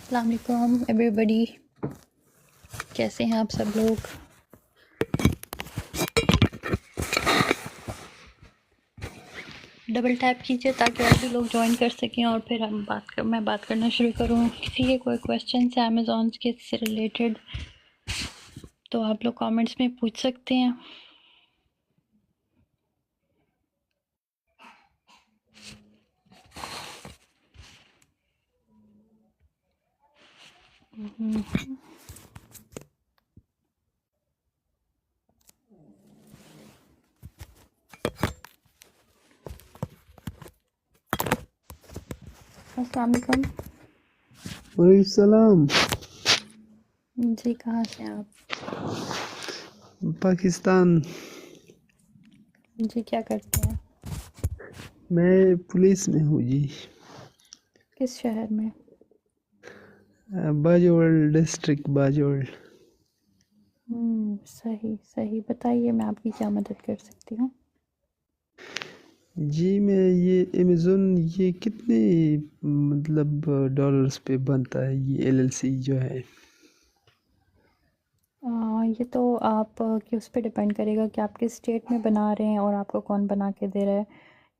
अस्सलाम वालेकुम एवरीबॉडी, कैसे हैं आप सब लोग। डबल टैप कीजिए ताकि और भी लोग ज्वाइन कर सकें और फिर मैं बात करना शुरू करूं। किसी के कोई क्वेश्चन है अमेज़ॉन के से रिलेटेड तो आप लोग कमेंट्स में पूछ सकते हैं। अस्सलाम वालेकुम। वालेकुम। जी, कहाँ से हैं आप? पाकिस्तान। जी, क्या करते हैं? मैं पुलिस में हूँ जी। किस शहर में? Brazil district Brazil. सही सही, बताइए मैं आपकी क्या मदद कर सकती हूँ। जी मैं ये अमेज़न ये कितने मतलब डॉलर्स पे बनता है ये एलएलसी जो है। ये तो आप कि उस पे डिपेंड करेगा कि आप किस स्टेट में बना रहे हैं और आपको कौन बना के दे रहा है।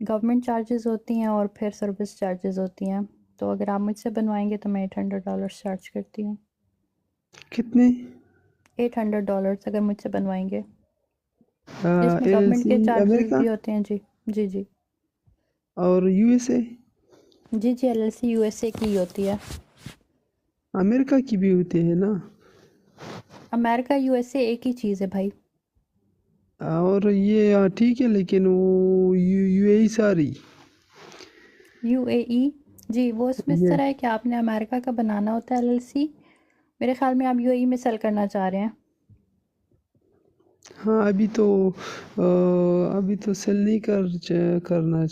गवर्नमेंट चार्जेस होती हैं और फिर सर्विस चार्जेस होती हैं। तो अगर आप मुझसे बनवाएंगे तो मैं $800 चार्ज करती हूँ। कितने? $800 अगर मुझसे बनवाएंगे, जिसमें गवर्नमेंट एलएलसी के चार्जेस अमेरिका भी होते हैं। जी जी जी और यूएसए। जी जी, LLC USA की ही होती है। अमेरिका की भी होती है ना। अमेरिका USA एक ही चीज़ है भाई। और ये ठीक है लेकिन वो यूएई सारी UAE, जी वो इसमें इस ये तरह है कि आपने अमेरिका का बनाना होता है LLC। मेरे ख्याल में आप UAE में सेल करना चाह रहे हैं। हाँ अभी तो सेल नहीं करना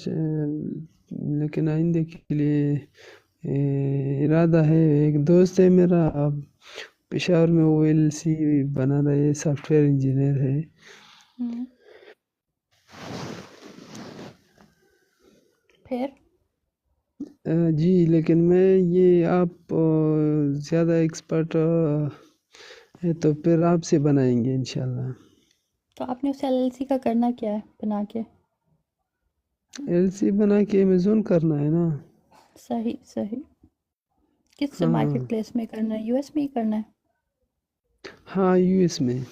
लेकिन आइंदे के लिए इरादा है। एक दोस्त है मेरा पेशावर में, वो एलएलसी बना रहे, सॉफ्टवेयर इंजीनियर है। हम्म, फिर जी लेकिन मैं ये आप ज़्यादा एक्सपर्ट है तो फिर आपसे बनाएंगे इंशाल्लाह। तो आपने उस LLC का करना क्या है बना के? एलएलसी बना के अमेज़न करना है ना। सही सही। किस मार्केट हाँ प्लेस में करना है? US में ही करना है? हाँ यूएस में।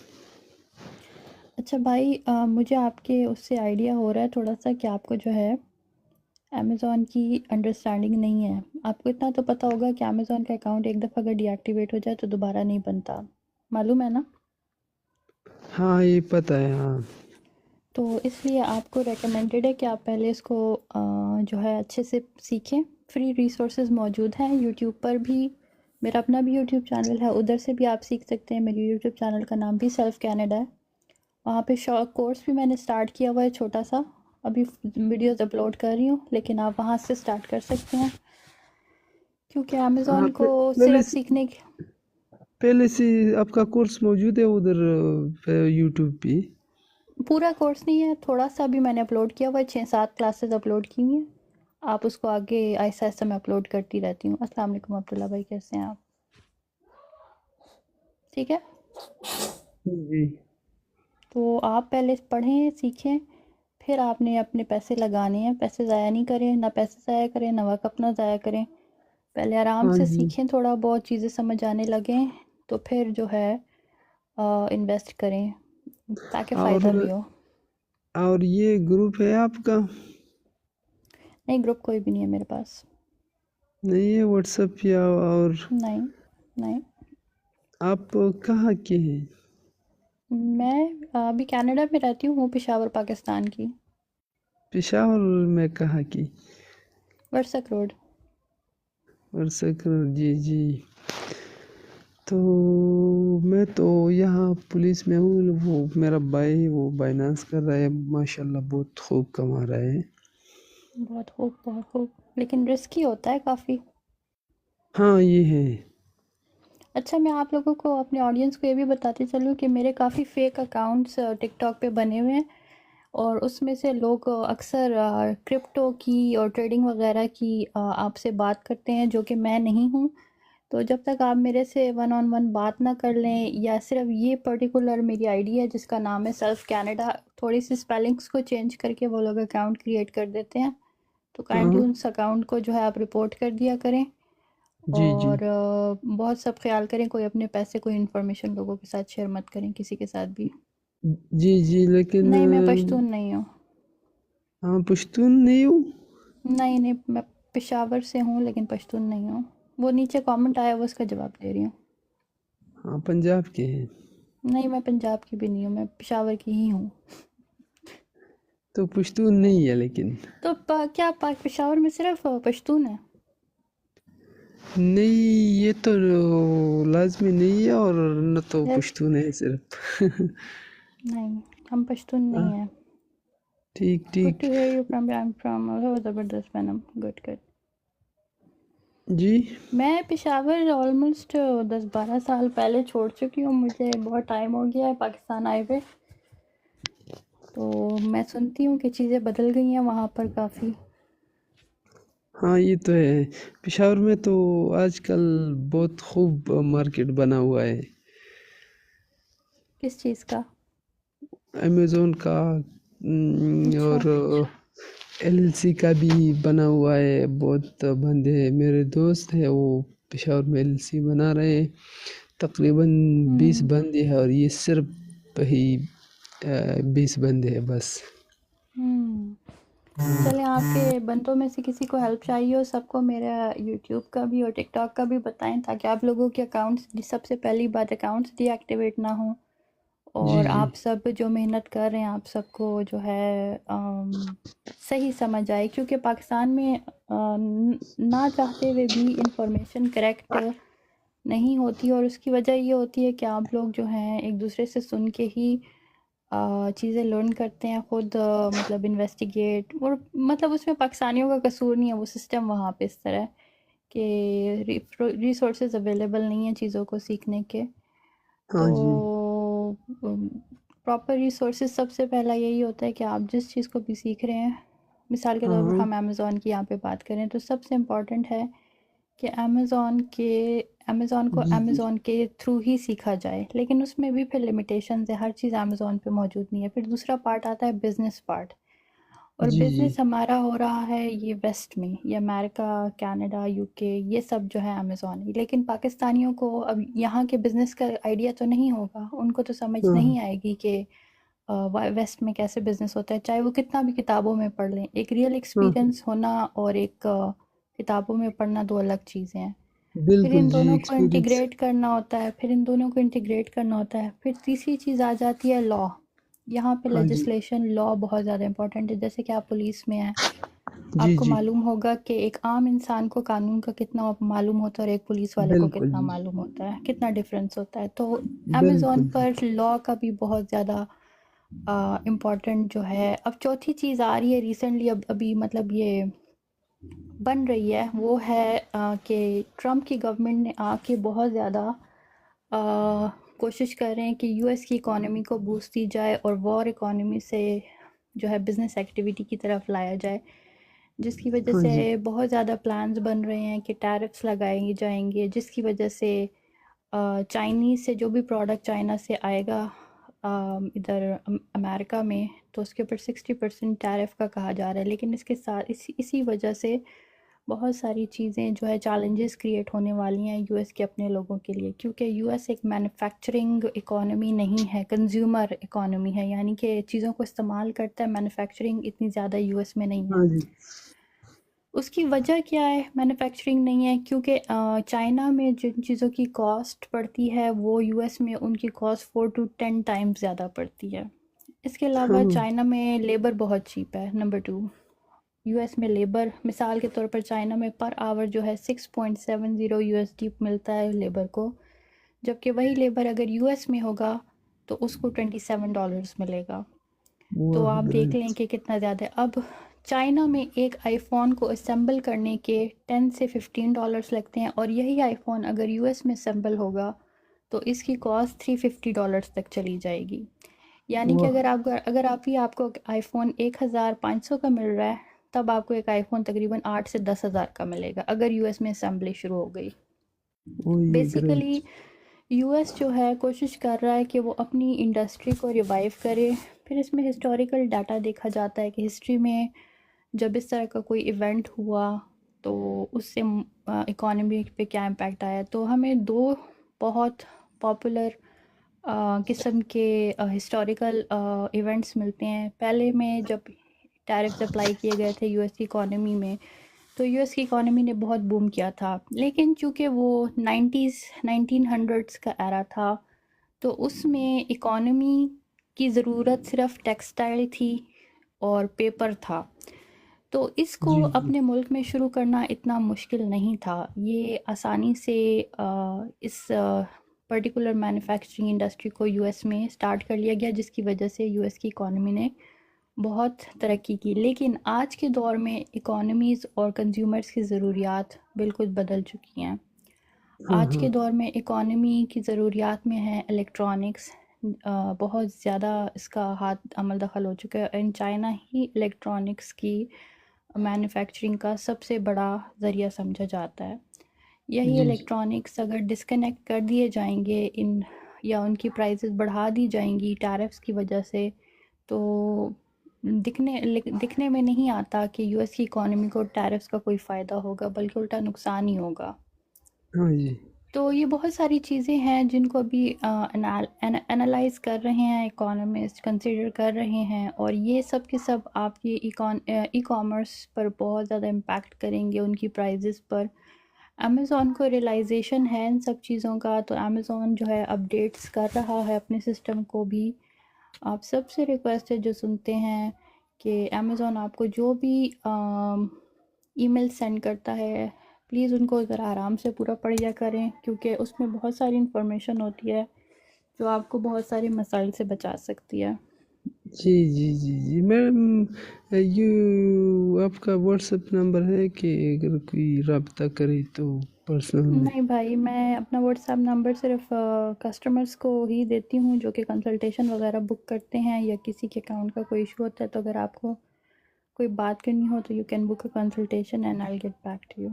अच्छा भाई, मुझे आपके उससे आइडिया हो रहा है थोड़ा सा कि आपको जो है अमेज़ॉन की अंडरस्टैंडिंग नहीं है। आपको इतना तो पता होगा कि अमेज़ॉन का अकाउंट एक दफ़ा अगर डीएक्टिवेट हो जाए तो दोबारा नहीं बनता, मालूम है ना? हाँ ये पता है हाँ। तो इसलिए आपको रेकमेंडेड है कि आप पहले इसको जो है अच्छे से सीखें। फ्री रिसोर्सेज मौजूद हैं यूट्यूब पर भी। मेरा अपना भी यूट्यूब चैनल है, उधर से भी आप सीख सकते हैं। मेरी यूट्यूब चैनल का नाम भी सेल्फ कैनेडा है। वहाँ पे कोर्स भी मैंने स्टार्ट किया हुआ है छोटा सा। अभी वीडियोस अपलोड कर रही हूँ, लेकिन आप वहाँ से स्टार्ट कर सकते हैं क्योंकि हाँ अमेज़ोन को पहले सिर्फ सीखने की पहले से आपका कोर्स मौजूद है उधर यूट्यूब पे। पूरा कोर्स नहीं है, थोड़ा सा भी मैंने अपलोड किया हुआ है। 6-7 क्लासेस अपलोड की हुई हैं। आप उसको आगे आहिस्ता आहिस्ता मैं अपलोड करती रहती हूँ। अस्सलाम वालेकुम अब्दुल्ला भाई, कैसे हैं आप? ठीक है, जी तो आप पहले पढ़ें सीखें, फिर आपने अपने पैसे लगाने हैं। पैसे ज़ाया नहीं करें, ना पैसे ज़ाया करें ना वक्त अपना ज़ाया करें। पहले आराम हाँ से जी। सीखें, थोड़ा बहुत चीज़ें समझ आने लगें तो फिर जो है इन्वेस्ट करें ताकि और फ़ायदा भी हो। ये ग्रुप है आपका? नहीं, ग्रुप कोई भी नहीं है मेरे पास। नहीं है व्हाट्सएप या और? नहीं नहीं, आप कहाँ के हैं? मैं अभी कनाडा में रहती हूँ, पेशावर पाकिस्तान की। पेशावर में कहाँ की? वर्सक रोड। वर्षक जी जी। तो मैं तो यहाँ पुलिस में हूँ। वो मेरा भाई वो फाइनेंस कर रहा है, माशाल्लाह बहुत खूब कमा रहा है। बहुत खूब बहुत खूब, लेकिन रिस्की होता है काफ़ी। हाँ ये है। अच्छा, मैं आप लोगों को, अपने ऑडियंस को ये भी बताती चलूँ कि मेरे काफ़ी फ़ेक अकाउंट्स टिकटॉक पे बने हुए हैं और उसमें से लोग अक्सर क्रिप्टो की और ट्रेडिंग वगैरह की आपसे बात करते हैं, जो कि मैं नहीं हूँ। तो जब तक आप मेरे से वन ऑन वन बात ना कर लें, या सिर्फ ये पर्टिकुलर मेरी आईडी है जिसका नाम है सेल्फ कनाडा, थोड़ी सी स्पेलिंग्स को चेंज करके वो लोग अकाउंट क्रिएट कर देते हैं, तो काइंडली हाँ उस अकाउंट को जो है आप रिपोर्ट कर दिया करें। जी जी। और बहुत सब ख्याल करें, कोई अपने पैसे, कोई इन्फॉर्मेशन लोगों के साथ शेयर मत करें, किसी के साथ भी। जी जी लेकिन नहीं, मैं पश्तून नहीं हूँ। हाँ पश्तून नहीं हूँ। नहीं नहीं, मैं पेशावर से हूँ लेकिन पश्तून नहीं हूँ। वो नीचे कमेंट आया, वो उसका जवाब दे रही हूँ। हाँ पंजाब के हैं। नहीं, मैं पंजाब की भी नहीं हूँ, मैं पेशावर की ही हूँ। तो पश्तून नहीं है लेकिन। तो क्या पेशावर में सिर्फ पश्तून है? नहीं ये तो लाजमी नहीं है, और न तो यस। पश्तून है सिर्फ। नहीं, हम पश्तून नहीं हाँ हैं। ठीक गुड ठीक। To hear you from, I am from ज़बरदस्त मैनम, गुड गुड। जी। मैं पेशावर ऑलमोस्ट 10-12 साल पहले छोड़ चुकी हूँ, मुझे बहुत टाइम हो गया है पाकिस्तान आए हुए। तो मैं सुनती हूँ कि चीज़ें बदल गई हैं वहाँ पर काफ़ी। हाँ ये तो है। पेशावर में तो आजकल बहुत खूब मार्केट बना हुआ है। किस चीज़ का? अमेज़न का अच्छा। और एलएलसी का भी बना हुआ है। बहुत बंदे मेरे दोस्त है वो पेशावर में एलएलसी बना रहे हैं। तकरीबन 20 हम्म। बंदे हैं, और ये सिर्फ ही 20 बंदे हैं बस। हम्म। चलें, आपके बंदों में से किसी को हेल्प चाहिए हो, सबको मेरा यूट्यूब का भी और टिकटॉक का भी बताएं, ताकि आप लोगों के अकाउंट्स, सबसे पहली बात अकाउंट्स डीएक्टिवेट ना हो। जी और जी। आप सब जो मेहनत कर रहे हैं, आप सबको जो है सही समझ आए, क्योंकि पाकिस्तान में ना चाहते हुए भी इंफॉर्मेशन करेक्ट नहीं होती, और उसकी वजह ये होती है कि आप लोग जो हैं एक दूसरे से सुन के ही चीज़ें लर्न करते हैं खुद, मतलब इन्वेस्टिगेट, और मतलब उसमें पाकिस्तानियों का कसूर नहीं है, वो सिस्टम वहाँ पे इस तरह है कि रिसोर्सेज अवेलेबल नहीं है चीज़ों को सीखने के। हाँ तो जी। प्रॉपर रिसोर्सेज, सबसे पहला यही होता है कि आप जिस चीज़ को भी सीख रहे हैं, मिसाल के हाँ तौर पर हाँ। हम अमेज़ॉन की यहाँ पे बात करें, तो सबसे इम्पॉर्टेंट है कि अमेज़ॉन को जी जी। अमेज़ॉन के थ्रू ही सीखा जाए, लेकिन उसमें भी फिर लिमिटेशंस है, हर चीज़ अमेज़ॉन पे मौजूद नहीं है। फिर दूसरा पार्ट आता है बिज़नेस पार्ट, और जी जी। बिज़नेस हमारा हो रहा है ये वेस्ट में, ये अमेरिका, कनाडा, यूके, ये सब जो है अमेज़ॉन ही। लेकिन पाकिस्तानियों को अब यहाँ के बिज़नेस का आइडिया तो नहीं होगा, उनको तो समझ हाँ नहीं आएगी कि वेस्ट में कैसे बिज़नेस होता है, चाहे वो कितना भी किताबों में पढ़ लें। एक रियल हाँ। एक्सपीरियंस होना और एक किताबों में पढ़ना दो अलग चीज़ें हैं। फिर बिल्कुल इन जी दोनों को एक्सपीरियंस। इंटीग्रेट करना होता है। फिर तीसरी चीज़ आ जाती है लॉ। यहाँ पे हाँ जी। लेजिस्लेशन, लॉ बहुत ज़्यादा इंपॉर्टेंट है। जैसे कि आप पुलिस में हैं, जी आपको जी। मालूम होगा कि एक आम इंसान को कानून का कितना मालूम होता है और एक पुलिस वाले को बिल्कुल कितना जी। मालूम होता है, कितना डिफरेंस होता है। तो अमेज़ॉन बिल्कुल जी। पर लॉ का भी बहुत ज़्यादा इम्पोर्टेंट जो है। अब चौथी चीज़ आ रही है रिसेंटली, अब अभी मतलब ये बन रही है, वो है कि ट्रम्प की गवर्नमेंट ने आके बहुत ज़्यादा कोशिश कर रहे हैं कि यूएस की इकोनॉमी को बूस्ट दी जाए और वॉर इकोनॉमी से जो है बिज़नेस एक्टिविटी की तरफ लाया जाए, जिसकी वजह हाँ से जी। बहुत ज़्यादा प्लान्स बन रहे हैं कि टैरिफ्स लगाए जाएंगे, जिसकी वजह से चाइनीज़ से जो भी प्रोडक्ट चाइना से आएगा इधर अमेरिका में, तो उसके ऊपर 60% टैरिफ का कहा जा रहा है। लेकिन इसके साथ इसी वजह से बहुत सारी चीज़ें जो है चैलेंजेस क्रिएट होने वाली हैं यूएस के अपने लोगों के लिए, क्योंकि यूएस एक मैन्युफैक्चरिंग इकोनॉमी नहीं है, कंज्यूमर इकोनॉमी है, यानी कि चीज़ों को इस्तेमाल करता है। मैन्युफैक्चरिंग इतनी ज़्यादा यूएस में नहीं है। हाँ जी। उसकी वजह क्या है मैन्युफैक्चरिंग नहीं है? क्योंकि चाइना में जिन चीज़ों की कॉस्ट पड़ती है, वो यूएस में उनकी कॉस्ट 4 to 10 टाइम्स ज़्यादा पड़ती है। इसके अलावा हाँ चाइना में लेबर बहुत चीप है, नंबर टू। यूएस में लेबर, मिसाल के तौर पर चाइना में पर आवर जो है 6.70 यूएसडी मिलता है लेबर को, जबकि वही लेबर अगर यूएस में होगा तो उसको $27 मिलेगा। तो वाह आप देख लें ग्रेट। कि कितना ज़्यादा है। अब चाइना में एक आईफोन को असेंबल करने के $10 से $15 लगते हैं, और यही आईफोन अगर यूएस में असेंबल होगा तो इसकी कॉस्ट $350 तक चली जाएगी। यानी कि वाह। आपको आईफोन 1500 का मिल रहा है, तब आपको एक आईफोन तकरीबन 8 से 10 हज़ार का मिलेगा अगर यूएस में असेंबली शुरू हो गई। वही है ग्रेट। बेसिकली यूएस जो है कोशिश कर रहा है कि वो अपनी इंडस्ट्री को रिवाइव करे। फिर इसमें हिस्टोरिकल डाटा देखा जाता है कि हिस्ट्री में जब इस तरह का कोई इवेंट हुआ तो उससे इकोनॉमी पे क्या इम्पैक्ट आया। तो हमें दो बहुत पॉपुलर किस्म के हिस्टोरिकल इवेंट्स मिलते हैं। पहले में जब टैरिफ्स अप्लाई किए गए थे यूएस की इकोनॉमी में, तो यूएस की इकोनॉमी ने बहुत बूम किया था। लेकिन चूँकि वो 1900s का एरा था, तो उसमें इकोनॉमी की ज़रूरत सिर्फ टेक्सटाइल थी और पेपर था। तो इसको जी जी। अपने मुल्क में शुरू करना इतना मुश्किल नहीं था। ये आसानी से इस पर्टिकुलर मैन्युफैक्चरिंग इंडस्ट्री को यूएस में स्टार्ट कर लिया गया, जिसकी वजह से यूएस की इकोनॉमी ने बहुत तरक्की की। लेकिन आज के दौर में इकोनॉमीज़ और कंज्यूमर्स की ज़रूरियात बिल्कुल बदल चुकी हैं। हाँ आज के हाँ। दौर में इकोनॉमी की ज़रूरियात में है इलेक्ट्रॉनिक्स। बहुत ज़्यादा इसका हाथ अमल दखल हो चुका है। इन चाइना ही इलेक्ट्रॉनिक्स की मैन्युफैक्चरिंग का सबसे बड़ा ज़रिया समझा जाता है। यही जी जी। इलेक्ट्रॉनिक्स अगर डिस्कनेक्ट कर दिए जाएंगे इन, या उनकी प्राइसेस बढ़ा दी जाएंगी टैरिफ्स की वजह से, तो दिखने में नहीं आता कि यूएस की इकोनॉमी को टैरिफ्स का कोई फ़ायदा होगा, बल्कि उल्टा नुकसान ही होगा। हाँ जी। तो ये बहुत सारी चीज़ें हैं जिनको अभी एनालाइज कर रहे हैं, इकोनॉमिस्ट कंसिडर कर रहे हैं, और ये सब के सब आपकी ई कॉमर्स पर बहुत ज़्यादा इम्पैक्ट करेंगे, उनकी प्राइजेस पर। अमेज़ॉन को रियलाइजेशन है इन सब चीज़ों का, तो अमेज़ॉन जो है अपडेट्स कर रहा है अपने सिस्टम को भी। आप सबसे रिक्वेस्ट है जो सुनते हैं कि अमेज़ॉन आपको जो भी ईमेल सेंड करता है, प्लीज़ उनको ज़रा आराम से पूरा पढ़ लिया करें, क्योंकि उसमें बहुत सारी इन्फॉर्मेशन होती है जो आपको बहुत सारे मसाइल से बचा सकती है। जी जी जी जी मैडम, यू आपका व्हाट्सएप नंबर है कि अगर कोई रब्ता करे तो पर्सनल में? नहीं भाई, मैं अपना व्हाट्सएप नंबर सिर्फ कस्टमर्स को ही देती हूँ जो कि कंसल्टेशन वगैरह बुक करते हैं, या किसी के अकाउंट का कोई इशू होता है। तो अगर आपको कोई बात करनी हो तो you can book a consultation and I will get back to you.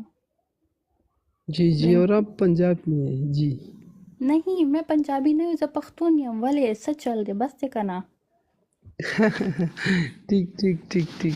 जी जी। और आप पंजाब में हैं जी? नहीं, मैं पंजाबी नहीं हूँ, ज़ा पख्तून यम वले सच चल दे बस ते कना। ठीक ठीक ठीक ठीक.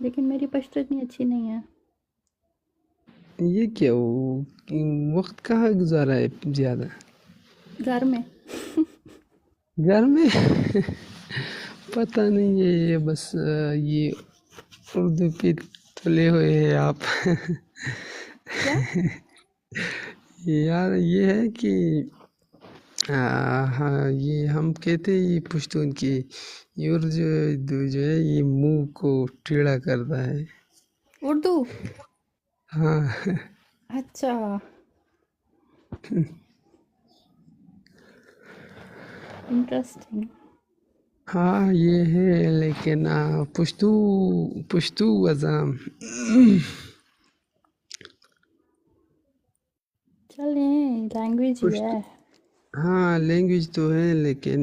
लेकिन मेरी पश्तो इतनी अच्छी नहीं है। ये क्या वक्त कहाँ गुजारा है ज़्यादा? घर में। घर में? पता नहीं है, ये बस ये उर्दू पे तुले हुए हैं आप। क्या? यार ये है कि हाँ, ये हम कहते हैं ये पश्तून की, ये और जो है ये मुंह को टेढ़ा करता है। उर्दू? हाँ। अच्छा। इंटरेस्टिंग। हाँ ये है, लेकिन पुश्तू पुश्तू वज़ाम। चलें, लैंग्वेज ही पुश्तू है। हाँ लैंग्वेज तो है, लेकिन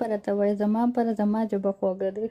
परत वय जमा पर जमा जबा खोगा दे।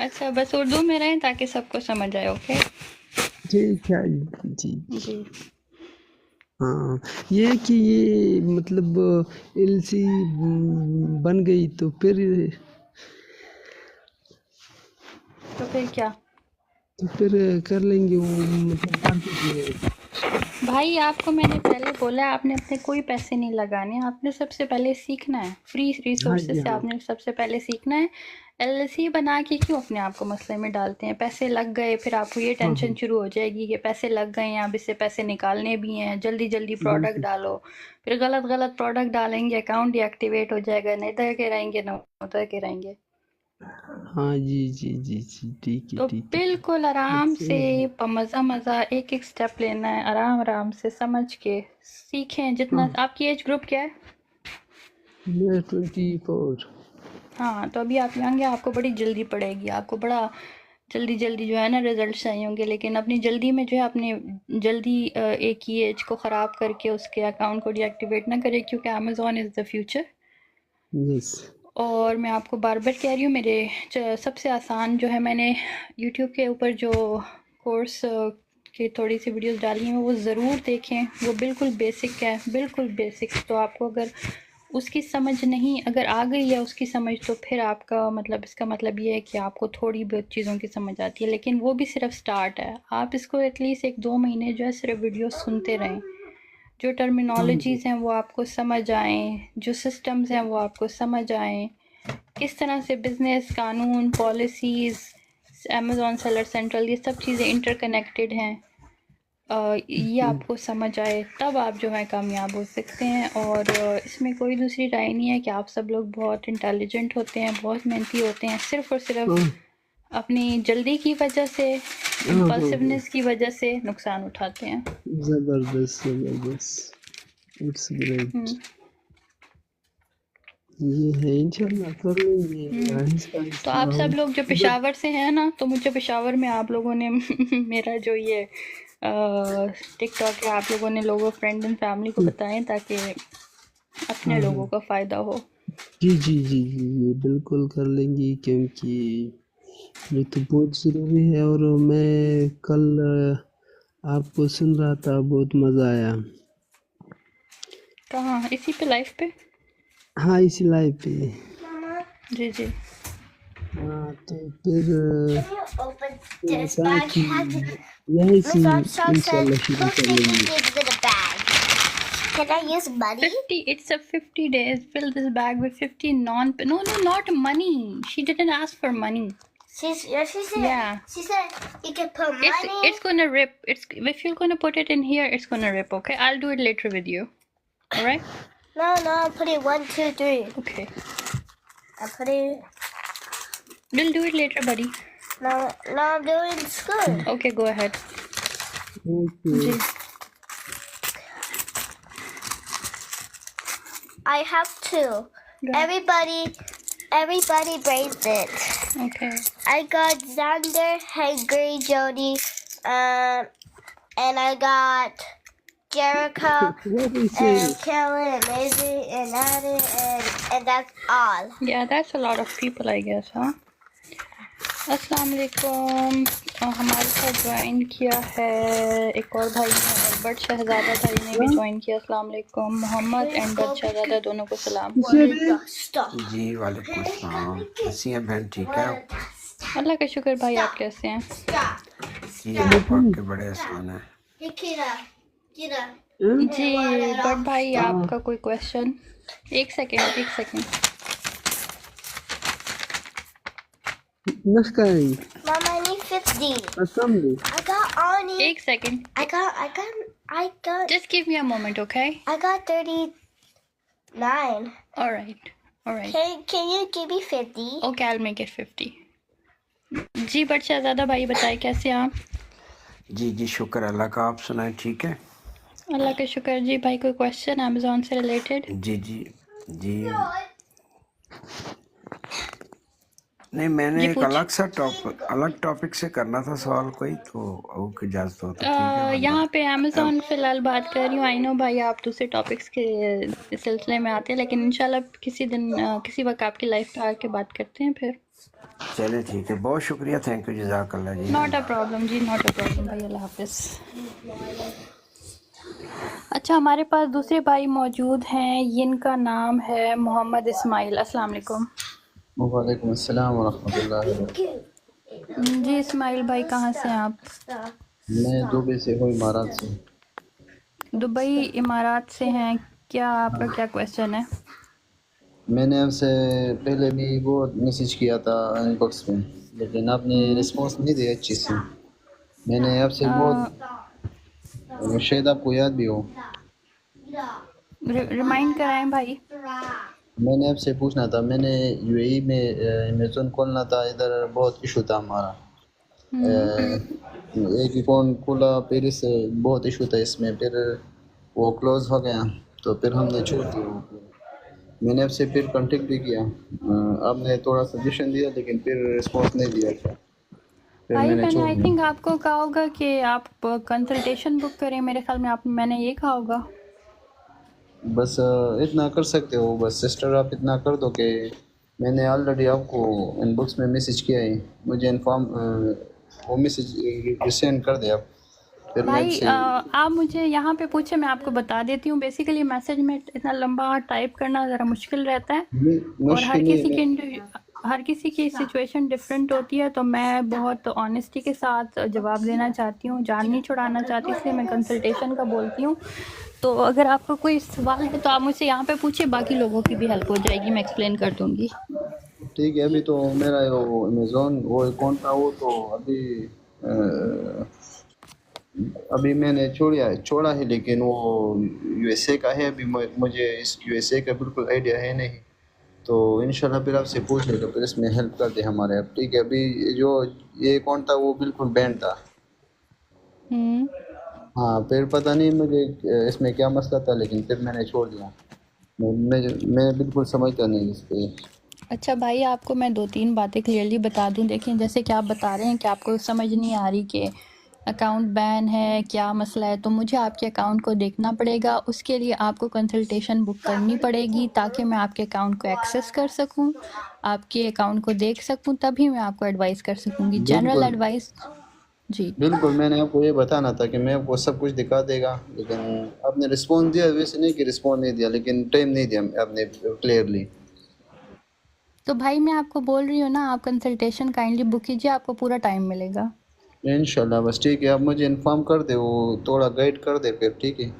अच्छा, बस उर्दू में रहें ताकि सबको समझ आए। ओके ठीक है जी। जी। हाँ, ये है कि ये मतलब एलसी बन गई तो फिर कर लेंगे वो, मतलब मार्केट में। भाई आपको मैंने पहले बोला, आपने अपने कोई पैसे नहीं लगाने, आपने सबसे पहले सीखना है। फ्री हाँ रिसोर्सेज जी से हाँ। आपने सबसे पहले सीखना है। एलएलसी बना के क्यों अपने आप को मसले में डालते हैं? पैसे लग गए, फिर आपको ये हाँ टेंशन हाँ। शुरू हो जाएगी कि पैसे लग गए हैं, अब इससे पैसे निकालने भी हैं, जल्दी जल्दी प्रोडक्ट बिल्कुल। डालो। फिर गलत गलत प्रोडक्ट डालेंगे, अकाउंट डीएक्टिवेट हो जाएगा, न इधर के रहेंगे न उधर के रहेंगे। हाँ जी जी जी जी, ठीक है तो ठीक है। बिल्कुल आराम से अच्छा। मज़ा मज़ा एक एक स्टेप लेना है, आराम आराम से समझ के सीखें जितना। हाँ, आपकी एज ग्रुप क्या है? मैं 24। हाँ, तो अभी आप यंग हैं, आपको बड़ी जल्दी पड़ेगी, आपको बड़ा जल्दी जल्दी जो है ना रिजल्ट चाहिए होंगे, लेकिन अपनी जल्दी में जो है अपने जल्दी एक ही एज को ख़राब करके उसके अकाउंट को डीएक्टिवेट ना करें, क्योंकि Amazon is the future. Yes और मैं आपको बार बार कह रही हूँ, मेरे सबसे आसान जो है, मैंने यूट्यूब के ऊपर जो कोर्स की थोड़ी सी वीडियोस डाली हैं वो ज़रूर देखें। वो बिल्कुल बेसिक है, बिल्कुल बेसिक। तो आपको अगर उसकी समझ नहीं, अगर आ गई है उसकी समझ, तो फिर आपका मतलब, इसका मतलब ये है कि आपको थोड़ी बहुत चीज़ों की समझ आती है, लेकिन वो भी सिर्फ स्टार्ट है। आप इसको एटलीस्ट 1-2 महीने जो है सिर्फ वीडियो सुनते रहें, जो टर्मिनोलॉजीज़ हैं वो आपको समझ आएँ, जो सिस्टम्स हैं वो आपको समझ आएँ, किस तरह से बिज़नेस, कानून, पॉलिसीज़, अमेज़ॉन सेलर सेंट्रल, ये सब चीज़ें इंटरकनेक्टेड हैं, ये आपको समझ आए, तब आप जो है कामयाब हो सकते हैं। और इसमें कोई दूसरी राय नहीं है कि आप सब लोग बहुत इंटेलिजेंट होते हैं, बहुत मेहनती होते हैं, सिर्फ़ और सिर्फ अपनी जल्दी की वजह से, इम्पल्सिवनेस की वजह से नुकसान उठाते हैं। ज़बरदस्त ज़बरदस्त, इट्स ग्रेट। ये है इंशाल्लाह कर लेंगे आहिस्ता तो आप सब आहिस्ता। लोग जो पेशावर से हैं ना, तो मुझे पेशावर में आप लोगों ने मेरा जो ये टिकटॉक है, आप लोगों ने लोगों, फ्रेंड एंड फैमिली को बताएं, ताकि अपने लोगों का फ़ायदा हो। जी जी जी जी ये बिल्कुल कर लेंगे, क्योंकि ये तो बहुत ज़रूरी है। और मैं कल आपको सुन रहा था, बहुत मज़ा आया। कहाँ? इसी पे, लाइव पे? हाँ इसी लाइव पे। जी जी। हाँ तो फिर था कि यहीं से इंशाल्लाह शुरू कर लेंगे। Can I use money? 50, it's a 50 days. Fill this bag with 50 no, not money. She didn't ask for money. She said. Yeah. She said you can put money. It's gonna rip. If you're gonna put it in here, it's gonna rip. Okay, I'll do it later with you. All right? No, I'll put it 1, 2, 3. Okay. I'll put it. We'll do it later, buddy. No, I'm doing school. Okay, go ahead. Okay. Ji. I have to. Yeah. Everybody braced it. Okay. I got Xander, Henry, Jody, and I got Jericho, What do you say? and Kellen, and Maisie, and Adam, and that's all. Yeah, that's a lot of people, I guess, huh? अस्सलाम वालेकुम। हमारे साथ join किया है एक और भाई ने, अल्बर्ट शहजादा भाई ने भी ज्वाइन किया। अस्सलाम वालेकुम। मोहम्मद एंड बर्ट शहजादा दोनों को सलाम। जी वालेकुम अस्सलाम। कैसी हैं बहन, ठीक है? अल्लाह का शुक्र भाई, आप कैसे हैं? जी अल्लाह पाक के बड़े एहसान है। जी बट भाई, आपका कोई क्वेश्चन? एक second. Nashkai, Mom, I need 50. assembly. I got Ani. एक second, I got. Just give me a moment, okay? I got 39. Alright. Can you give me 50? Okay, I will make it 50। जी but Shahzada भाई बताइए, कैसे हैं आप? जी शुक्र अल्लाह का, आप सुनाएं, ठीक है? अल्लाह का शुक्र। जी भाई, कोई क्वेश्चन अमेज़ॉन से रिलेटेड? जी नहीं, मैंने एक अलग टॉपिक से करना था सवाल कोई, तो ओके इजाज़त हो तो ठीक है। यहाँ पे अमेज़ॉन फ़िलहाल बात कर रही हूँ। आई नो भाई, आप दूसरे टॉपिक्स के सिलसिले में आते हैं, लेकिन इंशाल्लाह किसी दिन किसी वक्त आपकी लाइफ पे आके बात करते हैं फिर। चलिए ठीक है, बहुत शुक्रिया, थैंक यू, जज़ाकल्लाह जी। नॉट अ प्रॉब्लम जी, नॉट अ प्रॉब्लम भाई, अल्लाह हाफिज़। अच्छा, हमारे पास दूसरे भाई मौजूद हैं, जिनका नाम है मोहम्मद इस्माइल। अस्सलाम वालेकुम। वालेकुम अस्सलाम वरहमतुल्लाहि वबरकातुहू। जी इस्माइल भाई, कहाँ से हैं आप? मैं दुबई से हूँ, इमारात से। दुबई इमारात से हैं। क्या आपका क्या क्वेश्चन है? मैंने आपसे पहले भी बहुत मैसेज किया था इनबॉक्स में, लेकिन आपने रिस्पांस नहीं दिया अच्छी से। मैंने आपसे बहुत, शायद आपको याद भी हो। रिमाइंड कराएं भाई। मैंने आपसे पूछना था, मैंने यूएई में अमेज़न खोलना था, इधर बहुत इशू था हमारा। एक अकाउंट खोला, फिर इससे बहुत इशू था इसमें, फिर वो क्लोज हो गया, तो फिर हमने छोड़ दिया। मैंने आपसे फिर कांटेक्ट भी किया, आपने थोड़ा सजेशन दिया, लेकिन फिर रिस्पॉन्स नहीं दिया। क्या फिर भाई मैंने मैंने छोड़ आई दिया। थिंक आपको कहा होगा कि आप कंसल्टेशन बुक करें, मेरे ख्याल में आप मैंने ये कहा होगा। बस इतना कर सकते हो बस सिस्टर, आप इतना कर दो कि मैंने ऑलरेडी आपको इनबॉक्स में मैसेज किया है, मुझे इन्फॉर्म वो मैसेज सेंड कर दे आप, फिर मैं भाई आपसे। आप मुझे यहाँ पे पूछे, मैं आपको बता देती हूँ। बेसिकली मैसेज में इतना लंबा टाइप करना ज़रा मुश्किल रहता है, और मुश्किल नहीं हर किसी की सिचुएशन डिफरेंट होती है, तो मैं बहुत ऑनेस्टी के साथ जवाब देना चाहती हूँ, जान नहीं छुड़ाना चाहती, इसलिए मैं कंसल्टेशन का बोलती हूँ। तो अगर आपको कोई सवाल है तो आप मुझसे यहाँ पे पूछिए, बाकी लोगों की भी हेल्प हो जाएगी, मैं एक्सप्लेन कर दूँगी। ठीक है। अभी तो मेरा वो अमेज़ोन वो अकाउंट था, वो तो अ, अभी मैंने छोड़ा है, लेकिन वो यूएसए का है। अभी मुझे इस यूएसए का बिल्कुल आइडिया है नहीं, तो इंशाल्लाह फिर आपसे पूछ लेगा, फिर इसमें हेल्प कर दे हमारे आप। ठीक है। अभी जो ये अकाउंट था वो बिल्कुल बैंड था। हम्म। हाँ, फिर पता नहीं मुझे इसमें क्या मसला था, लेकिन फिर मैंने छोड़ दिया। मैं बिल्कुल समझता नहीं इस पे। अच्छा भाई, आपको मैं 2-3 बातें क्लियरली बता दूं। देखें, जैसे कि आप बता रहे हैं कि आपको समझ नहीं आ रही कि अकाउंट बैन है, क्या मसला है, तो मुझे आपके अकाउंट को देखना पड़ेगा। उसके लिए आपको कंसल्टेशन बुक करनी पड़ेगी, ताकि मैं आपके अकाउंट को एक्सेस कर सकूं, आपके अकाउंट को देख सकूं, तभी मैं आपको एडवाइस कर सकूंगी। जनरल बिल्कुल एडवाइस। जी। बिल्कुल, मैंने आपको ये बताना था कि मैं आपको सब कुछ दिखा देगा, लेकिन आपने रिस्पॉन्स दिया। वैसे नहीं कि रिस्पॉन्स नहीं दिया, लेकिन टाइम नहीं दिया आपने क्लियरली। तो भाई मैं आपको बोल रही हूँ ना, आप कंसल्टेशन काइंडली बुक कीजिए, आपको पूरा टाइम मिलेगा। इंशाल्लाह, बस ठीक है। आप मुझे इन्फॉर्म कर दे, वो थोड़ा गाइड कर दे फिर। ठीक है।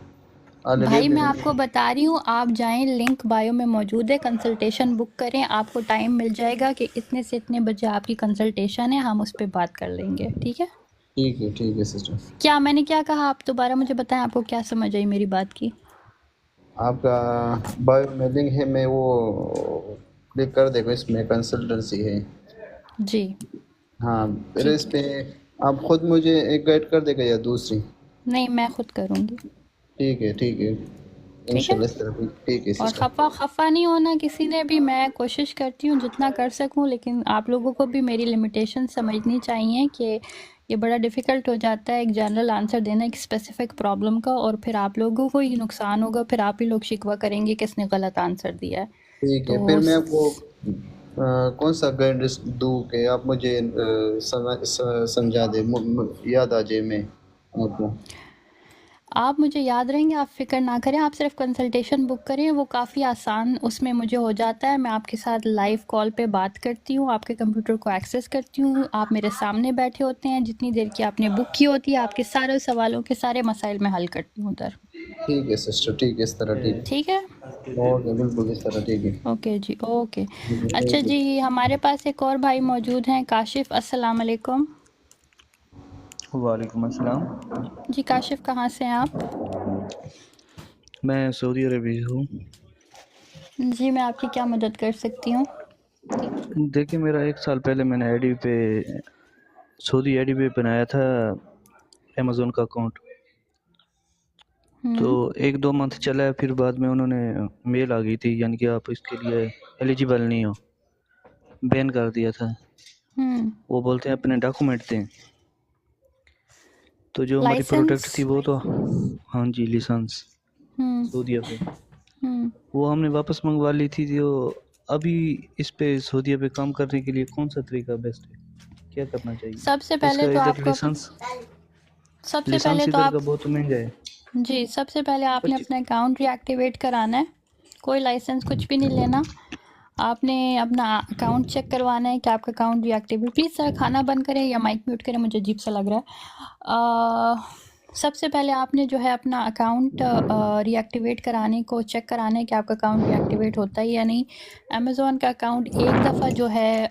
ऑलरेडी भाई अभी मैं मैंने। आपको बता रही हूँ, आप जाएं, लिंक बायो में मौजूद है, कंसल्टेशन बुक करें, आपको टाइम मिल जाएगा कि इतने से इतने बजे आपकी कंसल्टेशन है, हम उस पर बात कर लेंगे। ठीक है? ठीक है सिस्टर। क्या मैंने क्या कहा, आप दोबारा मुझे बताएं, आपको क्या समझ आई मेरी बात की? आपका बायो में लिंक है, मैं वो क्लिक कर देगा, इसमें कंसल्टेंसी है। जी। हाँ, फिर इस ठीक पे है। आप खुद मुझे एक गाइड कर देगा या दूसरी। नहीं, मैं खुद करूँगी। ठीक है। ठीक है? इंशाल्लाह इस तरह ठीक है और सिस्टर। खफा नहीं होना किसी ने भी, मैं कोशिश करती हूँ जितना कर सकूँ, लेकिन आप लोगों को भी मेरी लिमिटेशन समझनी चाहिए कि ये बड़ा डिफ़िकल्ट हो जाता है एक जनरल आंसर देना एक स्पेसिफिक प्रॉब्लम का, और फिर आप लोगों को ही नुकसान होगा, फिर आप ही लोग शिकवा करेंगे कि इसने गलत आंसर दिया है। ठीक है, तो फिर मैं आपको कौन सा गाइडेंस दूँ कि आप मुझे समझा दे, याद आ जाए मैं आपको। आप मुझे याद रहेंगे, आप फ़िक्र ना करें, आप सिर्फ कंसल्टेशन बुक करें, वो काफ़ी आसान उसमें मुझे हो जाता है। मैं आपके साथ लाइव कॉल पे बात करती हूँ, आपके कंप्यूटर को एक्सेस करती हूँ, आप मेरे सामने बैठे होते हैं, जितनी देर की आपने बुक की होती है, आपके सारे सवालों के सारे मसाइल मैं हल करती हूँ उधर। ठीक है सिस्टर, ठीक है इस तरह ठीक ठीक है? है। ओके, बिल्कुल इस तरह ठीक है। ओके जी, ओके। अच्छा थैंक यू। जी, हमारे पास एक और भाई मौजूद हैं, काशिफ़। अस्सलाम वालेकुम। वालेकुम अस्सलाम। जी काशिफ़, कहाँ से हैं आप? मैं सऊदी अरबिया हूँ। जी, मैं आपकी क्या मदद कर सकती हूँ? देखिए, मेरा 1 साल पहले मैंने आईडी पे सऊदी आईडी पे बनाया था अमेज़न का अकाउंट। तो 1-2 मंथ चला है, फिर बाद में उन्होंने मेल आ गई थी, यानी कि आप इसके लिए एलिजिबल नहीं हो, बैन कर दिया था। वो बोलते हैं अपने डॉक्यूमेंट दें। तो जो हमारी प्रोडक्ट लाइसेंस? थी वो तो, हाँ जी, लाइसेंस सऊदीया पे, वो हमने वापस मंगवा ली थी। जो अभी इस पे सऊदीया पे काम करने के लिए कौन सा तरीका बेस्ट है, क्या करना चाहिए? सबसे पहले इसका तो इधर आपको सबसे पहले लाइसेंस तो इधर का आप बहुत महंगा है। जी, सबसे पहले आपने 25। अपना अकाउंट रीएक्टिवेट कराना है। कोई लाइसेंस कुछ भी नहीं लेना, आपने अपना अकाउंट चेक करवाना है कि आपका अकाउंट रीएक्टिवेट। प्लीज़ सर खाना बंद करें या माइक म्यूट करें, मुझे अजीब सा लग रहा है। सबसे पहले आपने जो है अपना अकाउंट रीएक्टिवेट कराने को चेक कराना है कि आपका अकाउंट रीएक्टिवेट होता है या नहीं। अमेज़ॉन का अकाउंट एक दफ़ा जो है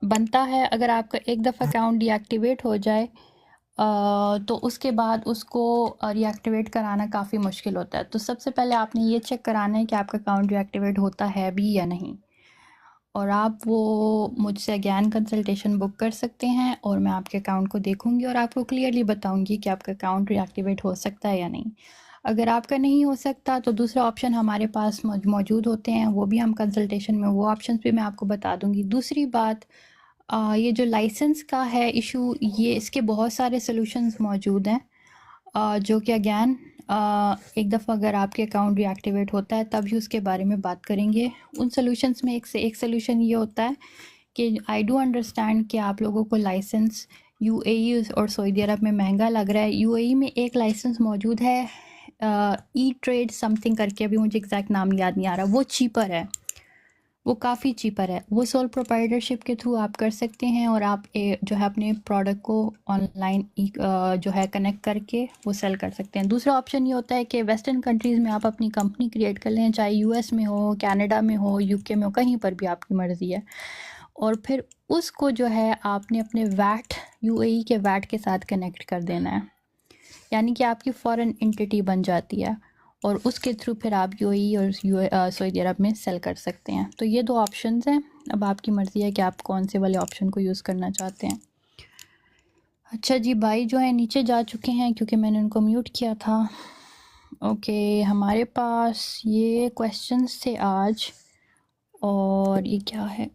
बनता है। अगर आपका एक दफ़ा अकाउंट डीएक्टिवेट हो जाए तो उसके बाद उसको रीएक्टिवेट कराना काफ़ी मुश्किल होता है। तो सबसे पहले आपने ये चेक कराना है कि आपका अकाउंट रीएक्टिवेट होता है भी या नहीं, और आप वो मुझसे अगेन कंसल्टेशन बुक कर सकते हैं, और मैं आपके अकाउंट को देखूंगी और आपको क्लियरली बताऊंगी कि आपका अकाउंट रीएक्टिवेट हो सकता है या नहीं। अगर आपका नहीं हो सकता तो दूसरा ऑप्शन हमारे पास मौजूद होते हैं, वो भी हम कंसल्टेशन में वो ऑप्शन भी मैं आपको बता दूंगी। दूसरी बात, ये जो लाइसेंस का है इशू, ये इसके बहुत सारे सॉल्यूशंस मौजूद हैं, जो कि अगैन एक दफ़ा अगर आपके अकाउंट डीएक्टिवेट होता है तभी उसके बारे में बात करेंगे। उन सॉल्यूशंस में एक से एक सॉल्यूशन ये होता है कि आई डू अंडरस्टैंड कि आप लोगों को लाइसेंस यूएई और सऊदी अरब में महंगा लग रहा है। यूएई में एक लाइसेंस मौजूद है ई ट्रेड समथिंग करके, अभी मुझे एग्जैक्ट नाम याद नहीं आ रहा, वो चीपर है, वो काफ़ी चीपर है। वो सोल प्रोप्राइटरशिप के थ्रू आप कर सकते हैं और आप जो है अपने प्रोडक्ट को ऑनलाइन जो है कनेक्ट करके वो सेल कर सकते हैं। दूसरा ऑप्शन ये होता है कि वेस्टर्न कंट्रीज़ में आप अपनी कंपनी क्रिएट कर लें, चाहे यूएस में हो, कनाडा में हो, यूके में हो, कहीं पर भी आपकी मर्ज़ी है, और फिर उसको जो है आपने अपने वैट यूएई के वैट के साथ कनेक्ट कर देना है, यानी कि आपकी फॉरेन एंटिटी बन जाती है और उसके थ्रू फिर आप यूएई और सऊदी अरब में सेल कर सकते हैं। तो ये दो ऑप्शंस हैं, अब आपकी मर्ज़ी है कि आप कौन से वाले ऑप्शन को यूज़ करना चाहते हैं। अच्छा जी, भाई जो है नीचे जा चुके हैं क्योंकि मैंने उनको म्यूट किया था। ओके, हमारे पास ये क्वेश्चंस थे आज, और ये क्या है,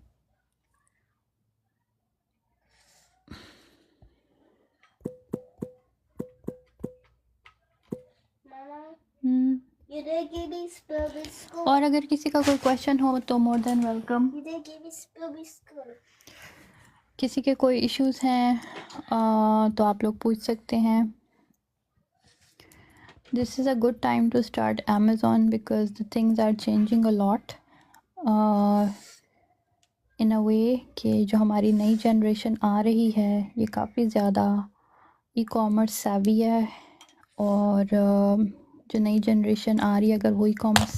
You didn't give me Spilby school. और अगर किसी का कोई क्वेश्चन हो तो more than welcome. You didn't give me Spilby school. किसी के कोई इश्यूज हैं तो आप लोग पूछ सकते हैं। This is a good time to start Amazon because the things are changing a lot in a way कि जो हमारी नई जनरेशन आ रही है ये काफ़ी ज़्यादा ई कॉमर्स सेवी है, और जो नई जनरेशन आ रही है अगर वो ई कॉमर्स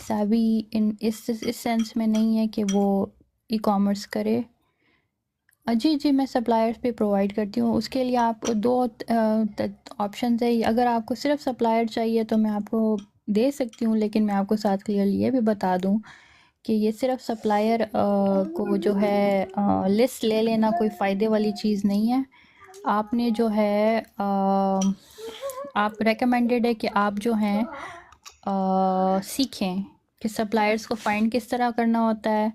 सेवी इस सेंस में नहीं है कि वो ई कॉमर्स करे। जी जी, मैं सप्लायर्स भी प्रोवाइड करती हूँ। उसके लिए आपको दो ऑप्शन है। अगर आपको सिर्फ सप्लायर चाहिए तो मैं आपको दे सकती हूँ, लेकिन मैं आपको साथ क्लियरली ये भी बता दूँ कि ये सिर्फ सप्लायर को जो है लिस्ट ले लेना कोई फ़ायदे वाली चीज़ नहीं है। आपने जो है आप रेकमेंडेड है कि आप जो हैं सीखें कि सप्लायर्स को फाइंड किस तरह करना होता है,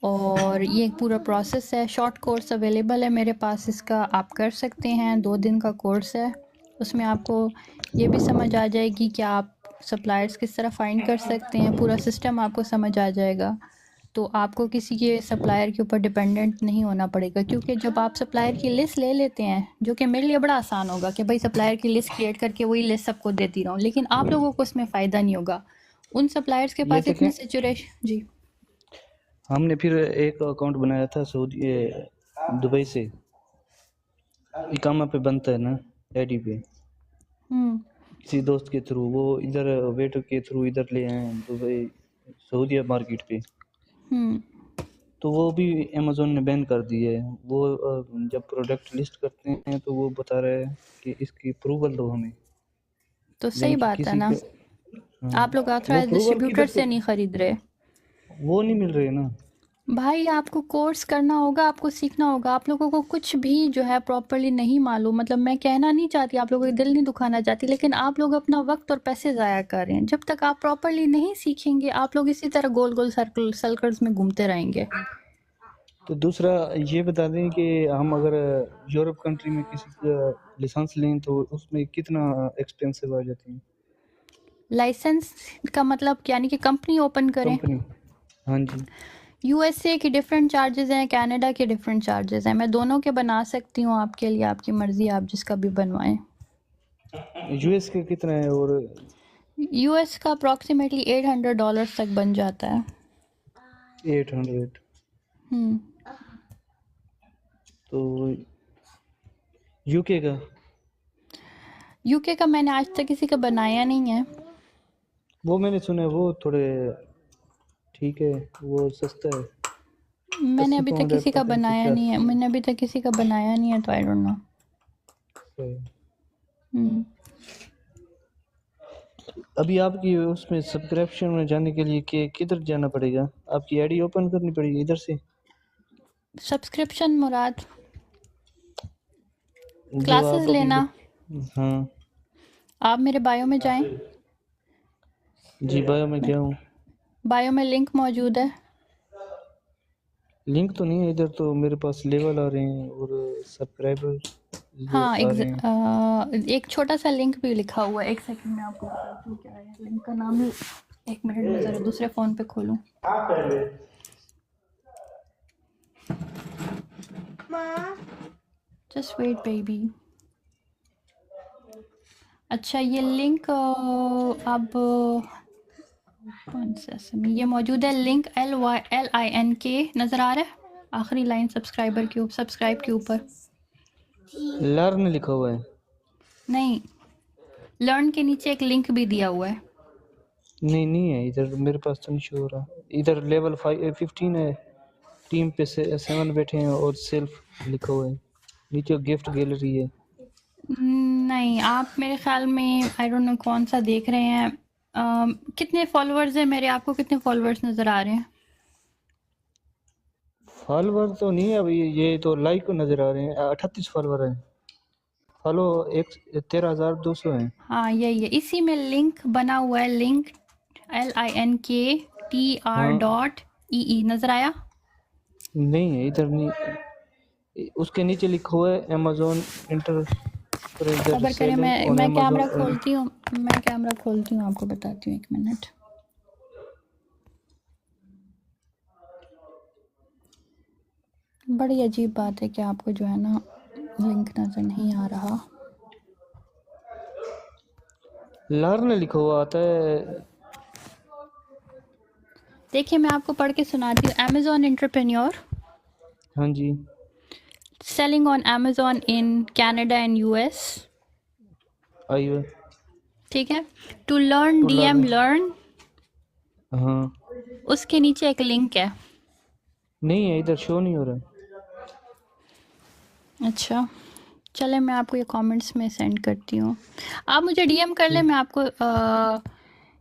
और ये एक पूरा प्रोसेस है। शॉर्ट कोर्स अवेलेबल है मेरे पास, इसका आप कर सकते हैं, 2 दिन का कोर्स है। उसमें आपको ये भी समझ आ जाएगी कि आप सप्लायर्स किस तरह फाइंड कर सकते हैं, पूरा सिस्टम आपको समझ आ जाएगा। तो आपको किसी के सप्लायर के ऊपर डिपेंडेंट नहीं होना पड़ेगा, क्योंकि जब आप सप्लायर की लिस्ट ले लेते हैं, जो कि मेरे लिए बड़ा आसान होगा कि भाई सप्लायर की लिस्ट क्रिएट करके वही लिस्ट सबको देती रहूँ, लेकिन आप लोगों को उसमें फ़ायदा नहीं होगा। उन सप्लायर्स के पास इतनी सिचुएशन। जी, हमने फिर एक अकाउंट बनाया था सऊदी दुबई से, इकामा पे बनता है ना एडी पे, किसी दोस्त के थ्रू, वो इधर वेटर के थ्रू इधर ले आए दुबई सऊदी मार्केट पे, तो वो भी अमेज़न ने बैन कर दी है। वो जब प्रोडक्ट लिस्ट करते हैं तो वो बता रहे हैं कि इसकी अप्रूवल दो हमें। तो सही बात है ना, आप लोग ऑथराइज डिस्ट्रीब्यूटर से नहीं ख़रीद रहे, वो नहीं मिल रहे ना भाई। आपको कोर्स करना होगा, आपको सीखना होगा। आप लोगों को कुछ भी जो है प्रॉपर्ली नहीं मालूम, मतलब मैं कहना नहीं चाहती, आप लोगों का दिल नहीं दुखाना चाहती, लेकिन आप लोग अपना वक्त और पैसे ज़ाया कर रहे हैं। जब तक आप प्रॉपर्ली नहीं सीखेंगे आप लोग इसी तरह गोल गोल सर्कल्स में घूमते रहेंगे। तो दूसरा ये बता दें कि हम अगर यूरोप कंट्री में किसी का लाइसेंस लें तो उसमें कितना एक्सपेंसिव आ जाती है? लाइसेंस का मतलब यानी कि कंपनी ओपन करें? हाँ जी। यूएसए के डिफरेंट चार्जेस हैं, कनाडा के डिफरेंट चार्जेस हैं। मैं दोनों के बना सकती हूँ आपके लिए, आपकी मर्ज़ी, आप जिसका भी बनवाएं। यूएस का कितना है? और यूएस का अप्रॉक्सीमेटली $800 तक बन जाता है। 800। तो यूके का मैंने आज तक किसी का बनाया नहीं है। वो मैंने सुना है वो थोड़े ठीक है, वो सस्ता है। मैंने अभी तक किसी का बनाया नहीं है, तो आई डोंट नो। अभी आपकी उसमें सब्सक्रिप्शन में जाने के लिए किधर जाना पड़ेगा? आपकी आईडी ओपन करनी पड़ेगी इधर से? सब्सक्रिप्शन मुराद क्लासेस लेना? हाँ, आप मेरे बायो में जाएं। जी, बायो में क्या हूँ? बायो में लिंक मौजूद है। लिंक तो नहीं है इधर, तो मेरे पास लेवल आ रहे हैं और सब्सक्राइबर हाँ आ रहे हैं। एक छोटा सा लिंक भी लिखा हुआ है, एक सेकंड में आपको बताती हूँ क्या है लिंक का नाम। एक मिनट में ज़रा दूसरे फ़ोन पे खोलूँ। Just weight baby. अच्छा, ये लिंक अब कौन सा समय ये मौजूद है। लिंक LYLINK नज़र आ रहा है आखिरी लाइन सब्सक्राइब के ऊपर। लर्न लिखा हुआ है। नहीं, लर्न के नीचे एक लिंक भी दिया हुआ है। नहीं है इधर, मेरे पास तो नहीं शो हो रहा। इधर लेवल 15 है, टीम पे 7 बैठे हैं और सेल्फ लिखा हुआ है, नीचे गिफ्ट गैलरी है। नहीं, आप मेरे ख्याल में आई डोंट नो कौन सा देख रहे हैं। कितने फॉलोअर्स हैं मेरे, आपको कितने फॉलोअर्स नज़र आ रहे हैं? फॉलोवर तो नहीं है अभी, ये तो लाइक नजर आ रहे हैं। 38 फॉलोवर हैं, फॉलो 13,200 हैं। हाँ यही है, इसी में लिंक बना हुआ है। लिंक LINKTR.EE नज़र आया? नहीं है इधर, नहीं। उसके नीचे लिखा हुआ है अमेज़न इंटरप्राइजर सब्र करें, सेलिंग ऑन मैं कैमरा अमेज़न। खोलती हूँ आपको बताती हूँ, एक मिनट। बड़ी अजीब बात है कि आपको जो है ना लिंक नज़र नहीं आ रहा। लर्न लिखा हुआ आता है। देखिए, मैं आपको पढ़ के सुनाती हूँ। अमेज़न एंटरप्रेन्योर हाँ जी, selling on Amazon in Canada and US। आइए। ठीक है, टू लर्न DM लर्न, हाँ, उसके नीचे एक लिंक है। नहीं है इधर, शो नहीं हो रहा। अच्छा, चले मैं आपको ये कमेंट्स में सेंड करती हूँ, आप मुझे DM कर ले। मैं आपको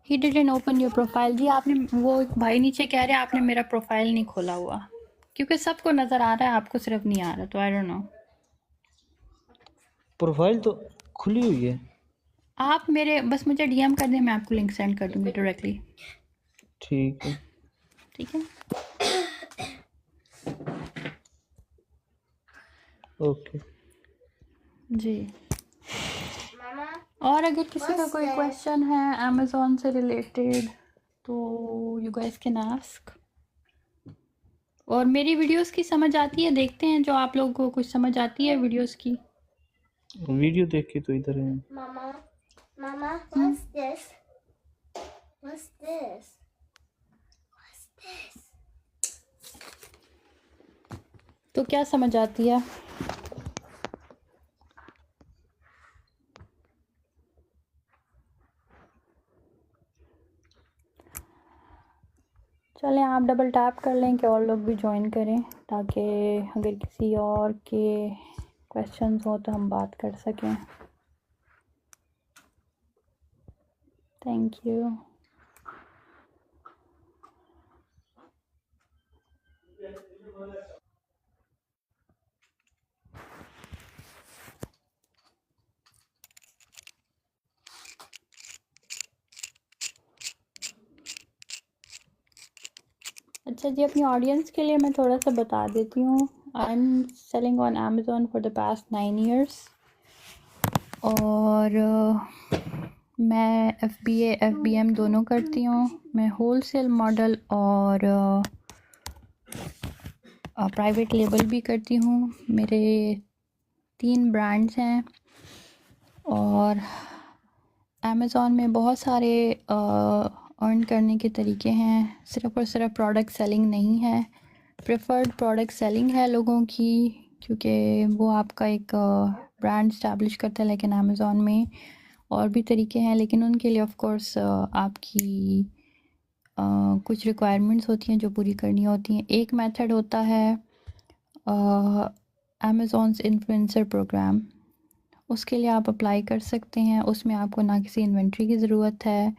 ही डिडंट ओपन योर प्रोफाइल। जी आपने, वो भाई नीचे कह रहे हैं आपने मेरा प्रोफाइल नहीं खोला हुआ, क्योंकि सबको नज़र आ रहा है, आपको सिर्फ नहीं आ रहा, तो आई डोंट नो। प्रोफाइल तो खुली हुई है। आप मेरे बस मुझे DM कर दें, मैं आपको लिंक सेंड कर दूँगी डायरेक्टली। ठीक है, ठीक है, ओके जी। और अगर किसी का कोई क्वेश्चन है अमेज़न से रिलेटेड तो यू गाइस कैन आस्क। और मेरी वीडियोस की समझ आती है, देखते हैं जो आप लोगों को कुछ समझ आती है वीडियोस की। वीडियो देख के तो इधर है। Mama, what's this? What's this? What's this? तो क्या समझ आती है? चलें, आप डबल टैप कर लें कि और लोग भी ज्वाइन करें, ताकि अगर किसी और के क्वेश्चंस हो तो हम बात कर सकें। Thank you. अच्छा जी, अपनी ऑडियंस के लिए मैं थोड़ा सा बता देती हूँ। I am selling on Amazon for the past 9 years और मैं FBA FBM दोनों करती हूँ। मैं होलसेल मॉडल और प्राइवेट लेबल भी करती हूँ। मेरे 3 ब्रांड्स हैं और अमेज़न में बहुत सारे अर्न करने के तरीके हैं, सिर्फ़ और सिर्फ प्रोडक्ट सेलिंग नहीं है। प्रेफर्ड प्रोडक्ट सेलिंग है लोगों की, क्योंकि वो आपका एक ब्रांड इस्टेब्लिश करता है। लेकिन अमेज़न में और भी तरीके हैं, लेकिन उनके लिए ऑफ कोर्स आपकी कुछ रिक्वायरमेंट्स होती हैं जो पूरी करनी होती हैं। एक मेथड होता है अमेज़न इन्फ्लुएंसर प्रोग्राम, उसके लिए आप अप्लाई कर सकते हैं। उसमें आपको ना किसी इन्वेंट्री की ज़रूरत है,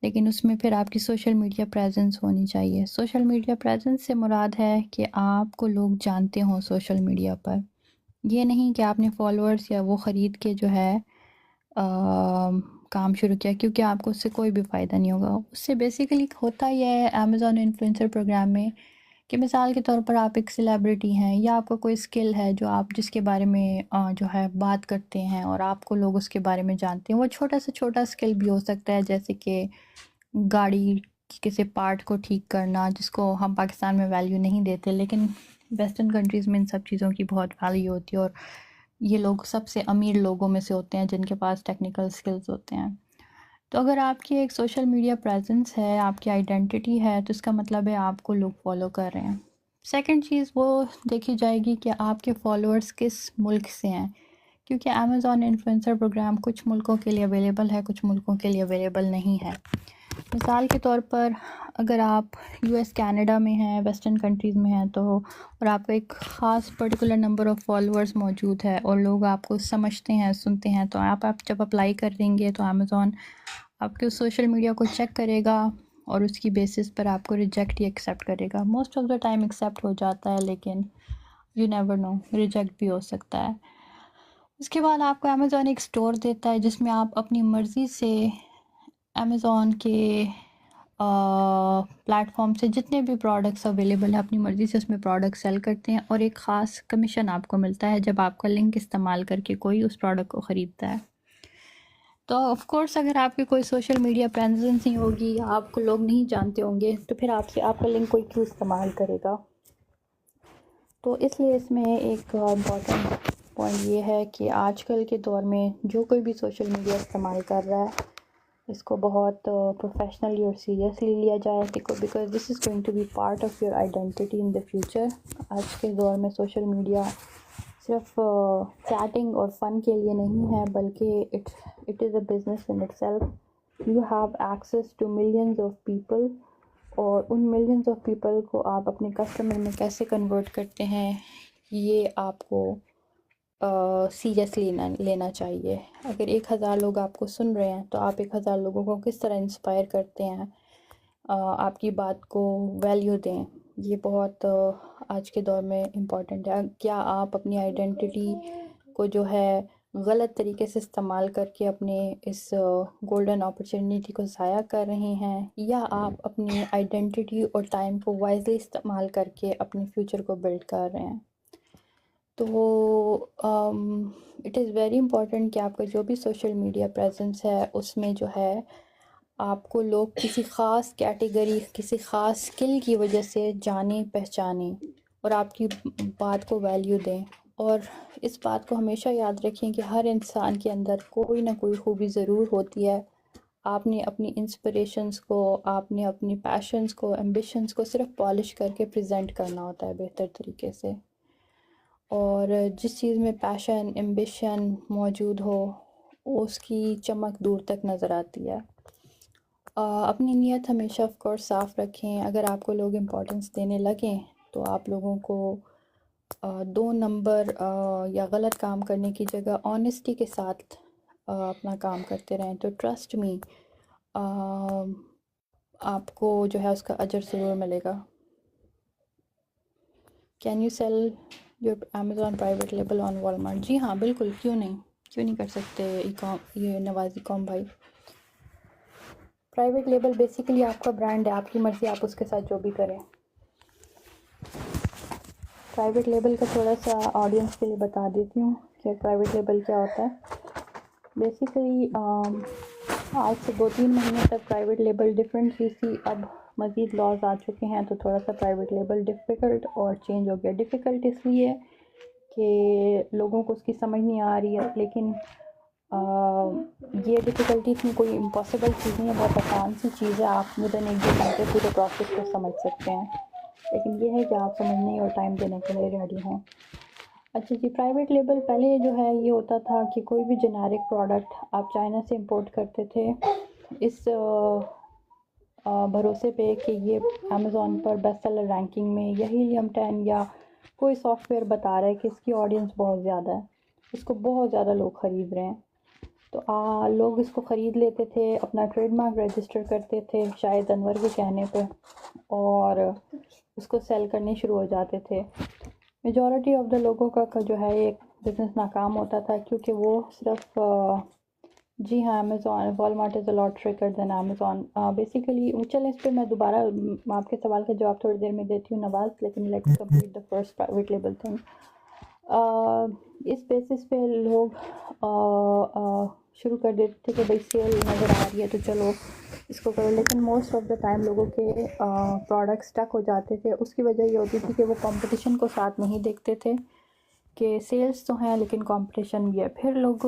लेकिन उसमें फिर आपकी सोशल मीडिया प्रेजेंस होनी चाहिए। सोशल मीडिया प्रेजेंस से मुराद है कि आपको लोग जानते हों सोशल मीडिया पर, ये नहीं कि आपने फॉलोअर्स या वो ख़रीद के जो है काम शुरू किया, क्योंकि आपको उससे कोई भी फ़ायदा नहीं होगा। उससे बेसिकली होता यह है अमेज़न इन्फ्लुएंसर प्रोग्राम में कि मिसाल के तौर पर आप एक सेलिब्रिटी हैं या आपका कोई स्किल है जो आप जिसके बारे में जो है बात करते हैं और आपको लोग उसके बारे में जानते हैं। वो छोटा से छोटा स्किल भी हो सकता है, जैसे कि गाड़ी की किसी पार्ट को ठीक करना, जिसको हम पाकिस्तान में वैल्यू नहीं देते, लेकिन वेस्टर्न कंट्रीज़ में इन सब चीज़ों की बहुत वैल्यू होती है और ये लोग सबसे अमीर लोगों में से होते हैं जिनके पास टेक्निकल स्किल्स होते हैं। तो अगर आपकी एक सोशल मीडिया प्रेजेंस है, आपकी आइडेंटिटी है, तो इसका मतलब है आपको लोग फॉलो कर रहे हैं। सेकंड चीज़ वो देखी जाएगी कि आपके फॉलोअर्स किस मुल्क से हैं, क्योंकि अमेज़ॉन इन्फ्लुएंसर प्रोग्राम कुछ मुल्कों के लिए अवेलेबल है, कुछ मुल्कों के लिए अवेलेबल नहीं है। मिसाल के तौर पर अगर आप यूएस कनाडा में हैं, वेस्टर्न कंट्रीज़ में हैं, तो और आपका एक ख़ास पर्टिकुलर नंबर ऑफ़ फॉलोअर्स मौजूद है और लोग आपको समझते हैं, सुनते हैं, तो आप जब अप्लाई करेंगे तो अमेज़ॉन आपके उस सोशल मीडिया को चेक करेगा और उसकी बेसिस पर आपको रिजेक्ट या एक्सेप्ट करेगा। Most of the time accept हो जाता है, लेकिन यू नेवर नो, रिजेक्ट भी हो सकता है। उसके बाद आपको अमेज़ॉन एक स्टोर देता है जिसमें आप अपनी मर्ज़ी से अमेज़ॉन के प्लेटफॉर्म से जितने भी प्रोडक्ट्स अवेलेबल हैं अपनी मर्ज़ी से उसमें प्रोडक्ट सेल करते हैं और एक ख़ास कमीशन आपको मिलता है जब आपका लिंक इस्तेमाल करके कोई उस प्रोडक्ट को ख़रीदता है। तो ऑफ़ कोर्स अगर आपकी कोई सोशल मीडिया प्रेजेंस नहीं होगी या आपको लोग नहीं जानते होंगे तो फिर आपसे आपका लिंक कोई क्यों इस्तेमाल करेगा। तो इसलिए इसमें एक इम्पॉर्टेंट पॉइंट ये है कि आजकल के दौर में जो कोई भी सोशल मीडिया इस्तेमाल कर रहा है इसको बहुत प्रोफेशनली और सीरियसली लिया जाए, because this is going to be part of your identity in the future. आज के दौर में सोशल मीडिया सिर्फ चैटिंग और फ़न के लिए नहीं है, बल्कि it is a business in itself. You have access to millions of people और उन मिलियंस ऑफ पीपल को आप अपने कस्टमर में कैसे कन्वर्ट करते हैं ये आपको सीरियसली लेना चाहिए। अगर 1000 लोग आपको सुन रहे हैं तो आप 1000 लोगों को किस तरह इंस्पायर करते हैं, आपकी बात को वैल्यू दें, ये बहुत आज के दौर में इम्पॉर्टेंट है। क्या आप अपनी आइडेंटिटी को जो है गलत तरीके से इस्तेमाल करके अपने इस गोल्डन अपॉर्चुनिटी को ज़ाया कर रहे हैं, या आप अपनी आइडेंटिटी और टाइम को वाइजली इस्तेमाल करके अपने फ्यूचर को बिल्ड कर रहे हैं। तो इट इज़ वेरी इम्पॉर्टेंट कि आपका जो भी सोशल मीडिया प्रेजेंस है उसमें जो है आपको लोग किसी ख़ास कैटेगरी, किसी ख़ास स्किल की वजह से जाने पहचानें और आपकी बात को वैल्यू दें। और इस बात को हमेशा याद रखें कि हर इंसान के अंदर कोई ना कोई खूबी ज़रूर होती है। आपने अपनी इंस्पिरेशंस को, आपने अपनी पैशंस को, एम्बिशंस को सिर्फ पॉलिश करके प्रेजेंट करना होता है बेहतर तरीके से। और जिस चीज़ में पैशन, एम्बिशन मौजूद हो उसकी चमक दूर तक नज़र आती है। अपनी नीयत हमेशा ऑफ कोर्स साफ़ रखें। अगर आपको लोग इम्पोर्टेंस देने लगें तो आप लोगों को 2 नंबर या गलत काम करने की जगह ऑनेस्टी के साथ अपना काम करते रहें, तो ट्रस्ट मी आपको जो है उसका अजर ज़रूर मिलेगा। Can you sell your Amazon private label on Walmart? जी हाँ, बिल्कुल, क्यों नहीं कर सकते ये नवाज़ी कौम भाई। प्राइवेट लेबल बेसिकली आपका ब्रांड है, आपकी मर्ज़ी आप उसके साथ जो भी करें। प्राइवेट लेबल का थोड़ा सा ऑडियंस के लिए बता देती हूँ कि प्राइवेट लेबल क्या होता है। बेसिकली आज से 2-3 महीने तक प्राइवेट लेबल डिफरेंट थी, अब मज़ीद लॉज आ चुके हैं तो थोड़ा सा प्राइवेट लेबल डिफ़िकल्ट और चेंज हो गया। डिफ़िकल्ट इसलिए कि लोगों को उसकी समझ नहीं आ रही है, लेकिन ये डिफ़िकल्टी इतनी कोई इम्पॉसिबल चीज़ नहीं है, बहुत आसान सी चीज़ है। आप विदिन 1-2 घंटे पूरे प्रोसेस को समझ सकते हैं, लेकिन ये है कि आप समझने और टाइम देने के लिए रेडी हों। अच्छा जी, प्राइवेट लेबल पहले जो है ये होता था कि कोई भी जेनेरिक प्रोडक्ट आप चाइना से इंपोर्ट करते थे इस भरोसे पे कि ये अमेज़ॉन पर बेस्ट सेलर रैंकिंग में या हीलियम 10 या कोई सॉफ्टवेयर बता रहा है कि इसकी ऑडियंस बहुत ज़्यादा है, इसको बहुत ज़्यादा लोग ख़रीद रहे हैं, तो लोग इसको ख़रीद लेते थे, अपना ट्रेडमार्क रजिस्टर करते थे शायद अनवर के कहने पे, और उसको सेल करने शुरू हो जाते थे। मेजॉरिटी ऑफ द लोगों का जो है एक बिज़नेस नाकाम होता था, क्योंकि वो सिर्फ जी हाँ, Amazon Walmart is a lot trickier than Amazon. Basically चलें इस पे मैं दोबारा आपके सवाल का जवाब थोड़ी देर में देती हूँ नवाज़, लेकिन let's complete the first private label thing. इस बेसिस पे लोग शुरू कर देते थे कि भाई सेल नज़र आ रही है तो चलो इसको करो, लेकिन मोस्ट ऑफ द टाइम लोगों के प्रोडक्ट स्टक हो जाते थे। उसकी वजह ये होती थी कि वो कंपटीशन को साथ नहीं देखते थे कि सेल्स तो हैं लेकिन कंपटीशन भी है। फिर लोग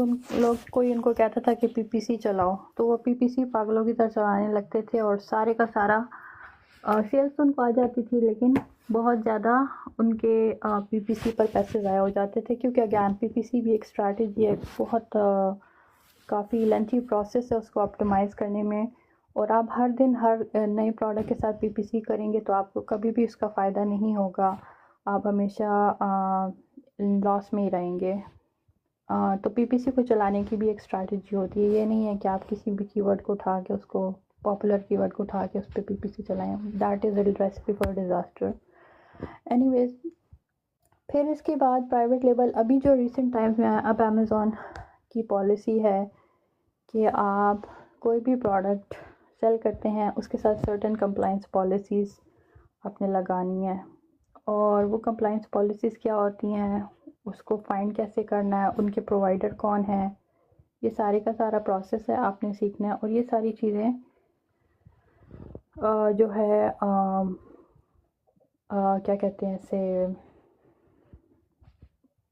कोई उनको कहता था कि पीपीसी चलाओ, तो वो पीपीसी पागलों की तरह चलाने लगते थे और सारे का सारा सेल्स तो उनको आ जाती थी, लेकिन बहुत ज़्यादा उनके पीपीसी पर पैसे ज़ाया हो जाते थे, क्योंकि अगैन पीपीसी भी एक स्ट्रैटेजी है, बहुत काफ़ी लेंथी प्रोसेस है उसको ऑप्टिमाइज़ करने में। और आप हर दिन हर नए प्रोडक्ट के साथ पीपीसी करेंगे तो आपको कभी भी उसका फ़ायदा नहीं होगा, आप हमेशा लॉस में ही रहेंगे। तो पीपीसी को चलाने की भी एक स्ट्रैटेजी होती है, ये नहीं है कि आप किसी भी कीवर्ड को उठा के उसको पॉपुलर कीवर्ड को उठा के उस पर पीपीसी चलाएं, that is a recipe for disaster. Anyways, फिर इसके बाद प्राइवेट लेबल अभी जो रिसेंट टाइम्स में अब अमेज़ॉन की पॉलिसी है कि आप कोई भी प्रोडक्ट सेल करते हैं उसके साथ सर्टेन कंप्लाइंस पॉलिसीज़ आपने लगानी है। और वो कंप्लाइंस पॉलिसीज़ क्या होती हैं, उसको फाइंड कैसे करना है, उनके प्रोवाइडर कौन है, ये सारे का सारा प्रोसेस है, आपने सीखना है। और ये सारी चीज़ें जो है क्या कहते हैं इसे,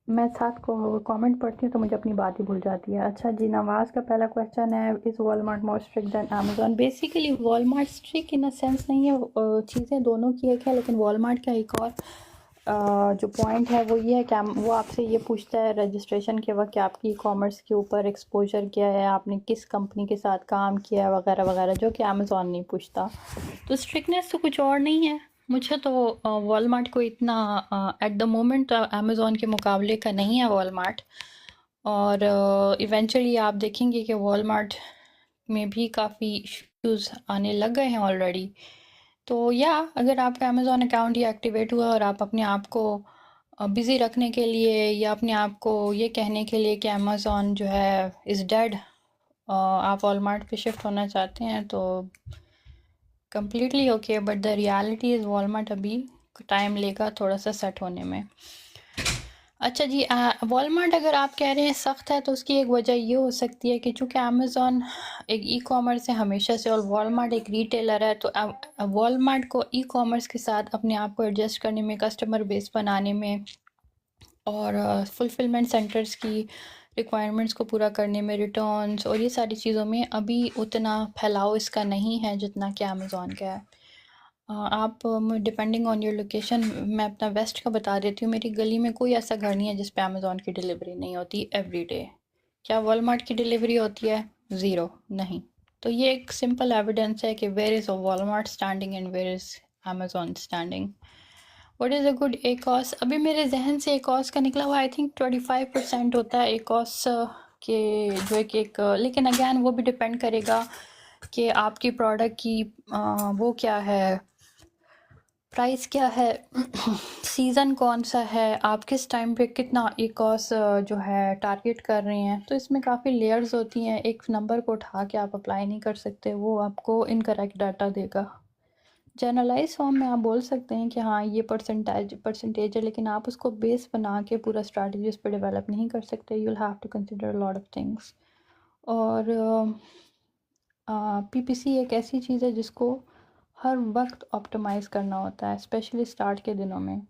मैं साथ को कमेंट पढ़ती हूँ तो मुझे अपनी बात ही भूल जाती है। अच्छा जी, नवाज़ का पहला क्वेश्चन है, is Walmart more strict than Amazon? Basically Walmart strict in a sense नहीं है, चीज़ें दोनों की एक है, लेकिन वॉलमार्ट का एक और जो पॉइंट है वो ये है कि वो आपसे ये पूछता है रजिस्ट्रेशन के वक्त कि आपकी ई कॉमर्स के ऊपर एक्सपोजर क्या है, आपने किस कंपनी के साथ काम किया है वगैरह वगैरह, जो कि अमेज़ॉन नहीं पूछता। तो स्ट्रिक्टनेस तो कुछ और नहीं है। मुझे तो वॉलमार्ट को इतना एट द मोमेंट अमेज़ॉन के मुकाबले का नहीं है वॉलमार्ट, और इवेंचुअली आप देखेंगे कि वॉलमार्ट में भी काफ़ी इश्यूज़ आने लग गए हैं ऑलरेडी। तो या अगर आपका अमेज़ॉन अकाउंट ही एक्टिवेट हुआ और आप अपने आप को बिज़ी रखने के लिए या अपने आप को ये कहने के लिए कि अमेज़ॉन जो है इज़ डेड, आप वॉलमार्ट पे शिफ्ट होना चाहते हैं तो completely okay, but the reality is Walmart अभी टाइम लेगा थोड़ा सा सेट होने में। अच्छा जी, वॉलमार्ट अगर आप कह रहे हैं सख्त है तो उसकी एक वजह ये हो सकती है कि चूँकि अमेज़ॉन एक ई कॉमर्स है हमेशा से और वॉलमार्ट एक रिटेलर है, तो वॉलमार्ट को ई कॉमर्स के साथ अपने आप को एडजस्ट करने में, कस्टमर बेस बनाने में और फुलफिलमेंट सेंटर्स की रिक्वायरमेंट्स को पूरा करने में, रिटर्न्स और ये सारी चीज़ों में अभी उतना फैलाव इसका नहीं है जितना कि अमेज़ॉन का है। आप डिपेंडिंग ऑन योर लोकेशन, मैं अपना वेस्ट का बता देती हूँ, मेरी गली में कोई ऐसा घर नहीं है जिस पे अमेज़ॉन की डिलीवरी नहीं होती एवरी डे। क्या वॉलमार्ट की डिलीवरी होती है? ज़ीरो, नहीं। तो ये एक सिंपल एविडेंस है कि where is a Walmart standing and where is Amazon standing. What is a good ACOS? अभी मेरे जहन से एकॉस का निकला हुआ आई थिंक 25% होता है एकॉस के, जो एक लेकिन अगैन वो भी डिपेंड करेगा कि आपकी प्रोडक्ट की वो क्या है, प्राइस क्या है, सीज़न कौन सा है, आप किस टाइम पे कितना एकॉस जो है टारगेट कर रहे हैं। तो इसमें काफ़ी लेयर्स होती हैं, एक नंबर को उठा के आप अप्लाई नहीं कर सकते, वो आपको इनकरेक्ट डाटा देगा। जनरलाइज फॉर्म में आप बोल सकते हैं कि हाँ ये परसेंटेज है, लेकिन आप उसको बेस बना के पूरा स्ट्रैटेजी उस पर डेवलप नहीं कर सकते। You will have to consider lot of things. और पीपीसी एक ऐसी चीज़ है जिसको हर वक्त ऑप्टिमाइज़ करना होता है, स्पेशली स्टार्ट के दिनों में।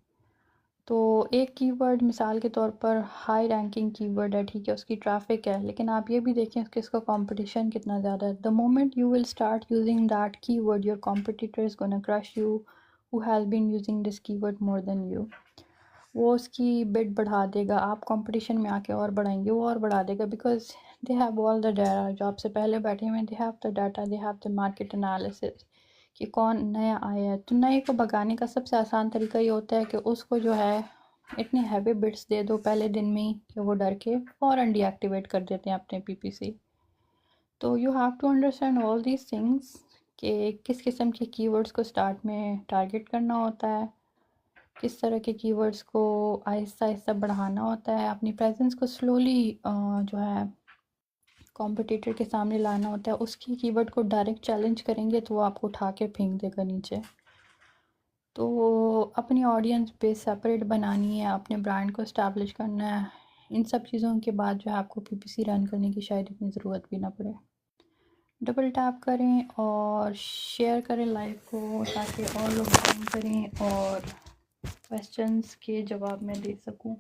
तो एक कीवर्ड मिसाल के तौर पर हाई रैंकिंग कीवर्ड है, ठीक है, उसकी ट्रैफिक है, लेकिन आप ये भी देखें कि इसका कंपटीशन कितना ज़्यादा है। The moment you will start using that keyword, your competitor is gonna crush you who has been using this keyword more than you. वो उसकी बिड बढ़ा देगा, आप कंपटीशन में आके और बढ़ाएंगे, वो और बढ़ा देगा, because they have all the data, जो आपसे पहले बैठे हुए, they have the data, they have the market analysis कि कौन नया आया है। तो नए को भगाने का सबसे आसान तरीका ये होता है कि उसको जो है इतने हैवी बिट्स दे दो पहले दिन में ही कि वो डर के फ़ौरन डीएक्टिवेट कर देते हैं अपने पीपीसी। तो you have to understand all these things कि किस किस्म के कीवर्ड्स को स्टार्ट में टारगेट करना होता है, किस तरह के कीवर्ड्स को आहिस्ता आहिस्ता बढ़ाना होता है, अपनी प्रेजेंस को स्लोली जो है कॉम्पिटिटर के सामने लाना होता है, उसकी कीवर्ड को डायरेक्ट चैलेंज करेंगे तो वो आपको उठा के फेंक देगा नीचे। तो अपनी ऑडियंस बेस सेपरेट बनानी है, अपने ब्रांड को इस्टेब्लिश करना है। इन सब चीज़ों के बाद जो है आपको पीपीसी रन करने की शायद इतनी ज़रूरत भी ना पड़े। डबल टैप करें और शेयर करें लाइव को ताकि और लोग ज्वाइन करें और क्वेश्चंस के जवाब मैं दे सकूं।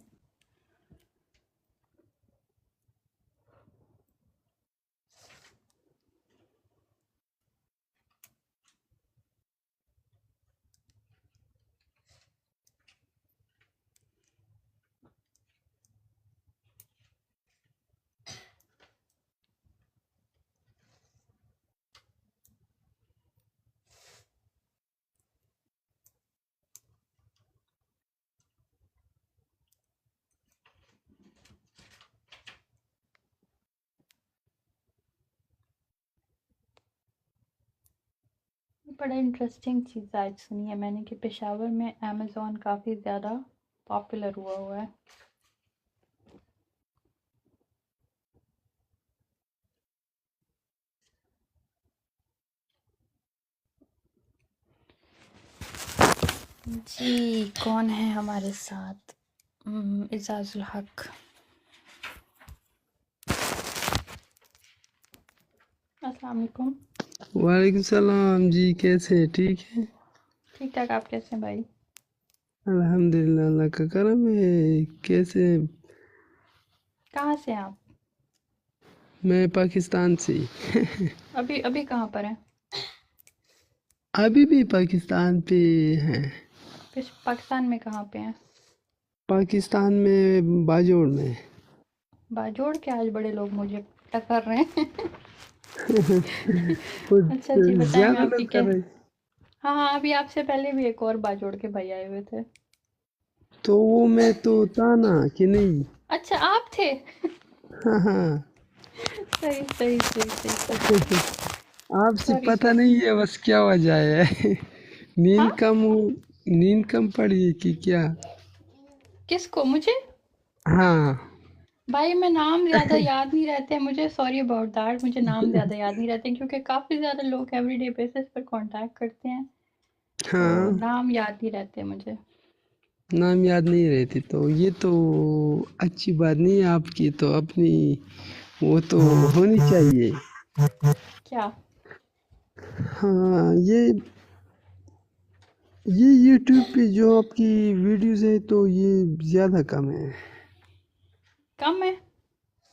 बड़ा इंटरेस्टिंग चीज़ आज सुनी है मैंने कि पेशावर में अमेज़ॉन काफ़ी ज़्यादा पॉपुलर हुआ है। जी कौन है हमारे साथ? इजाजुल हक। अस्सलाम वालेकुम। वालेकुम सलाम जी, कैसे? ठीक है, ठीक ठाक, आप कैसे हैं भाई? अल्हम्दुलिल्लाह, अल्लाह का करम है। कैसे? कहाँ से हैं आप? मैं पाकिस्तान से। अभी अभी कहाँ पर हैं? अभी भी पाकिस्तान पे हैं। पाकिस्तान में कहाँ पे हैं? पाकिस्तान में बाजोड़ में। बाजोड़ के आज बड़े लोग मुझे टक्कर रहे हैं। कुछ अच्छा जी, बताएं मैं ज्यादा आपकी लोग क्या। कर रहे। हाँ हाँ, अभी आपसे पहले भी एक और बाजोड़ के भाई आए हुए थे। तो वो मैं तो था ना कि नहीं? अच्छा आप थे। हाँ हाँ। सही सही सही सही सही। आपसे सॉरी पता सॉरी। नहीं है बस क्या वजह है। हाँ, नींद कम पड़ी है कि क्या? किसको? मुझे? हाँ। भाई मैं नाम ज़्यादा याद नहीं रहते हैं मुझे, सॉरी अबाउट दैट। मुझे नाम ज़्यादा याद नहीं रहते क्योंकि काफ़ी ज़्यादा लोग एवरीडे बेसिस पर कांटेक्ट करते हैं, तो हाँ, नाम याद नहीं रहते मुझे। नाम याद नहीं रहती तो ये तो अच्छी बात नहीं है आपकी, तो अपनी वो तो होनी चाहिए। क्या? हाँ, ये यूट्यूब पे जो आपकी वीडियोस है तो ये ज़्यादा कम है। कम है?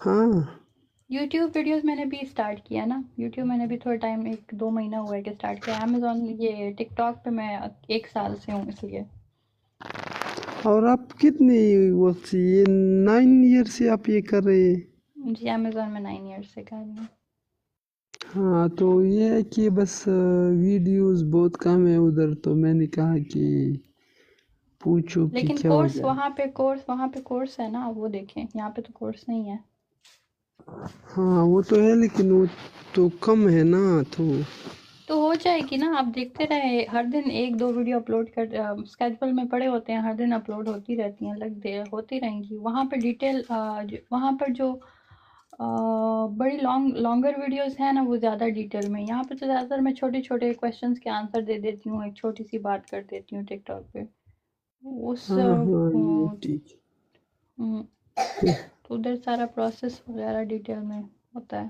हाँ। यूट्यूब वीडियोस मैंने भी स्टार्ट किया ना। यूट्यूब मैंने भी थोड़ा टाइम, 1-2 महीना हुआ है कि स्टार्ट किया। अमेज़ॉन, ये टिकटॉक पे मैं 1 साल से हूँ इसलिए। और आप कितने वक्त से, ये 9 ईयर से आप ये कर रहे हैं? जी अमेज़ॉन में 9 ईयर्स से कर रही हूँ। हाँ, तो ये है कि बस वीडियोस बहुत कम है उधर, तो मैंने कहा कि पूछो कि लेकिन क्या कोर्स वजह है। वहाँ पे कोर्स है ना, वो देखें। यहाँ पे तो कोर्स नहीं है। हाँ वो तो है, लेकिन वो तो कम है ना, तो हो जाएगी ना, आप देखते रहे। हर दिन 1-2 वीडियो अपलोड कर, स्केड्यूल में पड़े होते हैं, हर दिन अपलोड होती रहती हैं, होती रहेंगी। वहाँ पर डिटेल, वहाँ पर जो बड़ी लॉन्गर वीडियोस हैं ना, वो ज़्यादा डिटेल में। यहाँ पे तो ज़्यादातर मैं छोटे छोटे क्वेश्चंस के आंसर दे देती हूँ, एक छोटी सी बात कर देती हूँ टिकटॉक पे। उस हाँ हाँ ये ठीक तो उधर सारा प्रोसेस वगैरह डिटेल में होता है।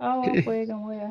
आओ पोएगा मोया।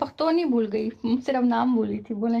पख्तो नहीं भूल गई, सिर्फ नाम भूली थी, बोले।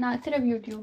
ना, सिर्फ यूट्यूब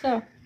सो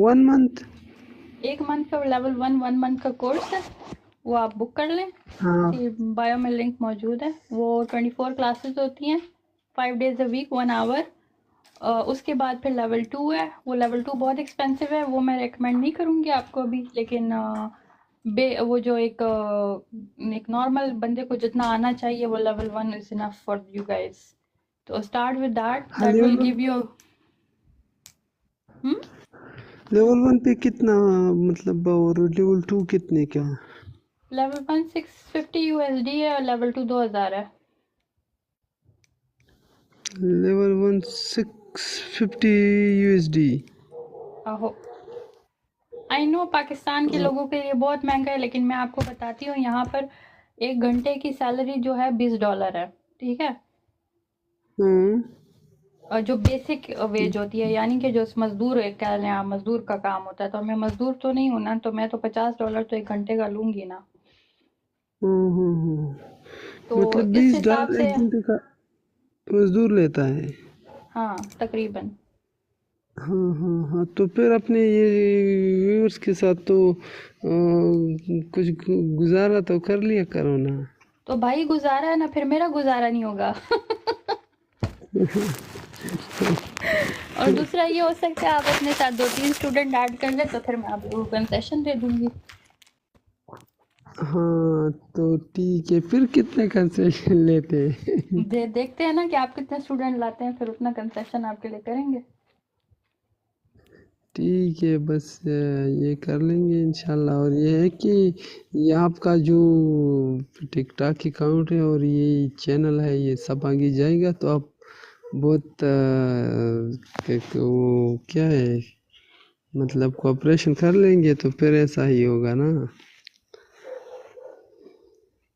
1 month. 1 मंथ का लेवल 1 मंथ का कोर्स है, वो आप बुक कर लें। हाँ बायो में लिंक मौजूद है। वो 24 क्लासेस होती हैं, 5 डेज अ वीक 1 आवर। उसके बाद फिर लेवल 2 है। वो लेवल 2 बहुत एक्सपेंसिव है, वो मैं रेकमेंड नहीं करूँगी आपको अभी, लेकिन वो जो एक नॉर्मल बंदे को जितना आना चाहिए वो level 1 is enough for you guys. तो स्टार्ट विद दैट, हाँ that will level give you level 1 पे कितना, मतलब, और लेवल 2 कितने का? लेवल 1 650 USD है और लेवल 2 2000 है। Level 1 650 USD। आहो, आई नो पाकिस्तान के लोगों के लिए बहुत महंगा है, लेकिन मैं आपको बताती हूँ यहाँ पर 1 घंटे की सैलरी जो है $20 है, ठीक है। हाँ और जो बेसिक वेज होती है, यानी कि जो मजदूर कह लें आप, मजदूर का काम होता है, तो मैं मजदूर तो नहीं हूँ ना, तो मैं तो $50 तो 1 घंटे का लूंगी ना। हाँ। तो मतलब इस बीस हिसाब डॉलर से एक घंटे का मजदूर लेता है। हाँ तकरीबन। हाँ, तो फिर अपने ये व्यूअर्स के साथ तो कुछ गुजारा तो कर लिया करो ना। तो भाई गुजारा है ना, फिर मेरा गुजारा नहीं होगा। और दूसरा ये हो सकता है आप अपने साथ 2-3 स्टूडेंट ऐड कर ले, तो फिर मैं आपको कंसेशन दे दूंगी। हाँ तो ठीक है, फिर कितने कंसेशन लेते हैं? देखते हैं ना कि आप कितने स्टूडेंट लाते हैं, फिर उतना कंसेशन आपके लिए करेंगे। ठीक है, बस ये कर लेंगे इंशाल्लाह। और ये है कि ये आपका जो टिकटॉक अकाउंट है और ये चैनल है, ये सब आगे जाएगा तो आप बहुत वो क्या है, मतलब कोऑपरेशन कर लेंगे तो फिर ऐसा ही होगा ना।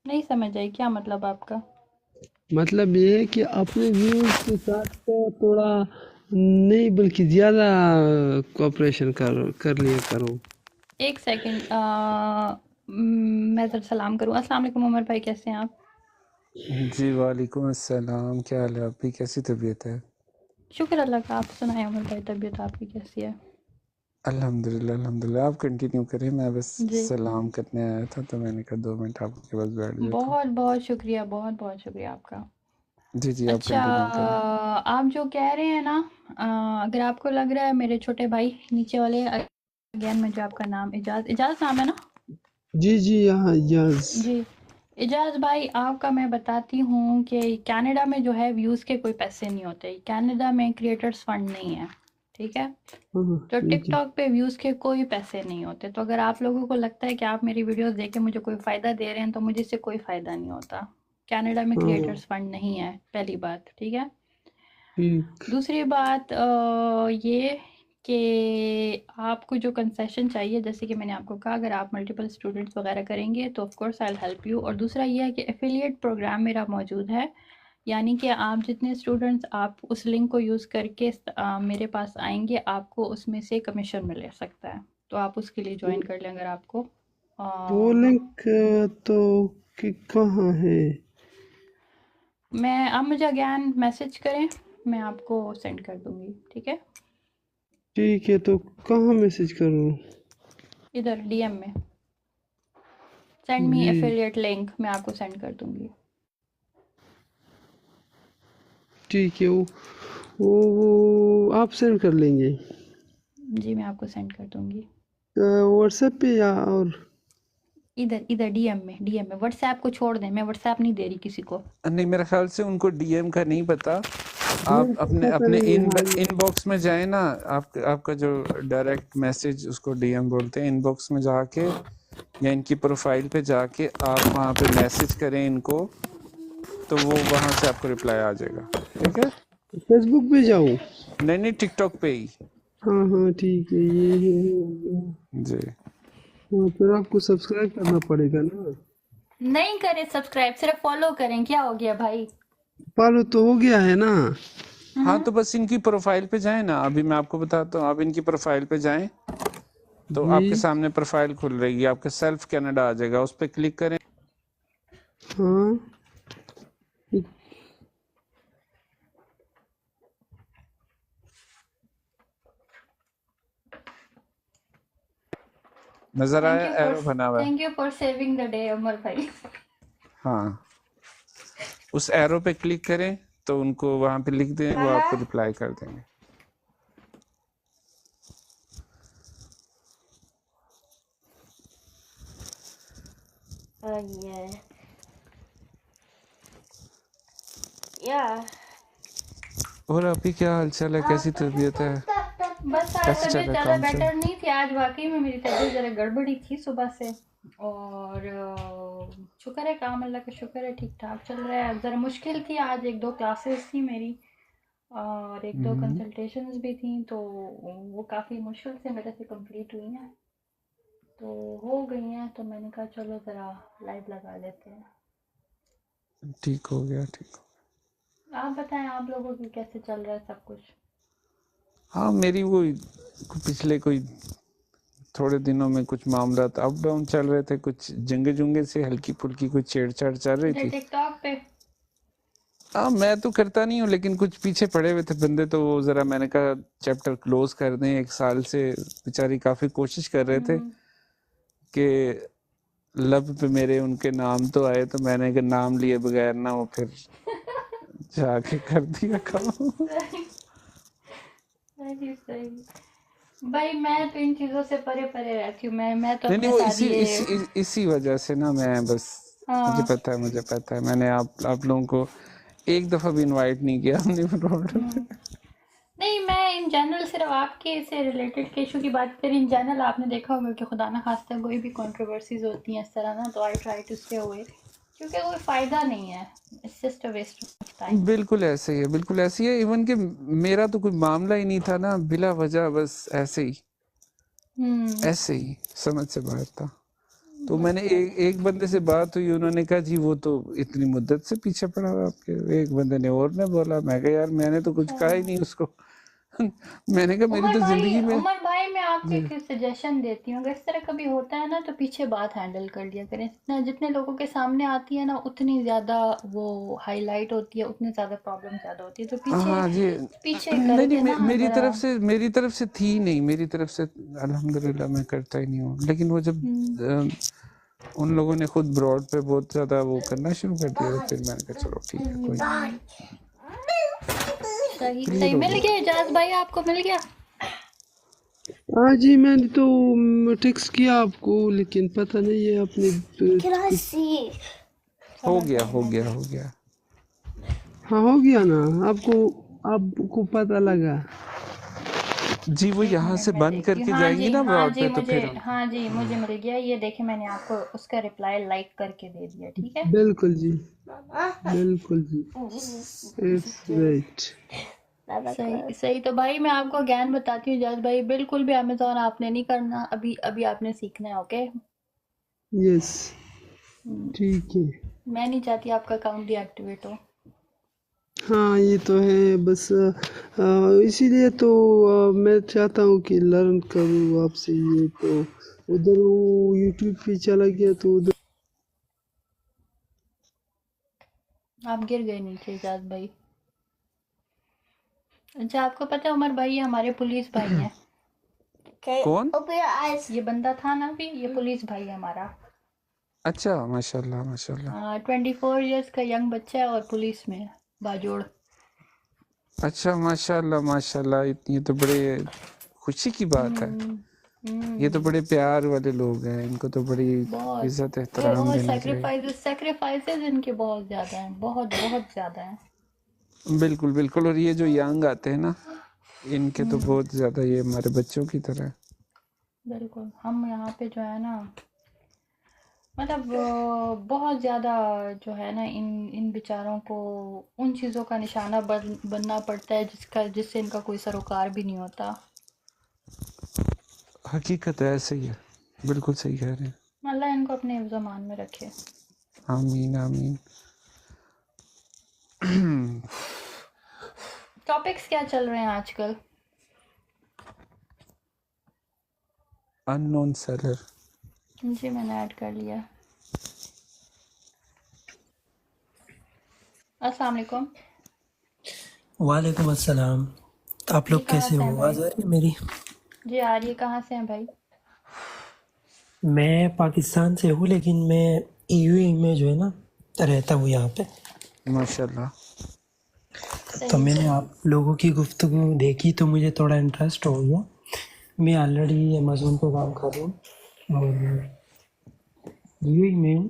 नहीं समझ आई, क्या मतलब आपका? मतलब ये है कि अपने व्यूज के साथ तो थोड़ा नहीं बल्कि ज़्यादा कोऑपरेशन कर लिया करो। एक सेकंड, मैं ज़रा सलाम करूँ। अस्सलाम वालेकुम उमर भाई, कैसे हैं आप? जी वालेकुम अस्सलाम, क्या हाल है आपकी, कैसी तबीयत है? शुक्र अल्लाह का, आप सुनाएं उमर भाई, तबीयत आपकी कैसी है? अल्हम्दुलिल्लाह अल्हम्दुलिल्लाह, आप कंटिन्यू करें, मैं बस जी, सलाम करने आया था तो मैंने कहा 2 मिनट आपके पास बैठ जाता हूँ। बहुत बहुत शुक्रिया, बहुत बहुत शुक्रिया आपका। जी जी, आप अच्छा, कंटिन्यू करें। आप जो कह रहे हैं ना, अगर आपको लग रहा है मेरे छोटे भाई नीचे वाले, अगेन मैं जो आपका नाम इजाज़ नाम है ना? जी हाँ यस। जी, इजाज़ भाई आपका मैं बताती हूँ कि कनाडा में जो है व्यूज़ के कोई पैसे नहीं होते। कनाडा में क्रिएटर्स फंड नहीं है, ठीक है? हाँ तो ठीक है। टिकटॉक पे व्यूज़ के कोई पैसे नहीं होते। तो अगर आप लोगों को लगता है कि आप मेरी वीडियोस देख के मुझे कोई फ़ायदा दे रहे हैं, तो मुझे इससे कोई फ़ायदा नहीं होता। कनाडा में हाँ क्रिएटर्स फंड नहीं है, पहली बात, ठीक है? ठीक। दूसरी बात ये कि आपको जो कंसेशन चाहिए, जैसे कि मैंने आपको कहा, अगर आप मल्टीपल स्टूडेंट्स वगैरह करेंगे तो of course I will help you. और दूसरा ये है कि एफिलिएट प्रोग्राम मेरा मौजूद है, यानी कि आप जितने स्टूडेंट्स आप उस लिंक को यूज़ करके मेरे पास आएंगे, आपको उसमें से कमीशन मिल सकता है। तो आप उसके लिए ज्वाइन कर लें अगर आपको वो लिंक तो कहाँ है? मैं आप मुझे अगैन मैसेज करें, मैं आपको सेंड कर दूँगी, ठीक है? ठीक है, तो कहाँ मैसेज करूँ? इधर डीएम में सेंड मी जी एफिलिएट लिंक, मैं आपको सेंड कर दूँगी। ठीक है। वो आप सेंड कर लेंगे जी, मैं आपको सेंड कर दूँगी। व्हाट्सएप पे या और? इधर इधर डीएम में व्हाट्सएप को छोड़ दें, मैं व्हाट्सएप नहीं दे रही किसी को। नहीं, मेरे ख्याल से उनको डीएम का नहीं पता। मेरे आप को अपने पता अपने नहीं है। हाँ इनबॉक्स में जाए ना, आपका जो डायरेक्ट मैसेज, उसको डीएम बोलते हैं। इनबॉक्स में जाके या इनकी प्रोफाइल पे जाके आप वहाँ पे मैसेज करें इनको, तो वो वहाँ से आपको रिप्लाई आ जाएगा, ठीक है? फेसबुक पे जाऊँ? नहीं टिकटॉक पे ही। हाँ ठीक है, ये है। जी हाँ, फिर आपको सब्सक्राइब करना पड़ेगा ना। नहीं करें सब्सक्राइब, सिर्फ फॉलो करें, क्या हो गया भाई? फॉलो तो हो गया है ना। हाँ, तो बस इनकी प्रोफाइल पे जाएं ना, अभी मैं आपको बताता हूँ। आप इनकी प्रोफाइल पे जाएं तो जी आपके सामने प्रोफाइल खुल रही है, आपके सेल्फ कनाडा आ जाएगा, उस पर क्लिक करें। हाँ नजर थैंक आया, यू एरो बना हुआ है। Thank you for saving the day Umar भाई। हाँ, उस एरो पे क्लिक करें तो उनको वहां पे लिख दें, वो आपको रिप्लाई कर देंगे। Yeah. Yeah. और आपकी क्या हालचाल है, कैसी तबीयत है, बस आज कैसे चल तबीयत रहा है ज़्यादा काम सब? बेटर नहीं थी। आज वाकई में मेरी तबीयत ज़रा गड़बड़ी थी सुबह से, और शुक्र है, काम अल्लाह का शुक्र है, ठीक ठाक चल रहा है। ज़रा मुश्किल थी आज, 1-2 क्लासेस थी मेरी और 1-2 कंसल्टेशंस भी थी, तो वो काफ़ी मुश्किल से मेरे से कंप्लीट हुई हैं, तो हो गई हैं। तो मैंने कहा चलो ज़रा लाइव लगा लेते हैं। ठीक हो गया, ठीक हो। आप बताएं, आप लोगों की कैसे चल रहा है सब कुछ? हाँ, मेरी वो पिछले कोई थोड़े दिनों में कुछ मामला अप डाउन चल रहे थे, कुछ जंगे जुंगे से हल्की फुल्की कुछ छेड़छाड़ चल रही थी। टिकटॉक पे हाँ, मैं तो करता नहीं हूँ, लेकिन कुछ पीछे पड़े हुए थे बंदे, तो वो जरा मैंने कहा चैप्टर क्लोज कर दें। 1 साल से बेचारी काफी कोशिश कर रहे थे कि लब पे मेरे उनके नाम तो आए, तो मैंने कहा नाम लिए बगैर ना वो फिर जाके कर दिया काम। सही भाई, मैं तो इन चीजों से परे परे रहती हूँ। मैं तो नहीं अपने वो साथ इसी वजह से ना, मैं बस मुझे पता है मैंने आप लोगों को एक दफा भी इनवाइट नहीं किया अपनी प्रॉब्लम। नहीं, मैं इन जनरल सिर्फ आपके से रिलेटेड के इशू की बात करी। इन जनरल आपने देखा होगा कि खुदा ना खास्ता कोई भी कंट्रोवर्सीज होती हैं इस तरह ना, तो I try to stay away, क्योंकि कोई फ़ायदा नहीं है, it's just a waste of time. बिल्कुल ऐसे ही है, बिल्कुल ऐसे ही है। इवन कि मेरा तो कोई मामला ही नहीं था ना, बिला वजह बस ऐसे ही समझ से बाहर था। तो मैंने एक बंदे से बात हुई, उन्होंने कहा जी वो तो इतनी मुद्दत से पीछे पड़ा हुआ आपके। एक बंदे ने और ने बोला, मैं कहा यार मैंने तो कुछ कहा ही नहीं उसको। मैंने कहा मेरी तो जिंदगी में। उमर भाई, मैं आपको एक सजेशन देती हूँ, अगर इस तरह कभी होता है ना तो पीछे बात हैंडल कर लिया करें। जितने लोगों के सामने आती है ना, उतनी ज़्यादा वो हाईलाइट होती है, उतनी ज़्यादा प्रॉब्लम ज़्यादा होती है, तो हाँ जी, पीछे नहीं करके ना मेरी तरफ से थी नहीं, मेरी तरफ से अल्हम्दुलिल्लाह मैं करता ही नहीं हूँ। लेकिन वो जब उन लोगों ने खुद ब्रॉड पे बहुत ज्यादा वो करना शुरू कर दिया, तो फिर मैंने कहा चलो ठीक है, कोई सही मिल गया। इजाज भाई आपको मिल गया? हाँ जी, मैंने तो टेक्स्ट किया आपको, लेकिन पता नहीं है अपने Can I see? हो गया। हाँ हो गया ना, आपको पता लगा? जी वो यहाँ से बंद करके जाएंगी ना ब्रॉड पे, तो फिर हाँ जी, मुझे मिल गया। ये देखिए, मैंने आपको उसका रिप्लाई लाइक करके दे दिया, ठीक है? बिल्कुल जी, इट्स राइट। सही। तो भाई मैं आपको ज्ञान बताती हूँ इजाज भाई, बिल्कुल भी अमेज़न आपने नहीं करना, अभी आपने सीखना है, ओके? यस, ठीक है। मैं नहीं चाहती आपका अकाउंट डीएक्टिवेट हो। हाँ ये तो है, बस इसीलिए तो मैं चाहता हूँ कि लर्न करूँ आपसे। ये तो उधर वो यूट्यूब पे चला गया, तो उधर आप गिर गए नीचे इजाज भाई। अच्छा, आपको पता है उमर भाई, ये हमारे पुलिस भाई हैं। कौन? Open your eyes. ये बंदा था ना अभी, ये पुलिस भाई है हमारा। अच्छा, माशाल्लाह। 24 इयर्स का यंग बच्चा है और पुलिस में है, बाजोड़। अच्छा, माशाल्लाह। ये तो बड़े खुशी की बात है। ये तो बड़े प्यार वाले लोग हैं, इनको तो बड़ी इज्जत एहतराम देना चाहिए। सैक्रिफाइसेस इनके बहुत ज़्यादा हैं, बहुत ज़्यादा हैं। बिल्कुल। और ये जो यंग आते हैं ना, इनके तो बहुत ज्यादा, ये हमारे बच्चों की तरह। बिल्कुल। हम यहाँ पे जो है ना, मतलब बहुत ज़्यादा जो है ना, इन बेचारों को उन चीज़ों का निशाना बनना पड़ता है जिससे इनका कोई सरोकार भी नहीं होता। हकीकत है, ऐसे ही है, बिल्कुल सही कह रहे हैं। अल्लाह इनको अपने ज़मान में रखे। आमीन। टॉपिक्स क्या चल रहे हैं आजकल? Unknown seller. जी, मैंने ऐड कर लिया। अस्सलाम वालेकुम। वालेकुम अस्सलाम। आप लोग कैसे हो? आवाज़ आ रही है मेरी? जी आ रही है। कहाँ से हैं भाई? मैं पाकिस्तान से हूँ, लेकिन मैं यूएई में जो है ना रहता हूँ यहाँ पे। माशाल्लाह। तो मैंने आप लोगों की गुफ्तगू देखी तो मुझे थोड़ा इंटरेस्ट हो गया। मैं ऑलरेडी अमेज़न पे काम कर रहा हूँ और यूएई में हूँ।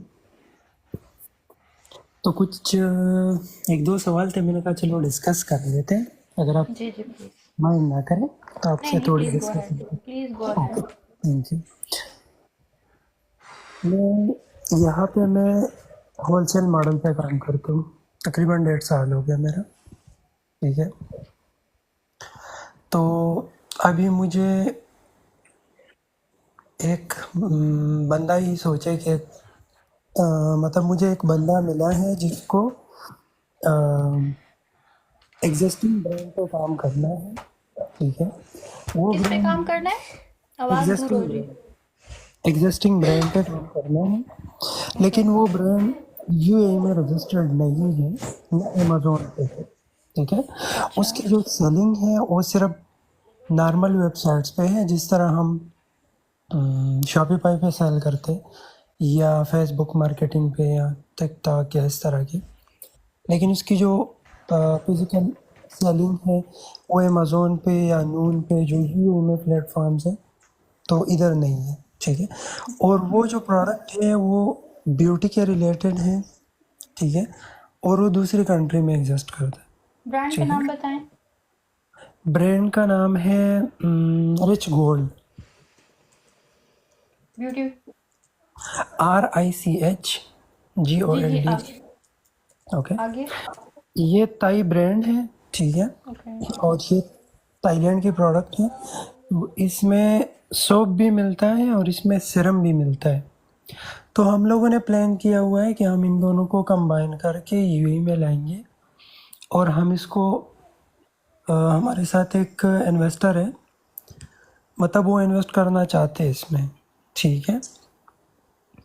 तो कुछ एक दो सवाल थे, मैंने कहा चलो डिस्कस कर लेते हैं, अगर आप जी जी प्लीज़। माइंड ना करें तो नहीं आपसे नहीं, थोड़ी please go discuss. Ahead, please go okay, ahead. Thank you. मैं यहाँ पे मैं होलसेल मॉडल पे काम करता हूँ, तकरीबन 1.5 साल हो गया मेरा। ठीक है, तो अभी मुझे एक बंदा ही सोचे कि मतलब मुझे एक बंदा मिला है जिसको एग्जिस्टिंग ब्रांड पे काम करना है। ठीक है, वो किस पे काम ब्रांड करना है? आवाज़ दूर हो रही। एग्जिस्टिंग ब्रांड पे काम करना है, ओके। लेकिन वो ब्रांड यूएई में रजिस्टर्ड नहीं है, ना अमेजोन पे है। ठीक है, अच्छा उसकी जो सेलिंग है वो सिर्फ नॉर्मल वेबसाइट्स पे है, जिस तरह हम शॉपिफाई पे सेल करते या फेसबुक मार्केटिंग पे या टिकटॉक या इस तरह की। लेकिन उसकी जो फिजिकल सेलिंग है वो अमेजोन पे या नून पे जो यूएई में प्लेटफॉर्म्स हैं, तो इधर नहीं है। ठीक है, और वो जो प्रोडक्ट है वो ब्यूटी के रिलेटेड है। ठीक है, और वो दूसरी कंट्री में एग्जिस्ट करता है। ब्रांड का ठीक है, नाम बताएं। ब्रांड का नाम है रिच गोल्ड, ब्यूटी। जी जी RICHGOLD। आगे। ओके, आगे। ये ताई ब्रांड है। ठीक है, ओके। और ये थाईलैंड की प्रोडक्ट है। तो इसमें सोप भी मिलता है और इसमें सीरम भी मिलता है। तो हम लोगों ने प्लान किया हुआ है कि हम इन दोनों को कंबाइन करके यूएई में लाएंगे, और हम इसको हमारे साथ एक इन्वेस्टर है, मतलब वो इन्वेस्ट करना चाहते हैं इसमें। ठीक है,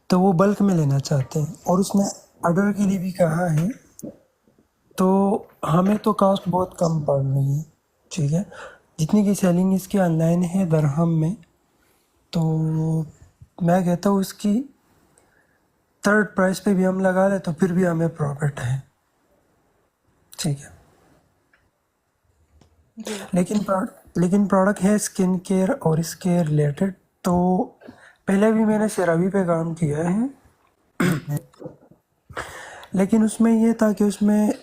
तो वो बल्क में लेना चाहते हैं और उसने ऑर्डर के लिए भी कहा है, तो हमें तो कॉस्ट बहुत कम पड़ रही है। ठीक है, जितनी की सेलिंग इसकी ऑनलाइन है दरहम में, तो मैं कहता हूँ उसकी थर्ड प्राइस पे भी हम लगा दें तो फिर भी हमें प्रॉफिट है। ठीक है, जी लेकिन प्रोडक्ट है स्किन केयर और इसके रिलेटेड। तो पहले भी मैंने सेरावी पे काम किया है, लेकिन उसमें ये था कि उसमें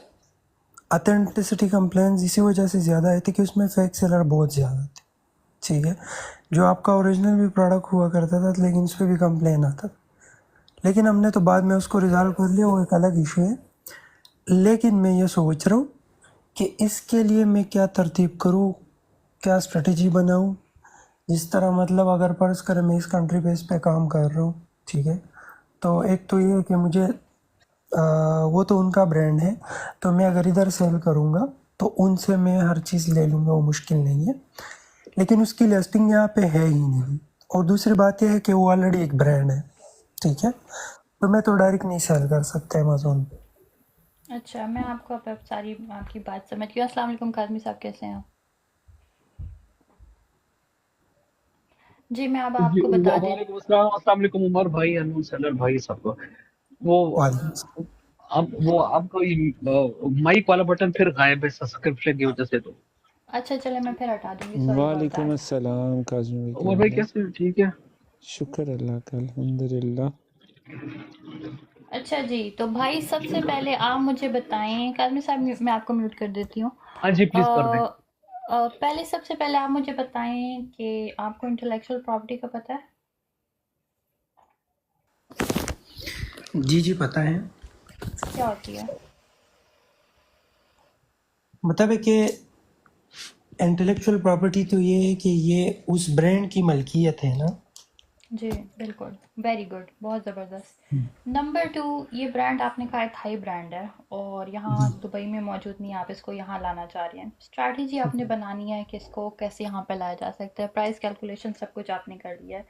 ऑथेंटिसिटी कंप्लेंट्स इसी वजह से ज़्यादा आई थी कि उसमें फेक सेलर बहुत ज़्यादा थे। ठीक है, जो आपका ओरिजिनल भी प्रोडक्ट हुआ करता था, लेकिन उस पर भी कंप्लेन आता था। लेकिन हमने तो बाद में उसको रिजॉल्व कर लिया, वो एक अलग इशू है। लेकिन मैं ये सोच रहा हूँ कि इसके लिए मैं क्या तरतीब करूँ, क्या स्ट्रेटजी बनाऊँ, जिस तरह मतलब अगर फर्ज करें मैं इस कंट्री बेस पे काम कर रहा हूँ। ठीक है, तो एक तो ये है कि मुझे वो तो उनका ब्रांड है, तो मैं अगर इधर सेल करूँगा तो उनसे मैं हर चीज़ ले लूँगा, वो मुश्किल नहीं है। लेकिन उसकी लिस्टिंग यहाँ पे है ही नहीं, और दूसरी बात यह है कि वो ऑलरेडी एक ब्रांड है। ठीक है, तो मैं तो डायरेक्ट नहीं सेल कर सकता अमेजोन पे। अच्छा, मैं आपको अब सारी आपकी बात समझ गई। अस्सलाम वालेकुम काज़मी साहब, कैसे हैं आप? जी मैं अब जी आपको बता देती वालेकुम अस्सलाम अस्सलाम वालेकुम उमर भाई अनमोल सैलर भाई सबको वो वालेकुम। अब वो आपका माइक वाला बटन फिर गायब है सब्सक्रिप्शन की वजह से। तो अच्छा चले, मैं फिर हटा दूंगी, सॉरी अबाउट वालेकुम दैट। अस्सलाम काज़मी भाई, क्या उमर भाई हाल है? कैसे हो? ठीक है। शुक्र अल्लाह का, अल्हम्दुलिल्लाह। अच्छा जी, तो भाई सबसे पहले आप मुझे बताएं, काज़मी साहब मैं आपको म्यूट कर देती हूँ। हाँ जी प्लीज कर दें। पहले सबसे पहले आप मुझे बताएं कि आपको इंटेलेक्चुअल प्रॉपर्टी का पता है? जी जी पता है। क्या होती है? मतलब है कि इंटेलेक्चुअल प्रॉपर्टी तो ये है कि ये उस ब्रांड की मलकियत है ना। जी बिल्कुल, वेरी गुड, बहुत ज़बरदस्त। नंबर 2, ये ब्रांड आपने कहा थाई ब्रांड है और यहाँ दुबई में मौजूद नहीं है, आप इसको यहाँ लाना चाह रहे हैं। स्ट्रैटेजी आपने बनानी है कि इसको कैसे यहाँ पे लाया जा सकता है, प्राइस कैलकुलेशन सब कुछ आपने कर लिया है,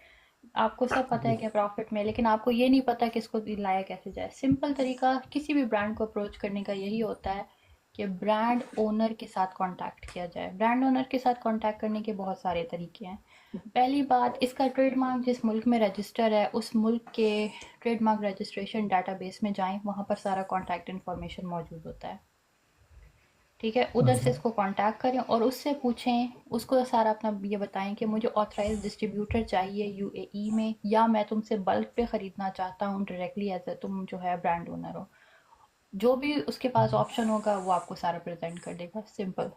आपको सब पता है कि प्रॉफिट में, लेकिन आपको ये नहीं पता कि इसको लाया कैसे जाए। सिंपल तरीका किसी भी ब्रांड को अप्रोच करने का यही होता है कि ब्रांड ओनर के साथ कांटेक्ट किया जाए। ब्रांड ओनर के साथ कांटेक्ट करने के बहुत सारे तरीके हैं। पहली बात, इसका ट्रेडमार्क जिस मुल्क में रजिस्टर है उस मुल्क के ट्रेडमार्क रजिस्ट्रेशन डाटाबेस में जाएं, वहाँ पर सारा कॉन्टैक्ट इन्फॉर्मेशन मौजूद होता है। ठीक है, उधर से इसको कांटेक्ट करें और उससे पूछें, उसको सारा अपना ये बताएं कि मुझे ऑथराइज डिस्ट्रीब्यूटर चाहिए यूएई में, या मैं तुमसे बल्क पे ख़रीदना चाहता हूँ डायरेक्टली एज तुम जो है ब्रांड ओनर हो। जो भी उसके पास ऑप्शन होगा वो आपको सारा प्रेजेंट कर देगा। सिंपल।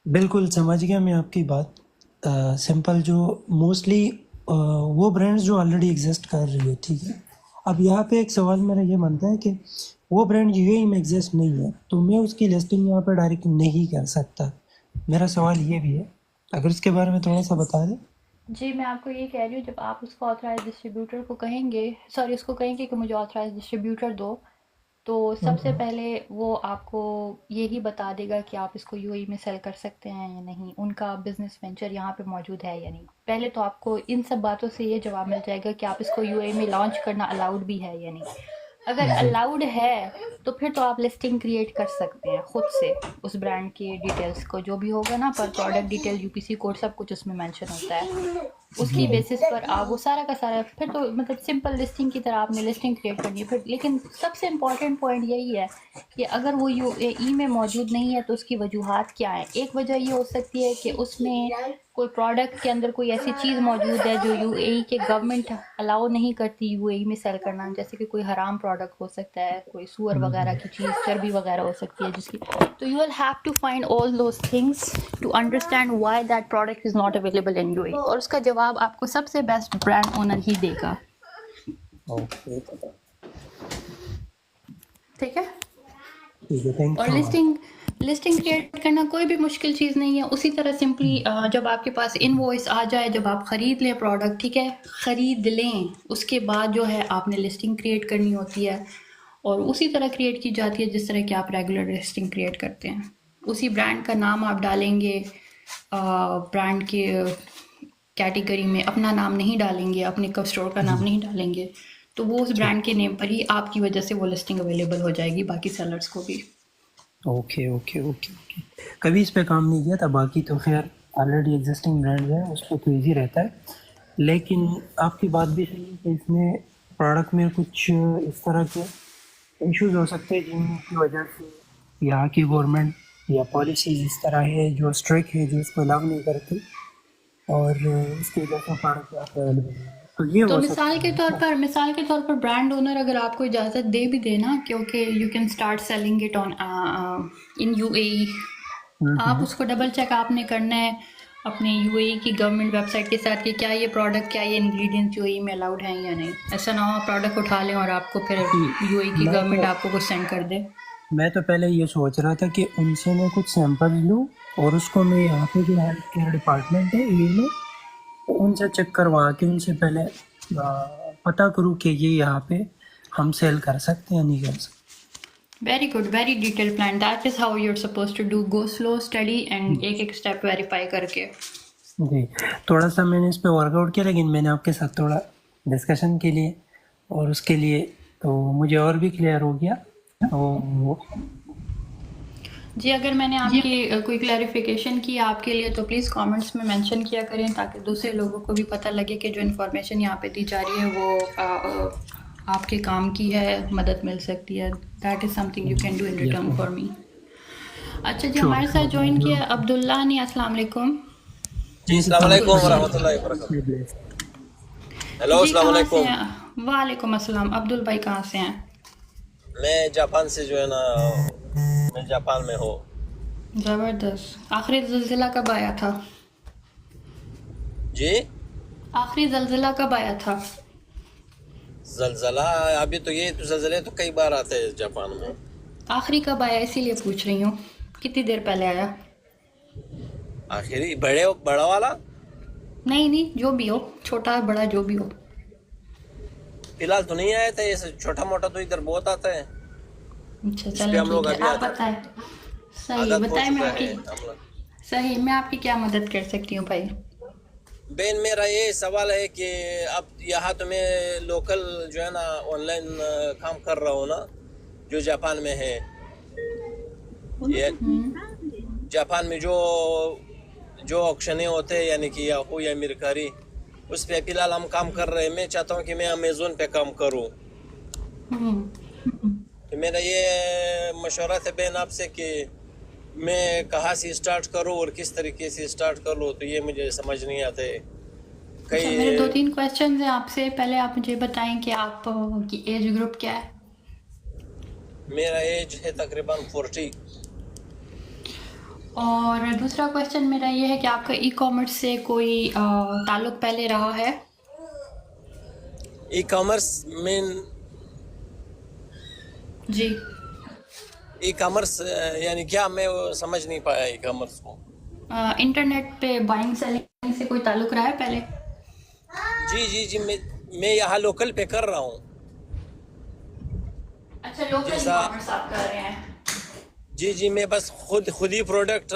बिल्कुल समझ गया मैं आपकी बात। सिंपल जो मोस्टली वो ब्रांड्स जो ऑलरेडी एग्जिस्ट कर रही है, ठीक है। अब यहाँ पे एक सवाल मेरा ये बनता है कि वो ब्रांड यूएई में एग्जिस्ट नहीं है तो मैं उसकी लिस्टिंग यहाँ पे डायरेक्ट नहीं कर सकता। मेरा सवाल ये भी है, अगर इसके बारे में थोड़ा सा बता दें। जी, मैं आपको ये कह रही हूँ, जब आप उसको ऑथराइज डिस्ट्रीब्यूटर को कहेंगे, सॉरी उसको कहेंगे कि मुझे ऑथराइज डिस्ट्रीब्यूटर दो, तो सबसे पहले वो आपको यही बता देगा कि आप इसको यूएई में सेल कर सकते हैं या नहीं, उनका बिजनेस वेंचर यहाँ पे मौजूद है या नहीं। पहले तो आपको इन सब बातों से ये जवाब मिल जाएगा कि आप इसको यूएई में लॉन्च करना अलाउड भी है या नहीं। अगर अलाउड है तो फिर तो आप लिस्टिंग क्रिएट कर सकते हैं खुद से, उस ब्रांड के डिटेल्स को जो भी होगा ना, पर प्रोडक्ट डिटेल, यूपीसी कोड, सब कुछ उसमें मेंशन होता है। उसकी बेसिस पर आप वो सारा का सारा, फिर तो मतलब सिंपल लिस्टिंग की तरह आपने लिस्टिंग क्रिएट करनी है फिर। लेकिन सबसे इम्पॉर्टेंट पॉइंट यही है कि अगर वो यूएई में मौजूद नहीं है तो उसकी वजूहात क्या है। एक वजह ये हो सकती है कि उसमें कोई प्रोडक्ट के अंदर कोई ऐसी चीज़ मौजूद है जो यूएई के गवर्नमेंट अलाउ नहीं करती यूएई में सेल करना, जैसे कि कोई हराम प्रोडक्ट हो सकता है, कोई सूअर वगैरह की चीज़, चर्बी वगैरह हो सकती है जिसकी, तो you will have to find all those things to understand why that product is not available in UAE, और उसका जवाब आपको सबसे बेस्ट ब्रांड ओनर ही देगा। ठीक है, थैंक और यू। लिस्टिंग क्रिएट करना कोई भी मुश्किल चीज़ नहीं है। उसी तरह सिंपली जब आपके पास इनवॉइस आ जाए, जब आप ख़रीद लें प्रोडक्ट, ठीक है, ख़रीद लें, उसके बाद जो है आपने लिस्टिंग क्रिएट करनी होती है, और उसी तरह क्रिएट की जाती है जिस तरह की आप रेगुलर लिस्टिंग क्रिएट करते हैं। उसी ब्रांड का नाम आप डालेंगे, ब्रांड के कैटेगरी में अपना नाम नहीं डालेंगे, अपने स्टोर का नाम नहीं डालेंगे, तो वो उस ब्रांड के नेम पर ही आपकी वजह से वो लिस्टिंग अवेलेबल हो जाएगी बाकी सेलर्स को भी। ओके ओके ओके ओके, कभी इस पे काम नहीं किया था, बाकी तो खैर ऑलरेडी एग्जिस्टिंग ब्रांड है उस पर तो ईजी रहता है। लेकिन आपकी बात भी सही है कि इसमें प्रोडक्ट में कुछ इस तरह के इश्यूज हो सकते हैं जिनकी वजह से यहाँ की गवर्नमेंट या पॉलिसीज इस तरह है जो स्ट्रिक्ट है, जो इसको अलाउ नहीं करती, और इसकी वजह से प्रोडक्ट अवेलेबल है। तो ये तो हो मिसाल के तौर पर ब्रांड ओनर अगर आपको इजाज़त दे भी देना, क्योंकि you can start selling it on in UAE, आप उसको डबल चेक आपने करना है अपने यूएई की गवर्नमेंट वेबसाइट के साथ कि क्या ये प्रोडक्ट, क्या ये इंग्रेडिएंट्स यूएई में अलाउड हैं या नहीं। ऐसा ना हो प्रोडक्ट उठा लें और आपको फिर यूएई की गवर्नमेंट आपको कुछ सेंड कर दे। मैं तो पहले ये सोच रहा था कि उनसे मैं कुछ सैंपल लूँ और उसको मैं यहाँ पे जो हेल्थ केयर डिपार्टमेंट है ये में उनसे चेक करवा के उनसे पहले पता करूँ कि ये यहाँ पे हम सेल कर सकते हैं या नहीं कर सकते। Very good, very detail plan, that is how you are suppose to do, go slow study and एक एक स्टेप वेरीफाई करके। जी, थोड़ा सा मैंने इस पे वर्कआउट किया, लेकिन मैंने आपके साथ थोड़ा डिस्कशन के लिए और उसके लिए तो मुझे और भी क्लियर हो गया। जी, अगर मैंने आपकी कोई क्लैरिफिकेशन की आपके लिए तो प्लीज़ कमेंट्स में मेंशन किया करें, ताकि दूसरे लोगों को भी पता लगे कि जो इन्फॉर्मेशन यहाँ पे दी जा रही है वो आपके काम की है, मदद मिल सकती है। That is something you can do in return for me. अच्छा जी, हमारे साथ ज्वाइन किया अब्दुल्ला ने। अस्सलाम वालेकुम। जी, अस्सलाम वालेकुम वरहमतुल्लाहि वबरकातुहू। हेलो, अस्सलाम वालेकुम। वालेकुम अस्सलाम। अब्दुल भाई कहाँ से हैं? मैं जापान से जो है ना, मैं जापान में हूँ। ज़बरदस्त। आखिरी ज़लज़ला कब आया था? जी, आखिरी ज़लज़ला कब आया था? ज़लज़ला अभी तो ये तो ज़लज़ले तो कई बार आते हैं जापान में। आखिरी कब आया, इसीलिए पूछ रही हूँ, कितनी देर पहले आया? आखिरी बड़ा वाला नहीं, जो भी हो, छोटा बड़ा जो भी हो। फिलहाल तो नहीं आया था, ये छोटा मोटा तो इधर बहुत आता है। अच्छा चलो ठीक है, आप बताएं। सही बताएं, मैं आपकी क्या मदद कर सकती हूँ भाई? बहन, मेरा ये सवाल है कि अब यहाँ तो मैं लोकल जो है ना ऑनलाइन काम कर रहा हूँ ना, जो जापान में है। ये जापान में जो जो ऑक्शनें होते हैं यानी कि याहू या मिरकारी, उस पे फिलहाल हम काम कर रहे हैं। मैं चाहता हूँ कि मैं अमेज़ोन पे काम करूँ। तो मेरा ये मशवरा था बहन आपसे कि मैं कहाँ से स्टार्ट करूँ और किस तरीके से स्टार्ट करूँ, तो ये मुझे समझ नहीं आता है। अच्छा, मेरे 2-3 क्वेश्चन हैं आपसे। पहले आप मुझे बताएं कि आप की एज ग्रुप क्या है? मेरा एज है तकरीबन 40। और दूसरा क्वेश्चन मेरा ये है कि आपका ई कॉमर्स से कोई ताल्लुक़ पहले रहा है? ई कॉमर्स में जी। ई कॉमर्स यानी क्या, मैं वो समझ नहीं पाया ई कॉमर्स को। इंटरनेट पे बाइंग सेलिंग से कोई ताल्लुक़ रहा है पहले? जी, मैं यहाँ लोकल पे कर रहा हूँ। अच्छा, लोकल ई कॉमर्स आप कर रहे हैं? जी, मैं बस खुद ही प्रोडक्ट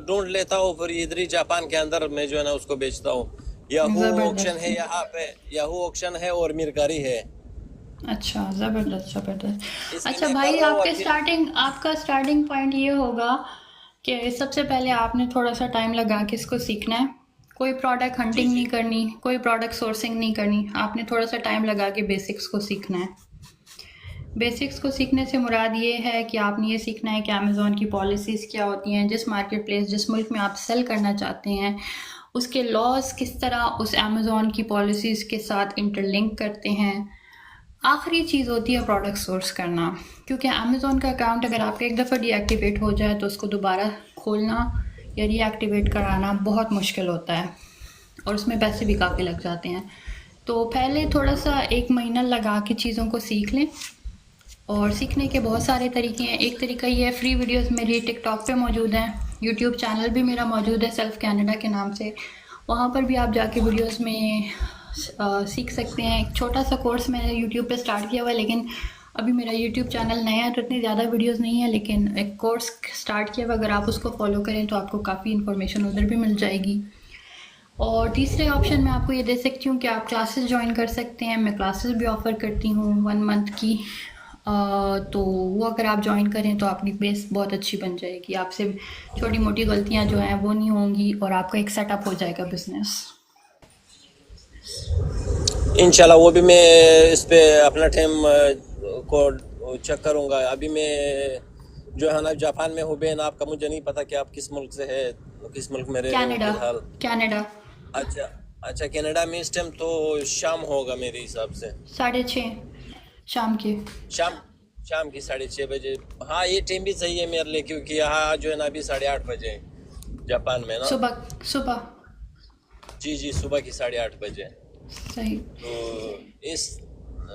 ढूंढ लेता हूँ, फिर इधर ही जापान के अंदर मैं जो है ना उसको बेचता हूँ। याहू ऑक्शन है यहाँ पे, याहू ऑक्शन है और मिरकारी है। अच्छा, ज़बरदस्त। अच्छा भाई, आपका स्टार्टिंग पॉइंट ये होगा कि सबसे पहले आपने थोड़ा सा टाइम लगा के इसको सीखना है। कोई प्रोडक्ट हंटिंग नहीं करनी, कोई प्रोडक्ट सोर्सिंग नहीं करनी। आपने थोड़ा सा टाइम लगा के बेसिक्स को सीखना है। बेसिक्स को सीखने से मुराद ये है कि आपने ये सीखना है कि अमेज़ॉन की पॉलिसीज़ क्या होती हैं, जिस मार्केट प्लेस, जिस मुल्क में आप सेल करना चाहते हैं, उसके लॉज किस तरह उस अमेज़ॉन की पॉलिसीज़ के साथ इंटरलिंक करते हैं। आखिरी चीज़ होती है प्रोडक्ट सोर्स करना, क्योंकि अमेज़ॉन का अकाउंट अगर आपका एक दफ़ा डीएक्टिवेट हो जाए तो उसको दोबारा खोलना या रीएक्टिवेट कराना बहुत मुश्किल होता है और उसमें पैसे भी काफ़ी लग जाते हैं। तो पहले थोड़ा सा 1 महीना लगा के चीज़ों को सीख लें। और सीखने के बहुत सारे तरीके हैं। एक तरीका ये है, फ्री वीडियोस मेरी टिकटॉक पे मौजूद हैं, यूट्यूब चैनल भी मेरा मौजूद है सेल्फ कनाडा के नाम से। वहाँ पर भी आप जाके वीडियोस में सीख सकते हैं। एक छोटा सा कोर्स मैंने यूट्यूब पे स्टार्ट किया हुआ है, लेकिन अभी मेरा यूट्यूब चैनल नया है तो इतनी ज़्यादा वीडियोस नहीं है, लेकिन एक कोर्स स्टार्ट किया हुआ। अगर आप उसको फॉलो करें तो आपको काफ़ी इन्फॉर्मेशन उधर भी मिल जाएगी। और तीसरे ऑप्शन में आपको ये दे सकती हूँ कि आप क्लासेस ज्वाइन कर सकते हैं। मैं क्लासेस भी ऑफ़र करती हूँ 1 मंथ की। तो वो अगर आप ज्वाइन करें तो आपकी बेस बहुत अच्छी बन जाएगी। आपसे छोटी मोटी गलतियां जो हैं वो नहीं होंगी और आपका एक सेटअप हो जाएगा बिजनेस। इंशाल्लाह वो भी मैं इस पे अपना टाइम को चेक करूँगा। अभी मैं जो है ना जापान में हूँ बहन, आपका मुझे नहीं पता कि आप किस मुल्क से है, किस मुल्क में रह रहे हो फिलहाल? कनाडा। अच्छा, कनाडा में इस टाइम तो शाम होगा मेरे हिसाब से 6:30 शाम की 6:30 बजे। हाँ, ये टाइम भी सही है मेरे लिए, क्योंकि यहाँ जो है ना अभी 8:30 बजे जापान में ना। सुबह जी, सुबह की 8:30 बजे। सही। तो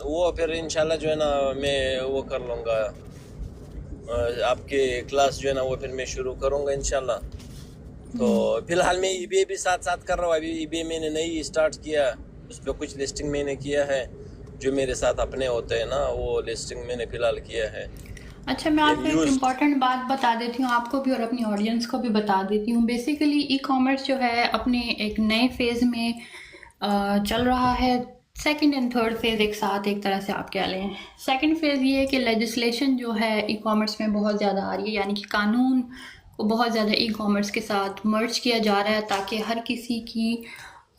वो फिर इंशाल्लाह जो है ना मैं वो कर लूँगा, आपके क्लास जो है ना वो फिर मैं शुरू करूँगा इंशाल्लाह। तो फिलहाल मैं ईबे भी साथ कर रहा हूँ। अभी ईबे मैंने नई स्टार्ट किया, उस पर कुछ लिस्टिंग मैंने किया है, जो मेरे साथ अपने होते हैं ना वो लिस्टिंग मैंने फ़िलहाल किया है। अच्छा, मैं आपको एक इम्पॉर्टेंट बात बता देती हूँ, आपको भी और अपनी ऑडियंस को भी बता देती हूँ। बेसिकली ई कॉमर्स जो है अपने एक नए फेज़ में चल रहा है। सेकंड एंड थर्ड फेज़ एक साथ एक तरह से आप कह लें। सेकंड फेज़ ये है कि लेजिस्लेशन जो है ई कॉमर्स में बहुत ज़्यादा आ रही है, यानी कि कानून को बहुत ज़्यादा ई कॉमर्स के साथ मर्ज किया जा रहा है, ताकि हर किसी की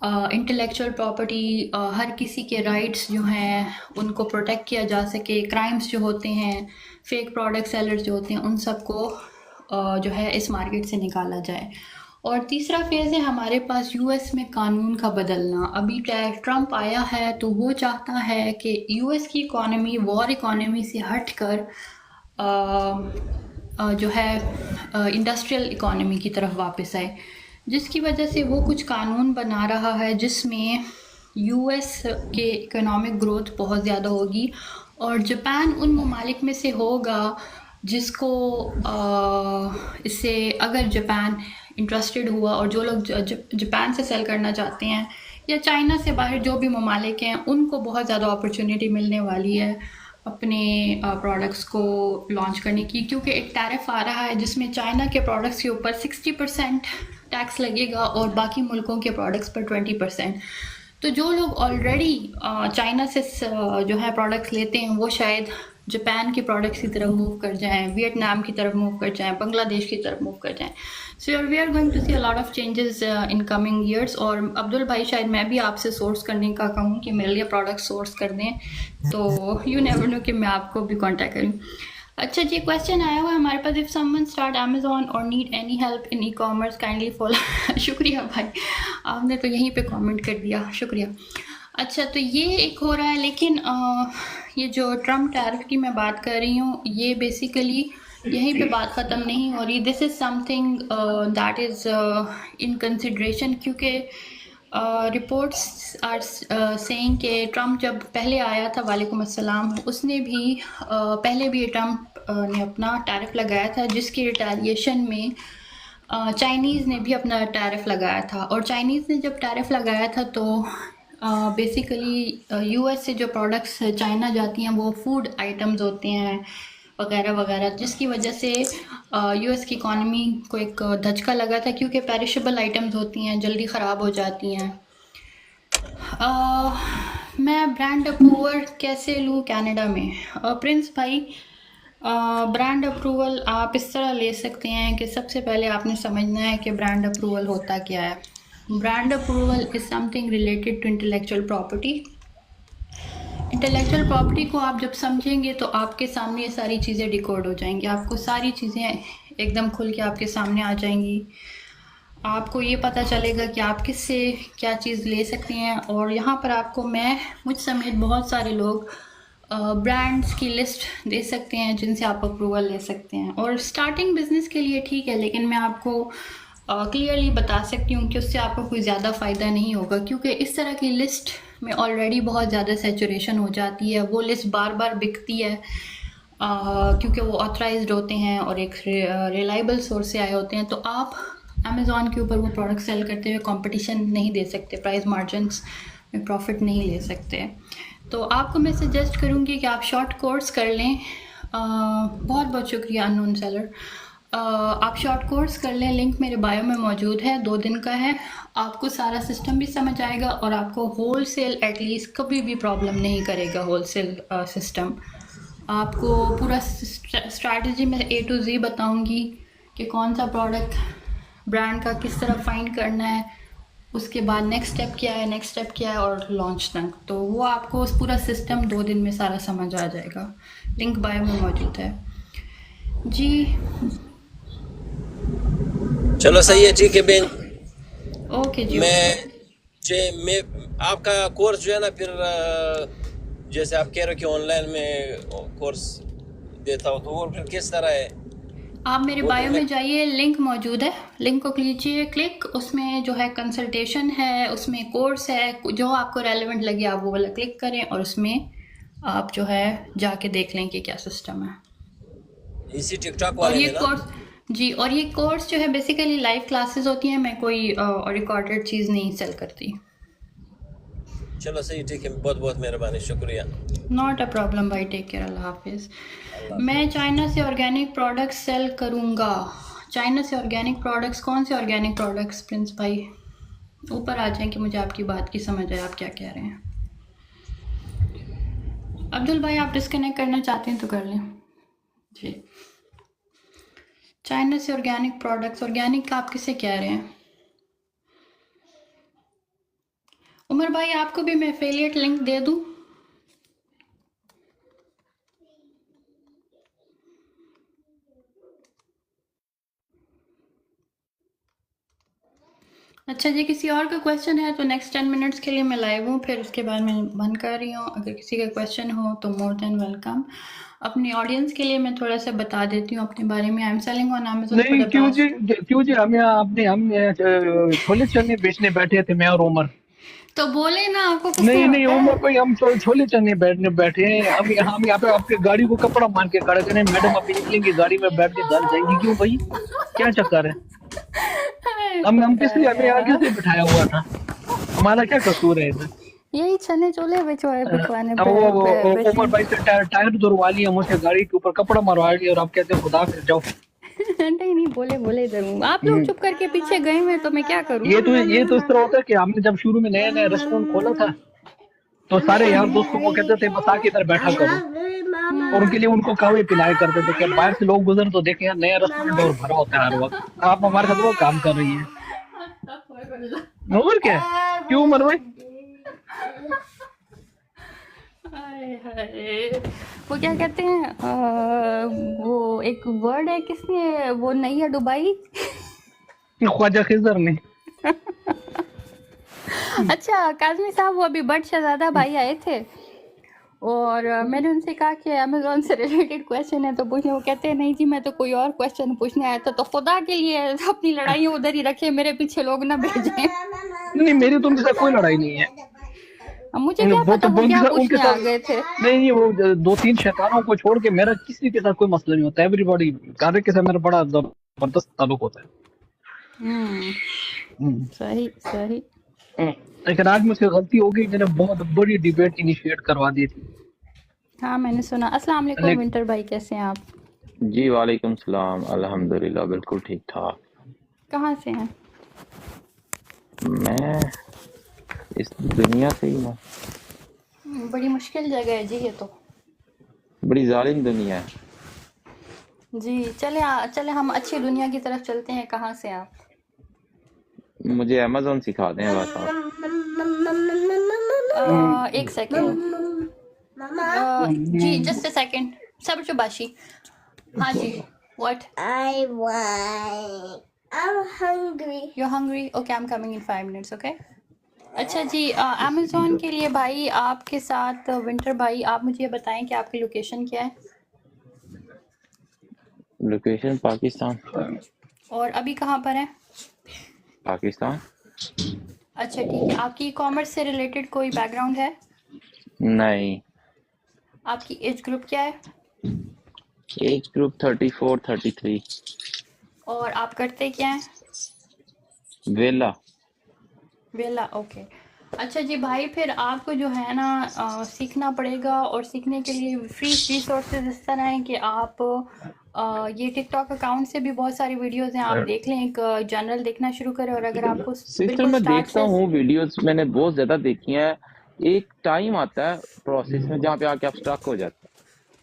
इंटेलेक्चुअल प्रॉपर्टी, हर किसी के राइट्स जो हैं उनको प्रोटेक्ट किया जा सके। क्राइम्स जो होते हैं, फेक प्रोडक्ट सेलर्स जो होते हैं, उन सबको जो है इस मार्केट से निकाला जाए। और तीसरा फेज़ है हमारे पास यूएस में कानून का बदलना। अभी ट्रंप आया है तो वो चाहता है कि यूएस की इकॉनमी वॉर इकॉनमी से हटकर जो है इंडस्ट्रियल इकॉनमी की तरफ वापस आए, जिसकी वजह से वो कुछ कानून बना रहा है जिसमें यूएस के इकोनॉमिक ग्रोथ बहुत ज़्यादा होगी और जापान उन ममालिक में से होगा जिसको इससे अगर जापान इंटरेस्टेड हुआ और जो लोग जापान से सेल करना चाहते हैं या चाइना से बाहर जो भी ममालिक हैं, उनको बहुत ज़्यादा अपॉर्चुनिटी मिलने वाली है अपने प्रोडक्ट्स को लॉन्च करने की, क्योंकि एक टैरिफ आ रहा है जिसमें चाइना के प्रोडक्ट्स के ऊपर 60% टैक्स लगेगा और बाकी मुल्कों के प्रोडक्ट्स पर 20%। तो जो लोग ऑलरेडी चाइना से जो है प्रोडक्ट्स लेते हैं वो शायद जापान के प्रोडक्ट्स की तरफ मूव कर जाएं, वियतनाम की तरफ मूव कर जाएं, बांग्लादेश की तरफ मूव कर जाएं। So we are going to see a lot of changes in coming years. और अब्दुल भाई शायद मैं भी आपसे सोर्स करने का कहूँ कि मेरे लिए प्रोडक्ट सोर्स कर दें, तो यू नेवर नो कि मैं आपको भी कॉन्टैक्ट करूँ। अच्छा जी, क्वेश्चन आया हुआ है हमारे पास, इफ़ समवन स्टार्ट अमेजोन और need any help in e commerce kindly follow. शुक्रिया भाई, आपने तो यहीं पे कमेंट कर दिया, शुक्रिया। अच्छा, तो ये एक हो रहा है, लेकिन ये जो ट्रम्प टैरिफ की मैं बात कर रही हूँ, ये बेसिकली यहीं पे बात ख़त्म नहीं हो रही। This is something that is in consideration, क्योंकि रिपोर्ट्स आर सेइंग कि ट्रम्प जब पहले आया था, वालेकुम अस्सलाम, उसने भी पहले भी ट्रम्प ने अपना टैरिफ लगाया था, जिसकी रिटेलिएशन में चाइनीज़ ने भी अपना टैरिफ लगाया था। और चाइनीज़ ने जब टैरिफ लगाया था तो बेसिकली यूएस से जो प्रोडक्ट्स चाइना जाती हैं वो फूड आइटम्स होते हैं वगैरह वगैरह, जिसकी वजह से यूएस की इकॉनमी को एक धचका लगा था, क्योंकि पेरिशेबल आइटम्स होती हैं, जल्दी ख़राब हो जाती हैं। मैं ब्रांड अप्रूवल कैसे लूँ कनाडा में? प्रिंस भाई, ब्रांड अप्रूवल आप इस तरह ले सकते हैं कि सबसे पहले आपने समझना है कि ब्रांड अप्रूवल होता क्या है। Brand approval is something related to intellectual property. Intellectual property को आप जब समझेंगे तो आपके सामने ये सारी चीज़ें डिकोड हो जाएंगी, आपको सारी चीज़ें एकदम खुल के आपके सामने आ जाएंगी। आपको ये पता चलेगा कि आप किससे क्या चीज़ ले सकते हैं। और यहाँ पर आपको मुझ समेत बहुत सारे लोग ब्रांड्स की लिस्ट दे सकते हैं जिनसे आप अप्रूवल ले सकते हैं। और स्टार्टिंग बिजनेस के लिए ठीक है, लेकिन मैं आपको क्लियरली बता सकती हूँ कि उससे आपको कोई ज़्यादा फ़ायदा नहीं होगा, क्योंकि इस तरह की लिस्ट में ऑलरेडी बहुत ज़्यादा सैचुरेशन हो जाती है। वो लिस्ट बार बार बिकती है क्योंकि वो ऑथराइज्ड होते हैं और एक रिलायबल सोर्स से आए होते हैं। तो आप अमेज़ॉन के ऊपर वो प्रोडक्ट सेल करते हुए कंपटीशन नहीं दे सकते, प्राइस मार्जिन्स में प्रॉफिट नहीं ले सकते। तो आपको मैं सजेस्ट करूँगी कि आप शॉर्ट कोर्स कर लें। बहुत बहुत शुक्रिया अननोन सेलर। आप शॉर्ट कोर्स कर लें, लिंक मेरे बायो में मौजूद है, 2 दिन का है। आपको सारा सिस्टम भी समझ आएगा और आपको होल सेल एटलीस्ट कभी भी प्रॉब्लम नहीं करेगा। होल सेल सिस्टम आपको पूरा स्ट्रैटेजी में A to Z बताऊंगी कि कौन सा प्रोडक्ट ब्रांड का किस तरह फाइंड करना है, उसके बाद नेक्स्ट स्टेप क्या है और लॉन्च तक। तो वो आपको उस पूरा सिस्टम 2 दिन में सारा समझ आ जाएगा। लिंक बायो में मौजूद है जी। चलो सही है, ठीक है बेन, ओके जी। मैं आपका कोर्स जो है ना, फिर जैसे आप कह रहे हो कि ऑनलाइन में कोर्स देता हो, तो वो फिर किस तरह है? आप मेरे बायो में जाइए, लिंक मौजूद है, लिंक को कीजिए क्लिक, उसमें जो है कंसल्टेशन है, उसमें कोर्स है, जो आपको रेलेवेंट लगे आप वो वाला क्लिक करें और उसमें आप जो है जाके देख लें कि क्या सिस्टम है। इसी टिकटॉक वाले में ना जी। और ये कोर्स जो है बेसिकली लाइव क्लासेस होती हैं, मैं कोई रिकॉर्डेड चीज़ नहीं सेल करती। चलो सही, ठीक है, बहुत बहुत मेहरबानी, शुक्रिया। नॉट अ प्रॉब्लम भाई, टेक केयर, अल्लाह हाफिज़। मैं चाइना से ऑर्गेनिक प्रोडक्ट्स सेल करूँगा। चाइना से ऑर्गेनिक प्रोडक्ट्स, कौन से ऑर्गेनिक प्रोडक्ट्स? प्रिंस भाई ऊपर आ जाएं कि मुझे आपकी बात की समझ आए, आप क्या कह रहे हैं। अब्दुल भाई आप डिस्कनेक्ट करना चाहते हैं तो कर लें जी। चाइना से ऑर्गेनिक प्रोडक्ट्स, ऑर्गेनिक आप किसे कह रहे हैं? उमर भाई आपको भी मैं एफिलिएट लिंक दे दूं? अच्छा जी, किसी और का क्वेश्चन है तो नेक्स्ट 10 मिनट्स के लिए मैं लाइव हूँ, फिर उसके बाद मैं बंद कर रही हूँ। अगर किसी का क्वेश्चन हो तो मोर देन वेलकम। अपनी ऑडियंस के लिए मैं थोड़ा सा बता देती हूँ अपने बारे में। I am selling on Amazon. नहीं क्यों जी हम छोले चने बेचने बैठे थे, मैं और उमर। तो बोले ना आपको नहीं उमर कोई, हम छोले चने बैठे हैं। हम यहाँ पे आपके गाड़ी को कपड़ा मान के खड़ा करें, मैडम आप निकलेंगे गाड़ी में बैठ के घर जाएंगी, क्यों भाई क्या चक्कर है? हम किस लिए हमें आगे से बिठाया हुआ था, हमारा क्या कसूर है इधर? यही चने चोले बिकवाने वो उमर भाई से टायर दुरवा लिया, मुझसे गाड़ी के ऊपर कपड़ा मरवा लिया और आप कहते हो खुदा फिर जाओ। नहीं बोले इधर हूँ, आप लोग चुप करके पीछे गए हुए तो मैं क्या करूँ? ये तो इस तरह होता है कि हमने जब शुरू में नया रेस्टोरेंट खोला था तो सारे यार दोस्तों को कहते थे बस आके इधर बैठा करो, और उनके लिए उनको कहवे पिलाया करते थे कि बाहर से लोग गुजर तो देखें यार नया रेस्टोरेंट और भरा होता है हर वक्त। आप हमारे साथ वो काम कर रही हैं और क्या, क्यों उमर भाई? वो क्या कहते हैं वो एक वर्ड है, किसने वो नैया डुबाई? ख्वाजा खिजर ने। अच्छा काजमी साहब, वो अभी बट शहजादा भाई आए थे और मैंने उनसे कहा कि अमेज़ॉन से रिलेटेड क्वेश्चन है तो पूछने, वो कहते हैं नहीं जी मैं तो कोई और क्वेश्चन पूछने आया था। तो खुदा के लिए अपनी लड़ाई उधर ही रखे, मेरे पीछे लोग ना भेजें। नहीं मेरी तो उनके साथ कोई लड़ाई नहीं है। अब मुझे क्या पता वो क्या पूछने आ गए थे। नहीं वो 2-3 शैतानों को छोड़ के मेरा किसी के साथ कोई मसला नहीं होता। एवरीबॉडी कार्य के साथ मेरा बड़ा जबरदस्त ताल्लुक होता है। सही सही। लेकिन आज मुझसे गलती हो गई, मैंने बहुत बड़ी डिबेट इनिशिएट करवा दी थी। हाँ मैंने सुना। अस्सलाम वालेकुम विंटर भाई, कैसे हैं आप? जी वालेकुम सलाम, अल्हम्दुलिल्लाह बिल्कुल ठीक ठाक। कहाँ से हैं? मैं इस दुनिया से ही हूँ। बड़ी मुश्किल जगह है जी ये तो, बड़ी जालिम दुनिया है जी। चले चले हम अच्छी दुनिया की तरफ चलते हैं। कहाँ से आप? मुझे अमेज़न सिखा दें बस आप। एक सेकंड जी, जस्ट अ सेकंड, सब्र चुबाशी। हाँ जी, what? I'm hungry. You're hungry? Okay, I'm coming in 5 minutes, okay? अच्छा जी, अमेज़ॉन के लिए भाई आपके साथ विंटर भाई, आप मुझे ये बताएं कि आपकी लोकेशन क्या है? लोकेशन पाकिस्तान। और अभी कहाँ पर है? पाकिस्तान। अच्छा ठीक है। आपकी कॉमर्स से रिलेटेड कोई बैकग्राउंड है? नहीं। आपकी एज ग्रुप क्या है? Age group 34-33। और आप करते क्या हैं? वेला। वेला, ओके। अच्छा जी भाई, फिर आपको जो है ना सीखना पड़ेगा, और सीखने के लिए फ्री रिसोर्सेज इस तरह हैं कि आप ये टिकटॉक अकाउंट से भी बहुत सारी वीडियोस हैं, आप देख लें, एक जनरल देखना शुरू करें। और अगर आपको सिस्टर मैं देखता हूँ वीडियोस, मैंने बहुत ज्यादा देखी हैं। एक टाइम आता है प्रोसेस में जहाँ पे आके आप स्टक हो जाते हैं।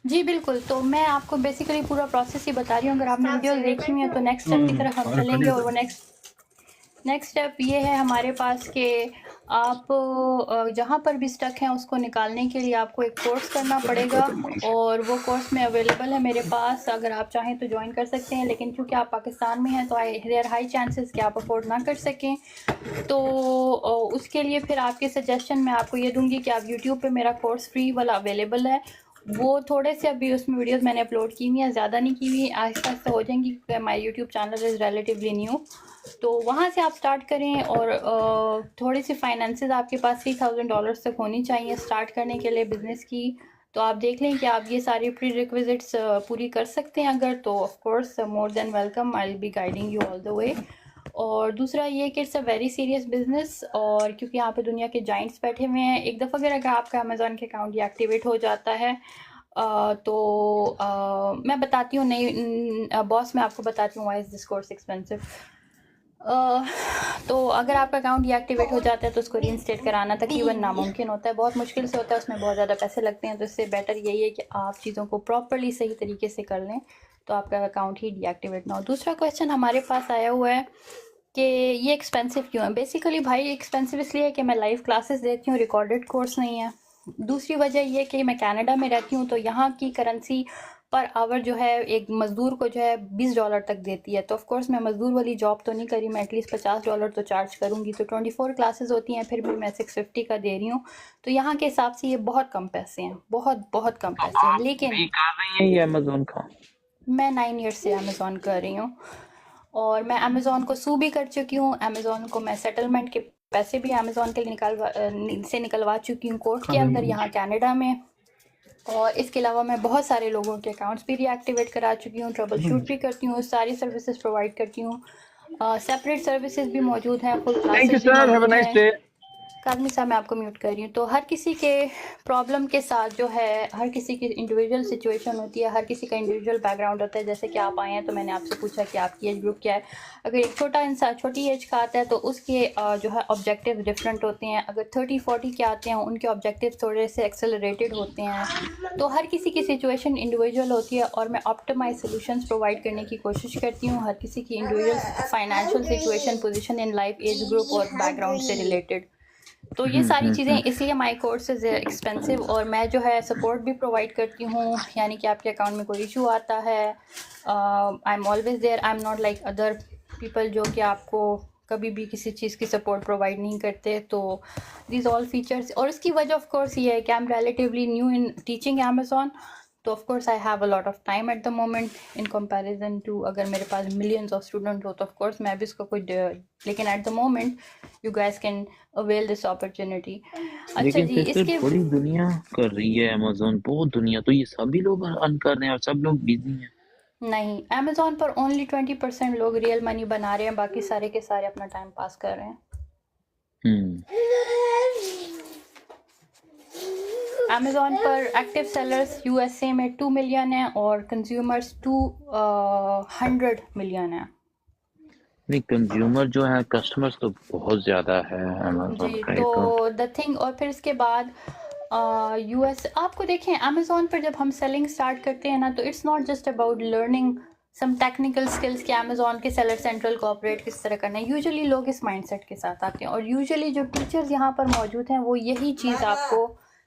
जी बिल्कुल, तो मैं आपको बेसिकली पूरा प्रोसेस ही बता रही हूँ। अगर आपने वीडियो देखी हुई है तो नेक्स्ट स्टेप की तरफ हम चलेंगे। और वो नेक्स्ट स्टेप ये है हमारे पास कि आप जहाँ पर भी स्टक हैं उसको निकालने के लिए आपको एक कोर्स करना पड़ेगा, और वो कोर्स में अवेलेबल है मेरे पास। अगर आप चाहें तो ज्वाइन कर सकते हैं, लेकिन क्योंकि आप पाकिस्तान में हैं तो देयर हाई चांसेस कि आप अफोर्ड ना कर सकें। तो उसके लिए फिर आपके सजेशन मैं आपको ये दूंगी कि आप यूट्यूब पे मेरा कोर्स फ्री वाला अवेलेबल है। वो थोड़े से अभी उसमें वीडियोस मैंने अपलोड की हुई हैं, ज़्यादा नहीं की हुई, आहिस्ता आहिस्ता हो जाएंगी क्योंकि my YouTube channel is relatively new. तो वहाँ से आप स्टार्ट करें, और थोड़ी सी फाइनेंसेस आपके पास $3000 तक होनी चाहिए स्टार्ट करने के लिए बिज़नेस की। तो आप देख लें कि आप ये सारी प्री रिक्विजिट्स पूरी कर सकते हैं। अगर तो of course more than welcome, I will be guiding you all the way. और दूसरा ये कि it's a very serious business, और क्योंकि यहाँ पे दुनिया के जाइंट्स बैठे हुए हैं। एक दफ़ा अगर आपका अमेज़ॉन के अकाउंट एक्टिवेट हो जाता है तो मैं बताती हूँ, नहीं बॉस मैं आपको बताती हूँ why is this course expensive. तो अगर आपका अकाउंट एक्टिवेट हो जाता है तो उसको रीइंस्टेट कराना तकरीबन नामुमकिन होता है, बहुत मुश्किल से होता है, उसमें बहुत ज़्यादा पैसे लगते हैं। तो इससे बेटर यही है कि आप चीज़ों को प्रॉपरली सही तरीके से कर लें तो आपका अकाउंट ही डीएक्टिवेट ना हो। दूसरा क्वेश्चन हमारे पास आया हुआ है कि ये एक्सपेंसिव क्यों है। बेसिकली भाई एक्सपेंसिव इसलिए है कि मैं लाइव क्लासेस देती हूँ, रिकॉर्डेड कोर्स नहीं है। दूसरी वजह ये कि मैं कनाडा में रहती हूँ, तो यहाँ की करेंसी पर आवर जो है एक मज़दूर को जो है $20 तक देती है। तो ऑफ कोर्स मैं मज़दूर वाली जॉब तो नहीं करी, मैं एटलीस्ट $50 तो चार्ज करूँगी। तो 24 क्लासेस होती हैं, फिर भी मैं 650 का दे रही हूँ। तो यहाँ के हिसाब से ये बहुत कम पैसे हैं, बहुत बहुत कम पैसे हैं। लेकिन ये अमेज़ॉन का मैं 9 ईयर्स से अमेज़ॉन कर रही हूँ, और मैं अमेज़ॉन को सू भी कर चुकी हूँ। अमेज़ॉन को मैं सेटलमेंट के पैसे भी अमेज़ॉन के लिए निकलवा चुकी हूँ कोर्ट के अंदर यहाँ कनाडा में। और इसके अलावा मैं बहुत सारे लोगों के अकाउंट्स भी रीएक्टिवेट करा चुकी हूँ, ट्रबल शूट भी करती हूँ, सारी सर्विसेज प्रोवाइड करती हूँ। सेपरेट सर्विसेज भी मौजूद हैं, फुल क्लासेस भी मौजूद हैं। काज़मी साहब मैं आपको म्यूट कर रही हूँ। तो हर किसी के प्रॉब्लम के साथ जो है हर किसी की इंडिविजुअल सिचुएशन होती है, हर किसी का इंडिविजुअल बैकग्राउंड होता है। जैसे कि आप आए हैं तो मैंने आपसे पूछा कि आपकी एज ग्रुप क्या है। अगर एक छोटा इंसान छोटी एज का आता है तो उसके जो है ऑब्जेक्टिव डिफरेंट होते हैं। अगर 30-40 के आते हैं उनके ऑब्जेक्टिव थोड़े से एक्सेलरेटेड होते हैं। तो हर किसी की सिचुएशन इंडिविजुअल होती है और मैं ऑप्टिमाइज सोल्यूशंस प्रोवाइड करने की कोशिश करती हूँ हर किसी की individual financial situation, position in life, age group और बैकग्राउंड से रिलेटेड। तो ये सारी चीज़ें इसलिए माई कोर्स इज़ एक्सपेंसिव। और मैं जो है सपोर्ट भी प्रोवाइड करती हूँ, यानी कि आपके अकाउंट में कोई इशू आता है I am always there. I am not like other people जो कि आपको कभी भी किसी चीज़ की सपोर्ट प्रोवाइड नहीं करते। तो दीज ऑल फीचर्स, और इसकी वजह ऑफ कोर्स ये है कि I am relatively new in teaching Amazon. तो of course I have a lot of time at the moment in comparison to अगर मेरे पास मिलियंस ऑफ स्टूडेंट हो तो ऑफ कोर्स मैं भी इसको लेकिन eight the moment you guys can avail this opportunity. अच्छा लेकिन जी, सिस्टर इसके बड़ी दुनिया कर रही है अमेज़न, बहुत दुनिया, तो ये सभी लोग अर्न कर रहे हैं और सब लोग बिजी हैं। नहीं, अमेज़ॉन पर ओनली 20% लोग रियल मनी बना रहे हैं, बाकी सारे के सारे अपना टाइम पास कर रहे हैं। अमेज़ॉन पर एक्टिव सेलर्स यूएसए में 2 मिलियन है और कंज्यूमर्स 200 मिलियन है। नहीं, कंज्यूमर जो है, कस्टमर्स तो बहुत ज्यादा है अमेज़न जी, का। तो द थिंग, और फिर इसके बाद यूएस आपको देखें अमेज़ॉन पर जब हम सेलिंग स्टार्ट करते हैं ना, तो it's not just about learning some technical skills कि अमेज़ॉन के सेलर सेंट्रल को ऑपरेट किस तरह करना है। यूजुअली लोग इस माइंडसेट के साथ आते हैं और यूजुअली जो टीचर्स यहाँ पर मौजूद हैं वो यही चीज़ आपको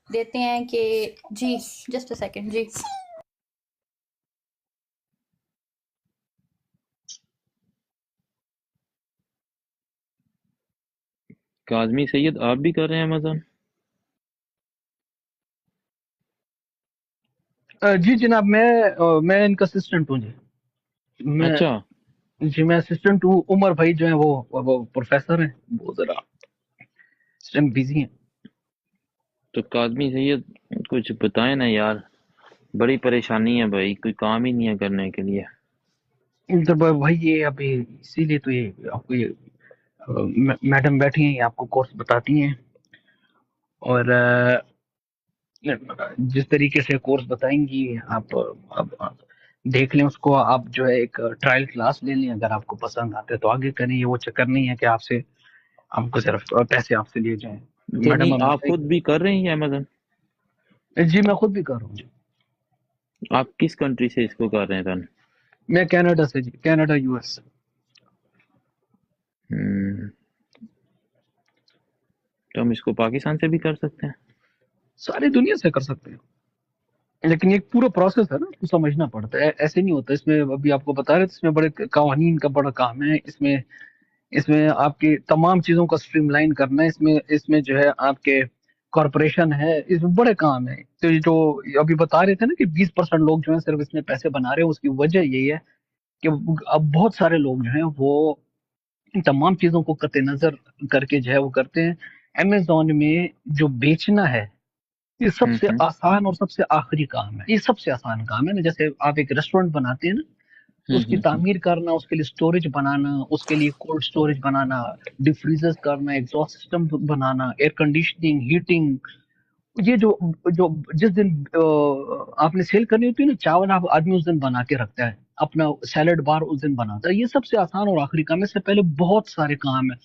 देते हैं कि जी जस्ट अ सेकंड जी। काज़मी सैयद, आप भी कर रहे हैं अमेज़न? जी जनाब, मैं इनका असिस्टेंट हूँ जी। मैं अच्छा, जी मैं असिस्टेंट हूँ। उमर भाई जो है वो प्रोफेसर हैं, वो जरा इस टाइम बिजी हैं। तो काज़मी सैयद कुछ बताएं ना यार, बड़ी परेशानी है भाई, कोई काम ही नहीं है करने के लिए। तो भाई ये अभी इसीलिए तो ये आपको ये मैडम बैठी हैं, ये आपको कोर्स बताती हैं और जिस तरीके से कोर्स बताएंगी आप देख लें उसको। आप जो है एक ट्रायल क्लास ले लें, अगर आपको पसंद आते हैं तो आगे करें। ये वो चक्कर नहीं है कि आपको सिर्फ पैसे आपसे लिए जाएं। तो मैडम नहीं, अब आप खुद भी कर रहे हैं अमेज़न? जी मैं खुद भी कर रहा हूँ जी। आप किस कंट्री से इसको कर रहे हैं then? मैं कनाडा से जी, कनाडा यूएस। तो हम इसको पाकिस्तान से भी कर सकते हैं? सारी दुनिया से कर सकते हैं, लेकिन एक पूरा प्रोसेस है ना, उसको समझना पड़ता है। ऐसे नहीं होता। इसमें अभी आपको बता रहे थे, इसमें बड़े कवानीन का बड़ा काम है। इसमें आपकी तमाम चीजों का स्ट्रीमलाइन करना है। इसमें जो है आपके कॉरपोरेशन है, इसमें बड़े काम है। तो ये जो अभी बता रहे थे ना कि 20% लोग जो है सिर्फ इसमें पैसे बना रहे हैं, उसकी वजह यही है कि अब बहुत सारे लोग जो हैं वो इन तमाम चीजों को कत्ते नजर करके जो है वो करते हैं। अमेज़न में जो बेचना है ये सबसे आसान और सबसे आखिरी काम है। ये सबसे आसान काम है ना, जैसे आप एक रेस्टोरेंट बनाते हैं ना, तो उसकी तामीर करना, उसके लिए स्टोरेज बनाना, उसके लिए कोल्ड स्टोरेज बनाना, डीप फ्रीजर्स करना, एग्जॉस्ट सिस्टम बनाना, एयर कंडीशनिंग, हीटिंग, ये जो जो जिस दिन आपने सेल करनी होती है ना, चावल आप आदमी उस दिन बना के रखता है, अपना सैलड बार उस दिन बनाता है। ये सबसे आसान और आखिरी काम है। इससे पहले बहुत सारे काम है।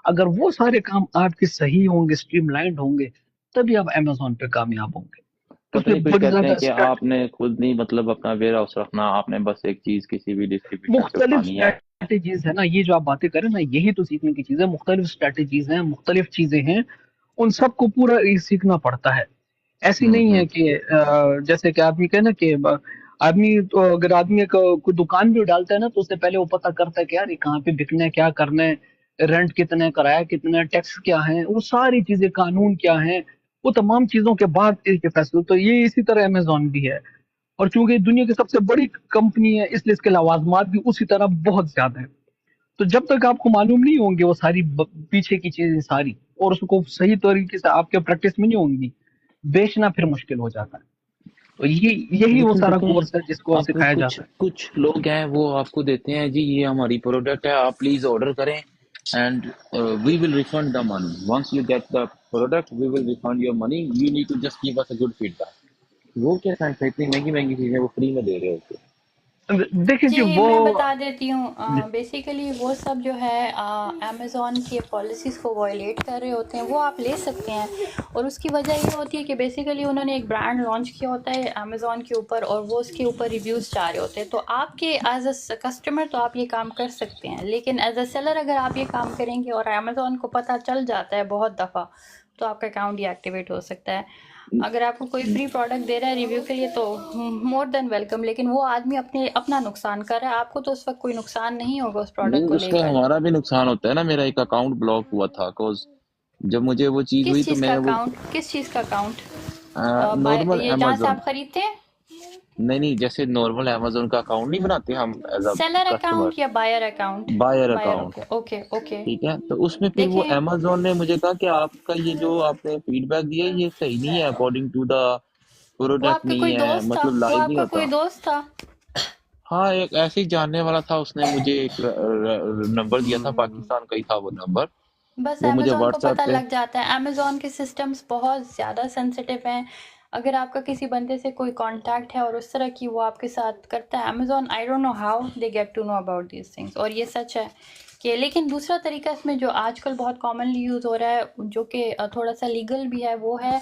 अगर वो सारे काम आपके सही होंगे, स्ट्रीमलाइंड होंगे, तभी आप अमेज़न पे कामयाब होंगे। पता नहीं, उसमें कुछ बड़ी कहते हैं ज्यादा कि आपने खुद नहीं मतलब अपना वेयर हाउस रखना, आपने बस एक चीज किसी भी डिस्ट्रीब्यूटर से मुख्तलिफ उठानी है। स्ट्रैटेजीज है ना, ये जो आप बातें करें ना, यही तो सीखने की चीज है। मुख्तलिफ स्ट्रैटेजीज हैं, मुख्तलिफ चीजें हैं, उन सबको पूरा सीखना पड़ता है। ऐसी नहीं है कि जैसे कि आदमी कहे ना कि आदमी तो अगर आदमी एक कोई दुकान भी डालता है ना, तो उससे पहले वो पता करता है कि यार ये कहाँ पे बिकना है, क्या करना है, रेंट कितना है, किराया कितना है, टैक्स क्या है, वो सारी चीजें, कानून क्या है, वो तमाम चीजों के बाद एक फैसला। तो ये इसी तरह अमेज़न भी है। और चूंकि दुनिया की सबसे बड़ी कंपनी है, इसलिए इसके लवाजमात भी उसी तरह बहुत ज्यादा है। तो जब तक आपको मालूम नहीं होंगे वो सारी पीछे की चीजें सारी, और उसको सही तरीके से आपके प्रैक्टिस में नहीं होंगी, बेचना फिर मुश्किल हो जाता है। तो यही वो लेकिन सारा देखें, कोर्स है जिसको आपको सिखाया जाता है। कुछ लोग हैं वो आपको देते हैं जी ये हमारी प्रोडक्ट है, आप प्लीज ऑर्डर करें and we will refund the money once you get the product we will refund your money, you need to just give us a good feedback. वो क्या सेंस है, इतनी महंगी महंगी चीजें वो फ्री में दे रहे होते। देखिए कि जी वो मैं बता देती हूँ, बेसिकली वो सब जो है अमेज़ॉन की पॉलिसीज़ को वायलेट कर रहे होते हैं, वो आप ले सकते हैं। और उसकी वजह ये होती है कि बेसिकली उन्होंने एक ब्रांड लॉन्च किया होता है अमेज़ॉन के ऊपर और वो उसके ऊपर रिव्यूज़ चाह रहे होते हैं। तो आपके एज अ कस्टमर तो आप ये काम कर सकते हैं, लेकिन एज अ सेलर अगर आप ये काम करेंगे और अमेज़ॉन को पता चल जाता है बहुत दफ़ा, तो आपका अकाउंट डीएक्टिवेट हो सकता है। अगर आपको कोई फ्री प्रोडक्ट दे रहा है रिव्यू के लिए तो मोर देन वेलकम, लेकिन वो आदमी अपना नुकसान कर रहा है, आपको तो उस वक्त कोई नुकसान नहीं होगा उस प्रोडक्ट नहीं, को उसका लेकर। हमारा भी नुकसान होता है ना। मेरा एक अकाउंट ब्लॉक हुआ था बिकॉज जब मुझे वो चीज हुई किस तो चीज़ का मैंने वो अकाउंट, किस चीज़ का अकाउंट? नॉर्मल ये जहाँ से अमेजोन, आप खरीदते हैं, नहीं जैसे नॉर्मल अमेजोन का अकाउंट नहीं बनाते हम as a seller customer, account या buyer account? Buyer buyer, account, okay okay okay. ठीक है। तो उसमें फिर वो देखें, अमेजोन ने मुझे कहा कि आपका ये जो आपने फीडबैक दिया ये सही नहीं है, अकॉर्डिंग टू द वो प्रोडक्ट आपका नहीं कोई है, दोस्त था, मतलब वो लाइव नहीं आपका कोई होता। दोस्त था। हाँ, एक ऐसे ही जानने वाला था, उसने मुझे एक नंबर दिया था, पाकिस्तान का ही था वो नंबर, बस वो मुझे अमेज़ॉन को व्हाट्सएप पता पे। लग जाता है। अमेज़ॉन के सिस्टम्स बहुत ज़्यादा सेंसिटिव हैं। अगर आपका किसी बंदे से कोई कांटेक्ट है और उस तरह की वो आपके साथ करता है, Amazon I don't know how they get to know about these things. और ये सच है कि, लेकिन दूसरा तरीका इसमें जो आजकल बहुत कॉमनली यूज़ हो रहा है, जो कि थोड़ा सा लीगल भी है, वो है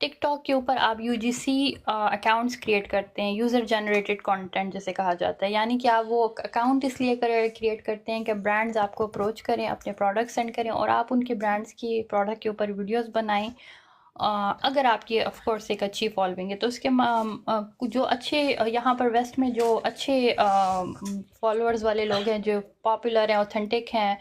टिकटॉक के ऊपर आप यूजीसी अकाउंट्स क्रिएट करते हैं, यूज़र जनरेटेड कंटेंट जिसे कहा जाता है। यानी कि आप वो अकाउंट इसलिए क्रिएट करते हैं कि ब्रांड्स आपको अप्रोच करें, अपने प्रोडक्ट सेंड करें और आप उनके ब्रांड्स की प्रोडक्ट के ऊपर वीडियोस बनाएं। अगर आपकी ऑफ कोर्स एक अच्छी फॉलोइंग है तो उसके जो अच्छे यहाँ पर वेस्ट में जो अच्छे फॉलोअर्स वाले लोग हैं, जो पॉपुलर हैं, ऑथेंटिक हैं,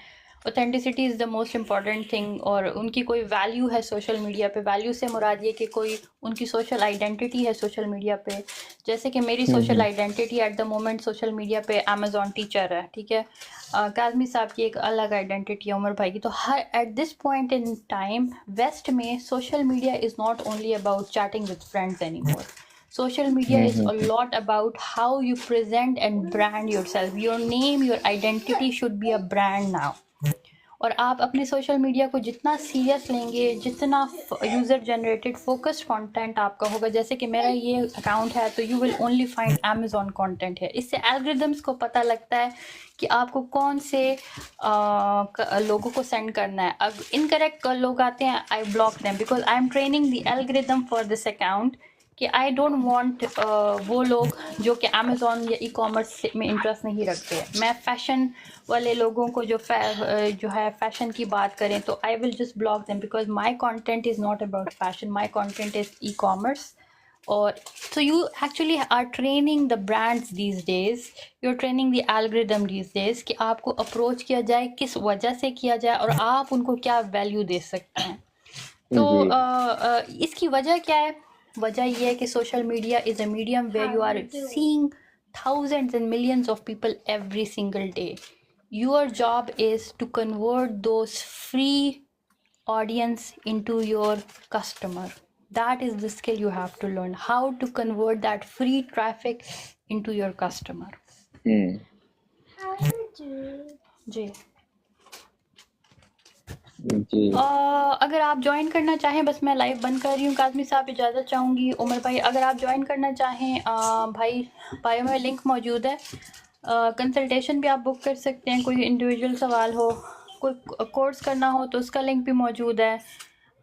authenticity is the most important thing, और उनकी कोई वैल्यू है सोशल मीडिया पे। वैल्यू से मुराद ये कि कोई उनकी सोशल आइडेंटिटी है सोशल मीडिया पे। जैसे कि मेरी social identity at the moment social media पे अमेज़ॉन टीचर है, ठीक है। काज़मी साहब की एक अलग आइडेंटिटी है, उमर भाई की। तो हर at this point in time West में social media is not only about chatting with friends any more. Social media is a lot about how you present and brand yourself. Your name, your identity should be a brand now. और आप अपने social media को जितना serious लेंगे, जितना user generated focused content आपका होगा, जैसे कि मेरा ये अकाउंट है तो you will only find Amazon content है। इससे एल्गोरिदम्स को पता लगता है कि आपको कौन से लोगों को सेंड करना है। अब इनकरेक्ट लोग आते हैं, I block them because I am training the algorithm for this account कि आई डोंट वांट वो लोग जो कि अमेज़ॉन या ई कॉमर्स में इंटरेस्ट नहीं रखते हैं। मैं फ़ैशन वाले लोगों को जो है फ़ैशन की बात करें तो I will just block them because my content is not about fashion, my content is e commerce. और so you actually are training the brands these days, you're training the algorithm these days कि आपको approach किया जाए, किस वजह से किया जाए और आप उनको क्या वैल्यू दे सकते हैं। तो इसकी वजह क्या है? वजह ये है कि social media is a medium where you are seeing thousands and millions of people every single day. Your job is to convert those free audience into your customer. That is the skill you have to learn, how to convert that free traffic into your customer. जी अगर आप join करना चाहें, बस मैं live बंद कर रही हूँ। काज़मी साहब इजाज़त चाहूँगी। उमर भाई अगर आप ज्वाइन करना चाहें, भाई बायो में लिंक मौजूद है, कंसल्टेशन भी आप बुक कर सकते हैं। कोई इंडिविजुअल सवाल हो, कोई कोर्स करना हो तो उसका लिंक भी मौजूद है।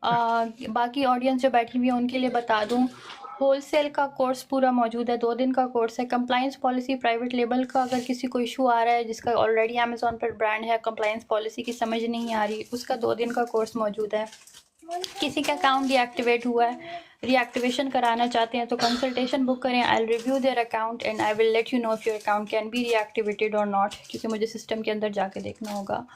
बाकी ऑडियंस जो बैठी हुई है उनके लिए बता दूं, होलसेल का कोर्स पूरा मौजूद है, 2 दिन का कोर्स है। कंप्लाइंस पॉलिसी प्राइवेट लेबल का अगर किसी को इशू आ रहा है, जिसका ऑलरेडी अमेज़ॉन पर ब्रांड है, कंप्लाइंस पॉलिसी की समझ नहीं आ रही, उसका 2 दिन का कोर्स मौजूद है। किसी का अकाउंट डीएक्टिवेट हुआ है, रीएक्टिवेशन कराना चाहते हैं तो कंसल्टेशन बुक करें। I will review their account and I will let you know if your account can be reactivated और नॉट, क्योंकि मुझे सिस्टम के अंदर जाके देखना होगा।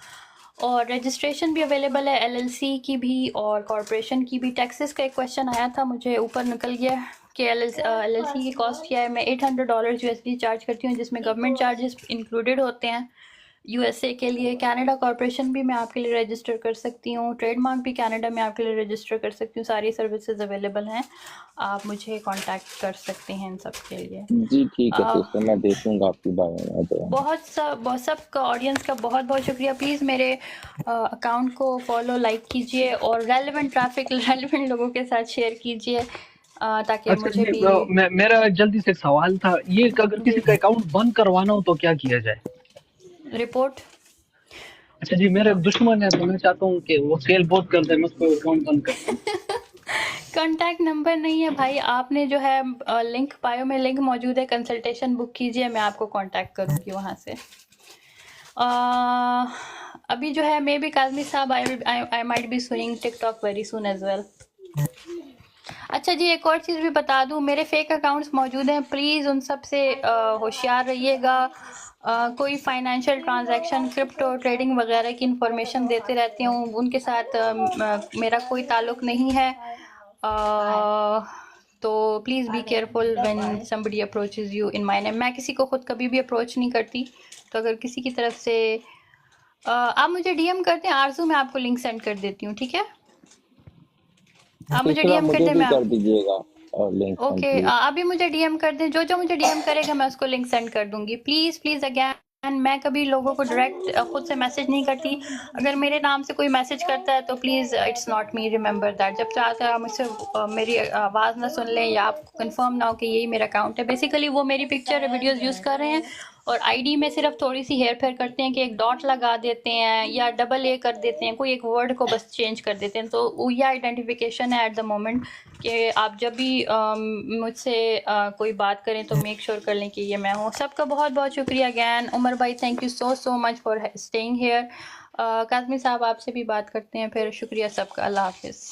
और रजिस्ट्रेशन भी अवेलेबल है, एलएलसी की भी और कॉरपोरेशन की भी। टैक्सेस का एक क्वेश्चन आया था, मुझे ऊपर निकल गया कि एलएलसी की कॉस्ट क्या है। मैं $800 USD चार्ज करती हूँ, जिसमें गवर्नमेंट चार्जेस इंक्लूडेड होते हैं। यूएसए के लिए कनाडा कॉर्पोरेशन भी मैं आपके लिए रजिस्टर कर सकती हूँ, ट्रेडमार्क भी कनाडा में आपके लिए रजिस्टर कर सकती हूँ, सारी सर्विसेज अवेलेबल हैं, आप मुझे कांटेक्ट कर सकते हैं इन सब के लिए। जी ठीक है सिस्टर, मैं देखूंगा आपकी बात। बहुत सब ऑडियंस का बहुत बहुत शुक्रिया। प्लीज़ मेरे अकाउंट को फॉलो लाइक कीजिए और रेलेवेंट ट्रैफिक रेलेवेंट लोगों के साथ शेयर कीजिए ताकि अच्छा मुझे जी, भी मेरा जल्दी से एक सवाल था, ये अगर किसी का अकाउंट बंद करवाना हो तो क्या किया जाए? रिपोर्ट। अच्छा जी, मेरा एक दुश्मन है तो मैं चाहता हूँ कि वो सेल बहुत कर दे, मैं उसको अकाउंट बंद कर दूं। कांटेक्ट नंबर नहीं है भाई, आपने जो है लिंक बायो में लिंक मौजूद है, कंसल्टेशन बुक कीजिए, मैं आपको कांटेक्ट करूँगी वहाँ से। अभी जो है मे बी काज़मी साहब I might be suing TikTok very soon as well. अच्छा जी, एक और चीज़ भी बता दूं, मेरे फेक अकाउंट्स मौजूद हैं, प्लीज़ उन सब से होशियार रहिएगा। कोई फाइनेंशियल ट्रांजैक्शन, क्रिप्टो ट्रेडिंग वगैरह की इंफॉर्मेशन देते रहती हूँ, उनके साथ मेरा कोई ताल्लुक़ नहीं है। तो please be careful when somebody approaches you in my name. मैं किसी को खुद कभी भी अप्रोच नहीं करती, तो अगर किसी की तरफ से आप मुझे डीएम करते हैं, आरजू मैं आपको लिंक सेंड कर देती हूँ, ठीक है? आप मुझे सिस्टर आप डीएम कर मुझे दें, भी मैं कर दीजिएगा लिंक सेंड ओके, प्लीज। अभी मुझे डीएम कर दें, जो मुझे डीएम करेगा मैं उसको लिंक सेंड कर दूंगी। प्लीज़ अगेन, मैं कभी लोगों को डायरेक्ट खुद से मैसेज नहीं करती, अगर मेरे नाम से कोई मैसेज करता है तो please it's not me, remember that. जब तक आप मुझसे मेरी आवाज़ ना सुन लें या आपको कंफर्म ना हो कि यही मेरा अकाउंट है, बेसिकली वो मेरी पिक्चर वीडियोस यूज़ कर रहे हैं और आईडी में सिर्फ थोड़ी सी हेर फेर करते हैं कि एक डॉट लगा देते हैं या डबल ए कर देते हैं, कोई एक वर्ड को बस चेंज कर देते हैं, तो वो यह आइडेंटिफिकेशन है एट द मोमेंट कि आप जब भी मुझसे कोई बात करें तो मेक श्योर कर लें कि ये मैं हूँ। सबका बहुत बहुत शुक्रिया अगैन। उमर भाई thank you so much for staying hair. Kazmi साहब आपसे भी बात करते हैं फिर। शुक्रिया सबका, अल्लाह हाफिज़।